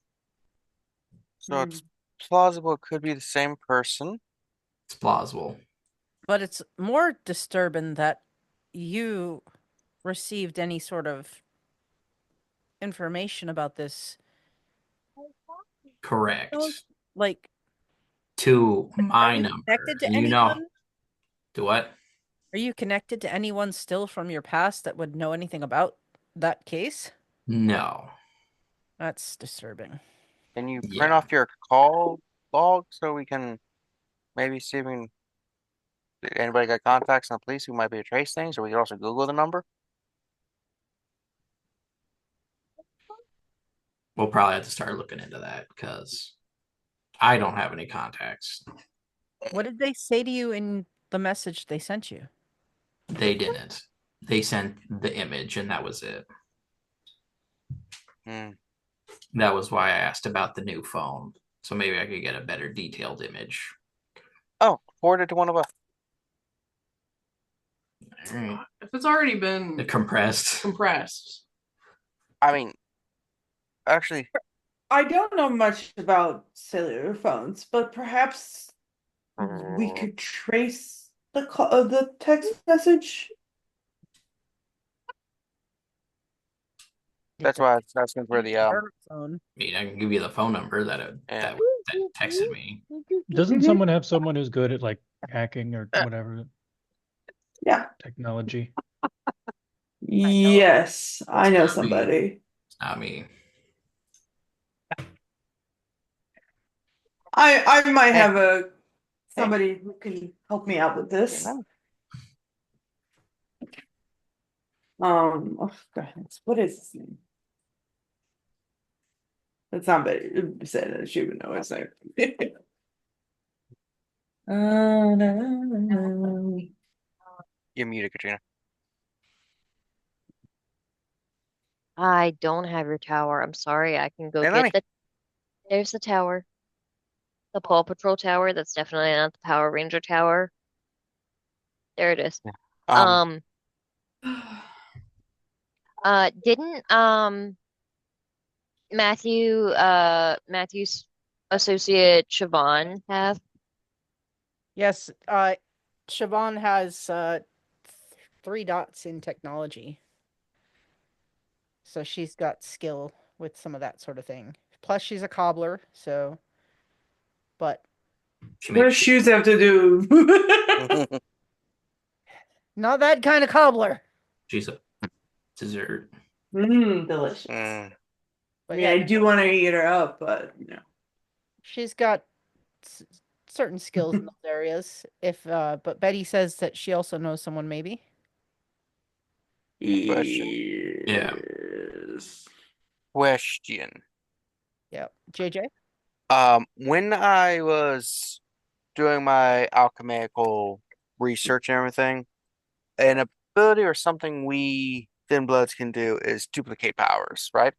So it's plausible it could be the same person. It's plausible. But it's more disturbing that you received any sort of information about this. Correct. Like, To are my you number. connected to And anyone? to what? Are you connected to anyone still from your past that would know anything about that case? No. That's disturbing. Can you print Yeah. off your call log so we can maybe see if we can, anybody got contacts in the police who might be able to trace things, or we can also Google the number? We'll probably have to start looking into that because I don't have any contacts. What did they say to you in the message they sent you? They didn't. They sent the image and that was it. Hmm. That was why I asked about the new phone. So maybe I could get a better detailed image. Oh, forward it to one of us. All right. If it's already been Compressed. I mean, actually, I don't know much about cellular phones, but perhaps we could trace the text message. that's why I was asking for the phone. I mean, I can give you the phone number yeah. that texted me. Doesn't Mhm. someone have someone who's good at like hacking or whatever Yeah. technology? Yes, I know It's not me. somebody. It's not me. I might Hey. have somebody who can help me out with this. Yeah, Oh goodness, what is his name? That's somebody who said that she would know his name. No. you're muted, Katrina. I don't have your tower. I'm sorry. I can go Hey, let get me. there's the tower. The Paw Patrol tower. That's definitely not the Power Ranger tower. There it is. Um, Um, didn't Matthew's associate Siobhan have? Yes, Siobhan has 3 dots in technology. So she's got skill with some of that sort of thing. Plus she's a cobbler, so but She What does makes shoes have to do? not that kind of cobbler. she's a dessert. Delicious. mm, I But mean, yeah, I do want to eat her up, but she's got certain skills in those areas. If but Betty says that she also knows someone maybe. question. Yeah. Yes. Question. Yeah. JJ? When I was doing my alchemical research and everything, an ability or something we Thin Bloods can do is duplicate powers, right?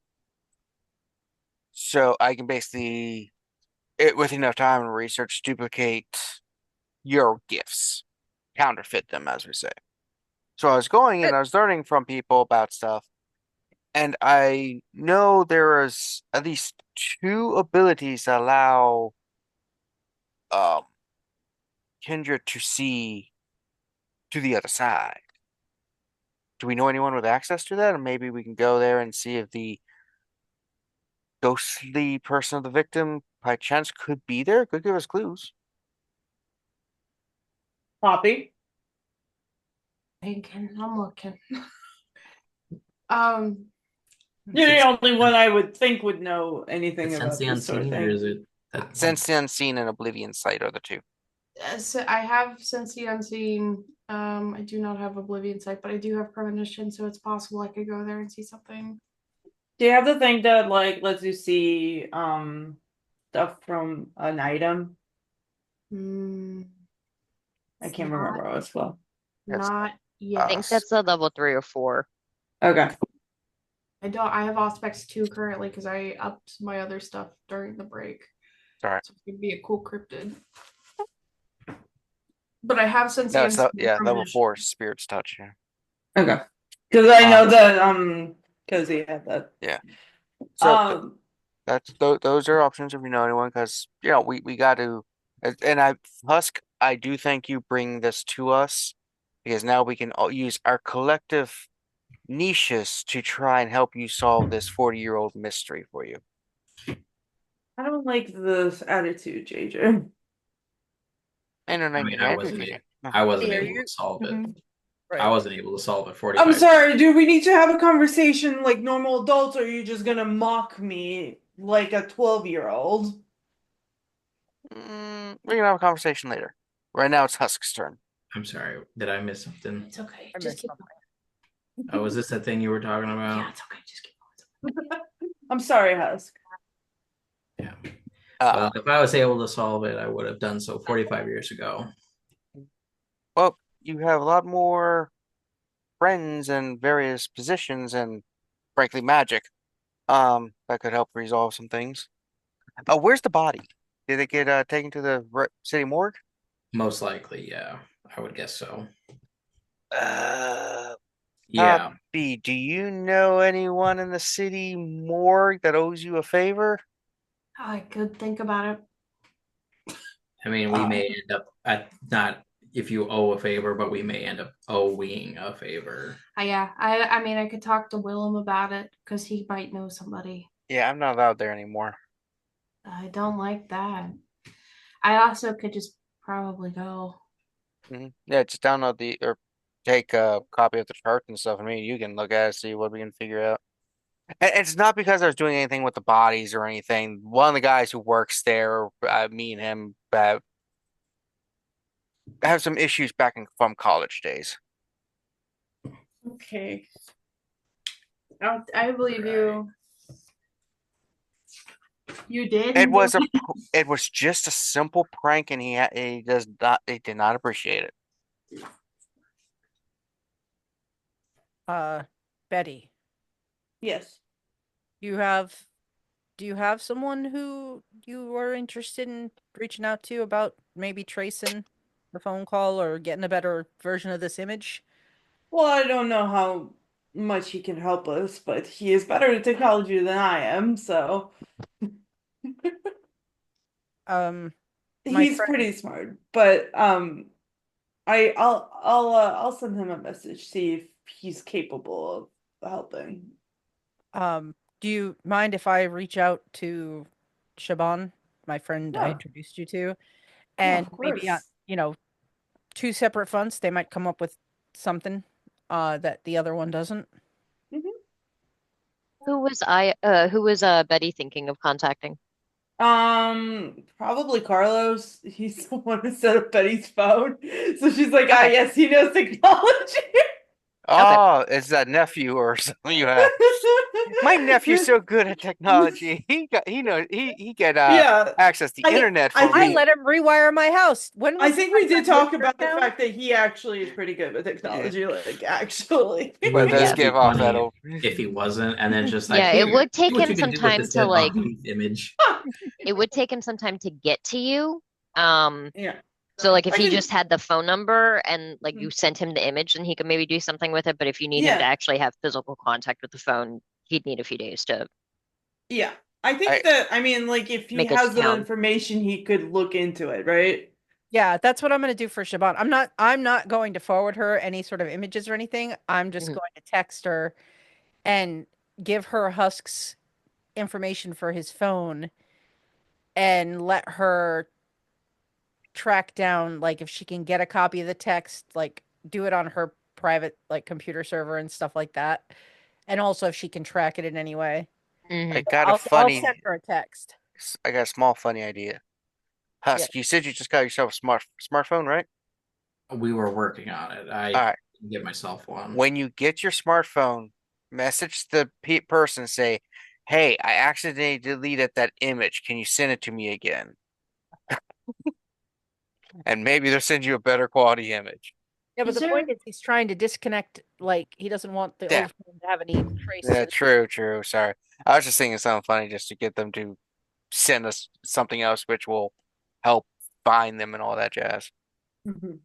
So I can basically, with enough time and research, duplicate your gifts, counterfeit them, as we say. So I was going and I was learning from people about stuff, and I know there is at least 2 abilities that allow um kindred to see to the other side. Do we know anyone with access to that? Or maybe we can go there and see if the ghostly person of the victim by chance could be there, could give us clues. Poppy. Thinking, I'm looking. You're the only one I would think would know anything Sense about the this sort of unseen, or thing. is it that Sense the unseen and Oblivion sight are the two. So I have Sense the Unseen. I do not have Oblivion Sight, but I do have Premonition, so it's possible I could go there and see something. Do you have the thing that like lets you see stuff from an item? I can't remember what it's called. Not I yet. think that's a level 3 or 4. Okay. I have Auspex 2 currently because I upped my other stuff during the break. Alright. So it could be a cool cryptid. But I have Sense No, the it's Unseen. level 4 Spirit's Touch, yeah. Okay. Because I know that because he had that. Yeah. So those are options if you know anyone, because we got to, and Husk, I do thank you bringing this to us, because now we can all use our collective niches to try and help you solve this 40-year-old mystery for you. I don't like this attitude, JJ. I wasn't Yeah, able to solve it. Right. I wasn't able to solve it 45. I'm sorry, do we need to have a conversation like normal adults, or are you just gonna mock me like a 12-year-old? We can have a conversation later. Right now it's Husk's turn. I'm sorry. Did I miss something? It's okay. I Just missed keep something. going. Oh, was this that thing you were talking about? Yeah, it's okay. Just keep going. I'm sorry, Husk. Yeah. Well, if I was able to solve it, I would have done so 45 years ago. Well, you have a lot more friends in various positions and, frankly, magic. That could help resolve some things. Where's the body? Did it get taken to the city morgue? Most likely, yeah. I would guess so. Yeah. Yeah. Do you know anyone in the city morgue that owes you a favor? I could think about it. I mean, we may end up at not if you owe a favor, but we may end up owing a favor. Yeah, I mean, I could talk to Willem about it because he might know somebody. Yeah, I'm not allowed there anymore. I don't like that. I also could just probably go. Yeah, just download or take a copy of the chart and stuff. I mean, you can look at it, see what we can figure out. And it's not because I was doing anything with the bodies or anything. One of the guys who works there, me and him, have some issues from college days. Okay. I believe you. You did? It was just a simple prank, and he did not appreciate it. Betty, Yes. do you have someone who you are interested in reaching out to about maybe tracing the phone call or getting a better version of this image? Well, I don't know how much he can help us, but he is better at technology than I am, so My he's friend- pretty smart. But I'll send him a message, see if he's capable of helping. Do you mind if I reach out to Shaban, my friend I Yeah. introduced you to, Yeah, and of maybe course. two separate fronts, they might come up with something that the other one doesn't. Who was Betty thinking of contacting? Probably Carlos. He's the one who set up Betty's phone. So she's like, Okay. yes, he knows technology. Oh, it's that nephew or something you have. My nephew's so good at technology. He get Yeah. access to the internet for I me. let him rewire my house. When was I think we did talk Wizard about the now? fact that he actually is pretty good with technology, like actually. But let's Yeah. give off that Funny over. if he wasn't, and then just like Yeah, it "Here, would take see what him you can some do with time this to dead like body image. it would take him some time to get to you. Yeah. So like if I he can- just had the phone number and like Hmm. you sent him the image, then he could maybe do something with it. But if you need him to Yeah. actually have physical contact with the phone, he'd need a few days to Yeah. I think that, I mean, like, if he Make it has the count. information, he could look into it, right? Yeah, that's what I'm going to do for Siobhan. I'm not going to forward her any sort of images or anything. I'm just Mhm. going to text her and give her Husk's information for his phone and let her track down, like, if she can get a copy of the text, like do it on her private like computer server and stuff like that. And also if she can track it in any way. I Mhm. got a I'll send funny, her a text. I got a small funny idea. Yeah. Husk, you said you just got yourself a smartphone, right? We were working on it. I All right. didn't get myself one. When you get your smartphone, message the person, say, "Hey, I accidentally deleted that image. Can you send it to me again?" And maybe they'll send you a better quality image. Yeah, but Is the point there is he's trying to disconnect, like he doesn't want the Yeah, old phone to have any trace yeah, to true. Sorry. I was just thinking something funny just to get them to send us something else which will help find them and all that jazz. Mhm.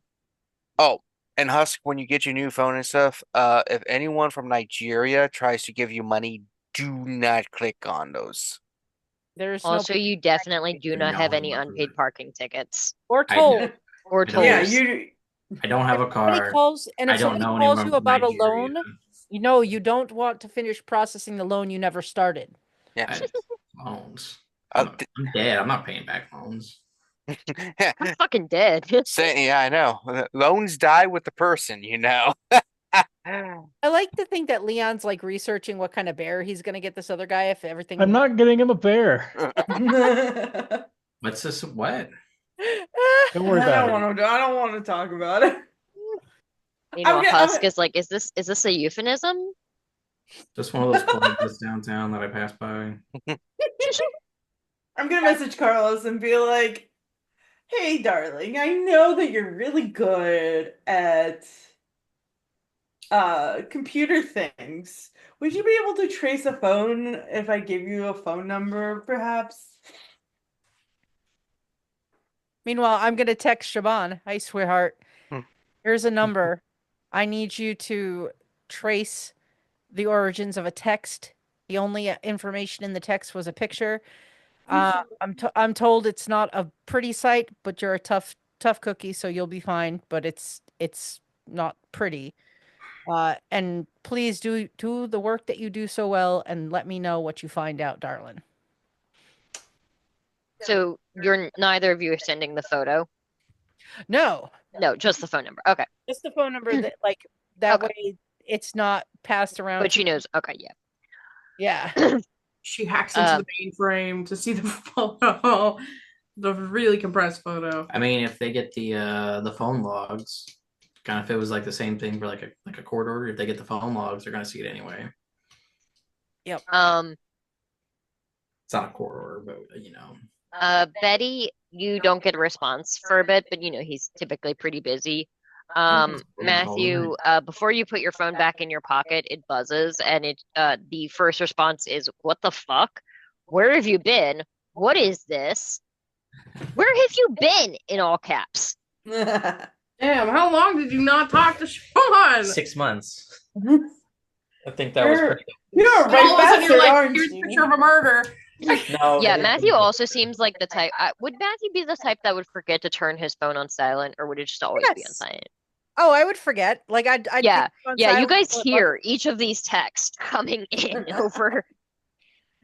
Oh, and Husk, when you get your new phone and stuff, if anyone from Nigeria tries to give you money, do not click on those. there's no Also, you definitely do They're not have yelling any about unpaid it. parking tickets or I toll. or I don't- Yeah, tolls. you. I don't have a Somebody car. calls, and I if don't somebody know calls anyone you from about a Nigeria. loan, you know you don't want to finish processing the loan you never started. Yeah. Loans. Uh, I'm dead. I'm not paying back loans. I'm fucking dead. yeah, I know. Loans die with the person, you know. I like to think that Leon's like researching what kind of bear he's gonna get this other guy if everything. I'm not getting him a bear. What's this? What? Don't worry about it. I don't want to talk about it. Meanwhile, I'm Husk gonna, is like, is this a euphemism? Just one of those plugins downtown that I passed by. I'm gonna message Carlos and be like, "Hey, darling, I know that you're really good at computer things. Would you be able to trace a phone if I give you a phone number, perhaps?" Meanwhile, I'm gonna text Shaban. Hi, sweetheart. Here's a number. I need you to trace the origins of a text. The only information in the text was a picture. I'm told it's not a pretty sight, but you're a tough cookie, so you'll be fine. But it's not pretty. And please do the work that you do so well, and let me know what you find out, darling. So you're neither of you are sending the photo? No, No, just the phone number. Okay. just the phone number that like that Okay. way it's not passed around. But she knows. Okay, yeah. Yeah. She hacks into the mainframe to see the photo, the really compressed photo. I mean, if they get the phone logs, kind of if it was like the same thing for like a court order, if they get the phone logs, they're gonna see it anyway. Yep. It's not a court order, but you know. Betty, you don't get a response for a bit, but you know he's typically pretty busy. Matthew, before you put your phone back in your pocket, it buzzes, and the first response is, "What the fuck? Where have you been? What is this? Where have you been?" In all caps. Damn, how long did you not talk to Sean? 6 months. I think that was pretty. You're a All right of a sudden you're bastard, like, aren't here's a you? picture of a murder. No, Yeah, it Matthew isn't. also seems like the type. Would Matthew be the type that would forget to turn his phone on silent, or would it just always be on Yes. silent? Oh, I would forget. Like I'd Yeah, keep it on yeah. You silent guys until it hear buzzes. each of these texts coming in over.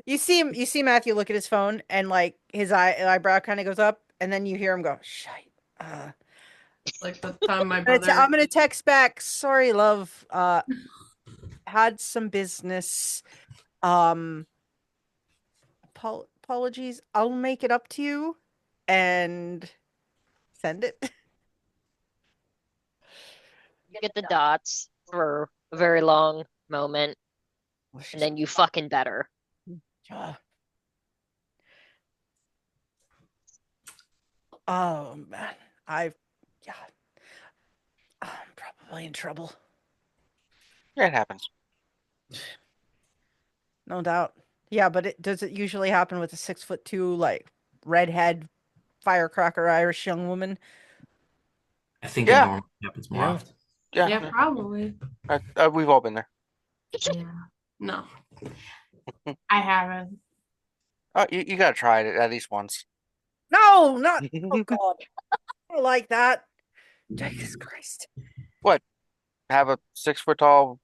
You see Matthew look at his phone and like his eyebrow kind of goes up, and then you hear him go, "Shite." Like the time my I'm gonna brother. I'm gonna text back. Sorry, love. Had some business. Apologies. I'll make it up to you, and send it. You get the dots for a very long moment, and then you fucking better. Oh man, yeah, I'm probably in trouble. It happens. No doubt. Yeah, but does it usually happen with a 6'2", like redhead, firecracker Irish young woman? I think Yeah. it normally happens more Yeah. often. Yeah, probably. We've all been there. Yeah. No. I haven't. Oh, you gotta try it at least once. No, not. Oh God. don't like that. Jesus Christ. What? Have a 6 foot tall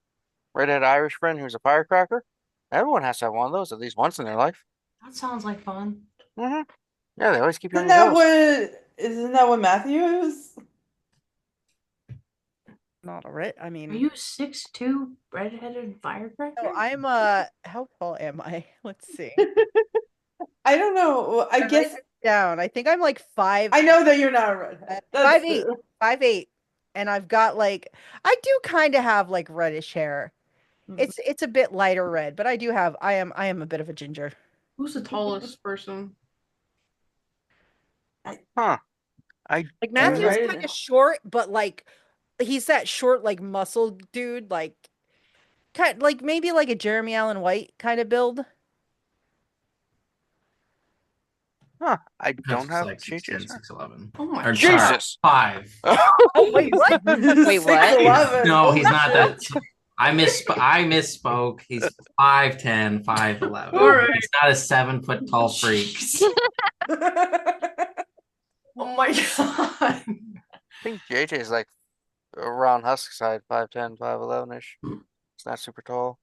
redhead Irish friend who's a firecracker? Everyone has to have one of those at least once in their life. That sounds like fun. Yeah, they always keep you on Isn't your that toes. isn't that what Matthew is? Not a red. I Are mean, you 6'2" redheaded firecracker? no, I'm how tall am I? Let's see. I don't know. I Write guess it down. I think I'm like five. I know that you're not a redhead. That's 5'8", true. 5'8", and I've got like I do kind of have like reddish hair. It's a bit lighter red, but I am a bit of a ginger. Who's the tallest person? Huh. I Like do Matthew's right. kind of short, but like he's that short like muscle dude, like kind like maybe like a Jeremy Allen White kind of build. Huh. I That's don't have like 6'10", changes. 6'11". Oh my Or god. sorry, Jesus. 5. Oh wait, what? Wait, what? 6'11". No, he's Holy not shit. that. I misspoke. He's 5'10", 5'11". All right. He's not a 7 foot tall freak. Oh my god. I think JJ is like around Husk side, 5'10", 5'11"-ish. It's not super tall.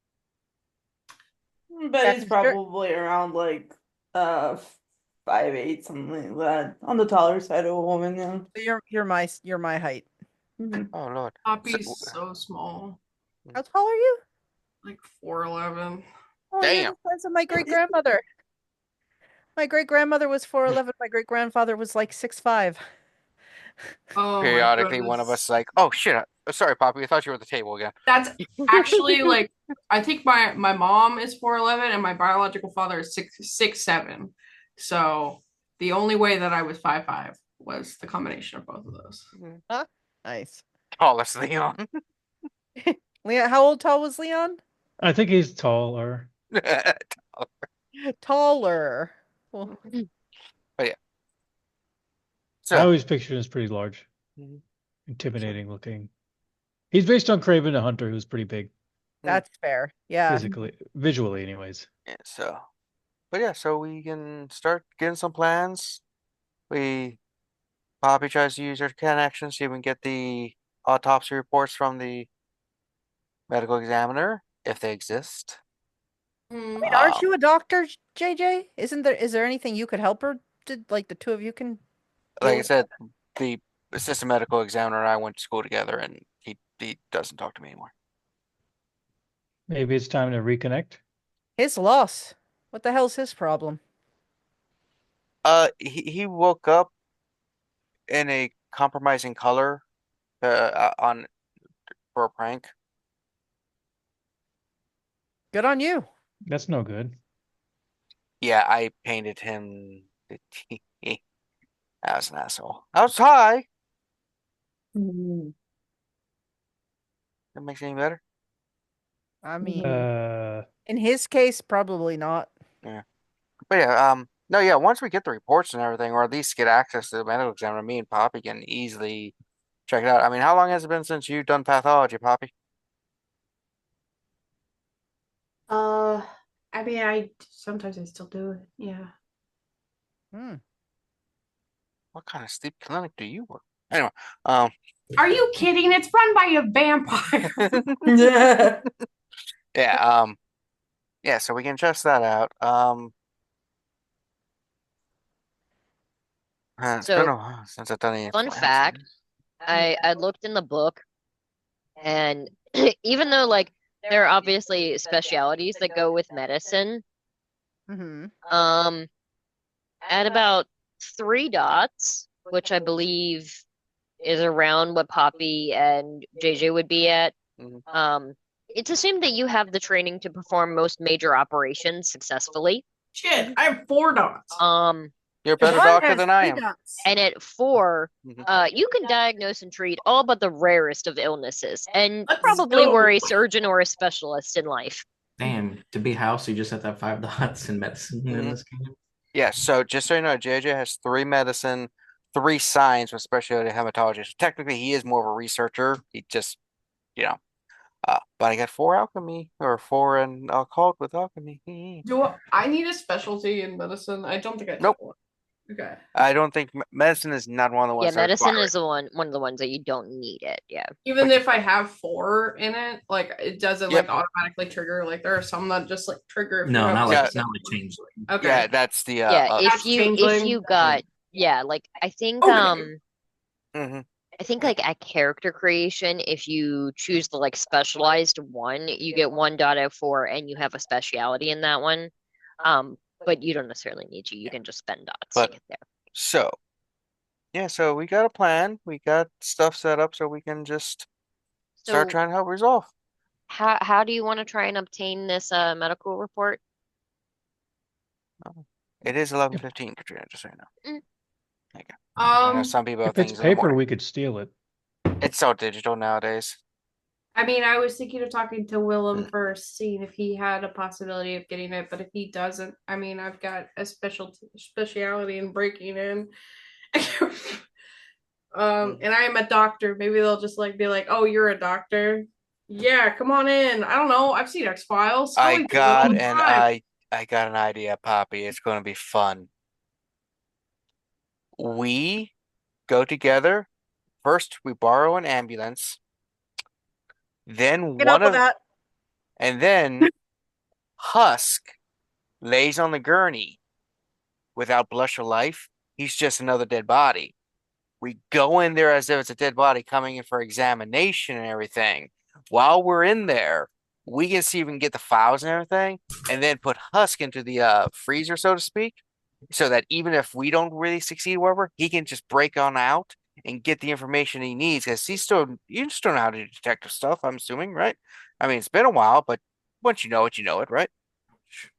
But Yeah, he's 'cause you're- probably around like 5'8", something like that. On the taller side of a woman, yeah. you're my height. Mhm. Oh Lord. Poppy's so small. How tall are you? Like 4'11". Oh, you're Damn. the size of my great grandmother. My great grandmother was 4'11". My great grandfather was like 6'5". Oh my Periodically, one of us goodness. is like, "Oh shit! Sorry, Poppy. I thought you were at the table again." That's actually like I think my mom is 4'11" and my biological father is 6'7". So the only way that I was 5'5" was the combination of both of those. Huh? Nice. Tallest Leon. Leon, how tall was Leon? I think he's taller. Taller. Well, I So, always pictured him as pretty large, Mhm. intimidating looking. He's based on Craven the Hunter, who's pretty big that's fair. Yeah. physically, visually, anyways. yeah, but yeah, so we can start getting some plans. Poppy tries to use her connection, see if we can get the autopsy reports from the medical examiner, if they exist. I mean, aren't Um, you a doctor, JJ? Is there anything you could help her to like the two of you can like I deal said, the assistant medical examiner and I went to school together, and he doesn't talk to me anymore. Maybe it's time to reconnect. his loss? What the hell's his problem? He woke up in a compromising color, on for a prank. Good on you. That's no good. Yeah, I painted him. I was an asshole. I was high. That makes it any better. I mean, in his case, probably not. Yeah. But yeah, no, yeah, once we get the reports and everything, or at least get access to the medical examiner, me and Poppy can easily check it out. I mean, how long has it been since you've done pathology, Poppy? I mean, I sometimes I still do it. Yeah. Hmm. What kind of sleep clinic do you work? Anyway, um, Are you kidding? It's run by a vampire. Yeah. yeah, yeah, so we can test that out. It's been So, a while since I've done any fun influenza. fact, I looked in the book, and even though like there are obviously specialities that go with medicine, Mm-hmm. at about 3 dots, which I believe is around what Poppy and JJ would be at, Mhm. it's assumed that you have the training to perform most major operations successfully. Shit, I have 4 dots. You're a better One doctor has than I three am. dots. And at 4, Mhm. you can diagnose and treat all but the rarest of illnesses, and Let's probably go. were a surgeon or a specialist in life. Damn, to be house, you just have to have 5 dots in medicine in Mhm. this game. Yeah, so just so you know, JJ has 3 medicine, 3 science with specialty hematology. So technically, he is more of a researcher. He just, you know, but I got 4 alchemy or 4 in occult with alchemy. Do I need a specialty in medicine? I don't think I Nope. do. Okay. I don't think medicine is not one of the Yeah, ones that medicine require is one of the ones that you don't need it. Yeah. Even if I have 4 in it, like it doesn't Yep. like automatically trigger. Like there are some that just like trigger if you No, have not Yeah. like changeling. Okay. Yeah, that's the Yeah, if That's you changeling. got like I think Okay. mhm. I think like at character creation, if you choose the like specialized one, you get 1.04 and you have a speciality in that one. But you don't necessarily need to. You can just spend dots to But get there. so yeah, so we got a plan. We got stuff set up so we can just start So trying to help resolve. how do you want to try and obtain this medical report? It is 11:15, Katrina, just so you know. Mm. Okay. I know Um, some people have If it's things in the paper, morning. we could steal it. It's so digital nowadays. I mean, I was thinking of talking to Willem first, seeing if he had a possibility of getting it, but if he doesn't, I mean, I've got a speciality in breaking in. And I am a doctor. Maybe they'll just like be like, "Oh, you're a doctor? Yeah, come on in." I don't know. I've seen X-Files. I Scully does it all got the an time. I got an idea, Poppy. It's going to be fun. We go together. First, we borrow an ambulance. Then Get up with that. and then Husk lays on the gurney without blush of life. He's just another dead body. We go in there as if it's a dead body coming in for examination and everything. While we're in there, we can see if we can get the files and everything, and then put Husk into the freezer, so to speak, so that even if we don't really succeed, whatever, he can just break on out and get the information he needs. Because you just don't know how to do detective stuff, I'm assuming, right? I mean, it's been a while, but once you know it, you know it, right?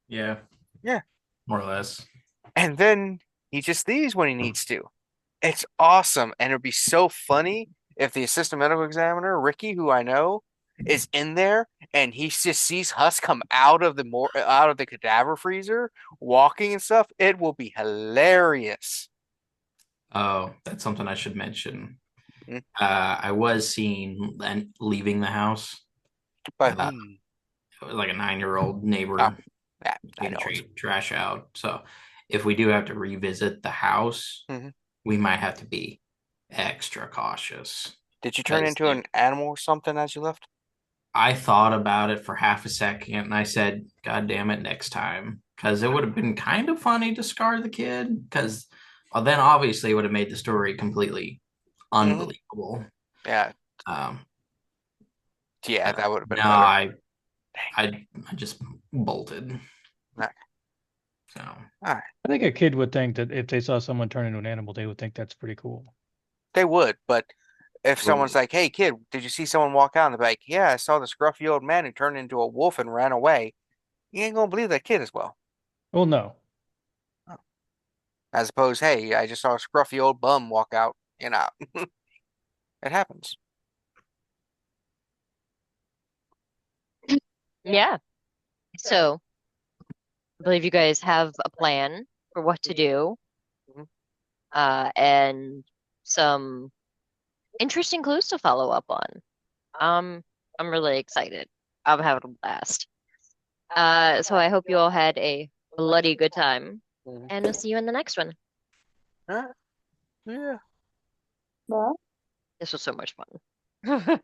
Yeah. Yeah. More or less. And then he just leaves when he needs to. It's awesome, and it'd be so funny if the assistant medical examiner, Ricky, who I know, is in there and he just sees Husk come out of the cadaver freezer, walking and stuff. It will be hilarious. Oh, that's something I should mention. Mm. I was seen and leaving the house. But It was like a 9-year-old neighbor oh, yeah, I taking know. trash out. So if we do have to revisit the house, Mhm. we might have to be extra cautious. Did you turn into an animal or something as you left? I thought about it for half a second and I said, God damn it, next time. Because it would have been kind of funny to scar the kid. Because then obviously it would have made the story completely unbelievable. Yeah, Um, yeah, that would have been no, better. I just bolted. Right. So All right. I think a kid would think that if they saw someone turn into an animal, they would think that's pretty cool. They would, but if someone's like, "Hey, kid, did you see someone walk out?" and they're like, "Yeah, I saw this gruffy old man who turned into a wolf and ran away," you ain't gonna believe that kid as well. Well, no. As opposed, "Hey, I just saw a scruffy old bum walk out." You know, it happens. Yeah. So I believe you guys have a plan for what to do, Mhm. and some interesting clues to follow up on. I'm really excited. I'm having a blast. So I hope you all had a bloody good time, Mhm. and we'll see you in the next one. All right. Yeah. This was so much fun.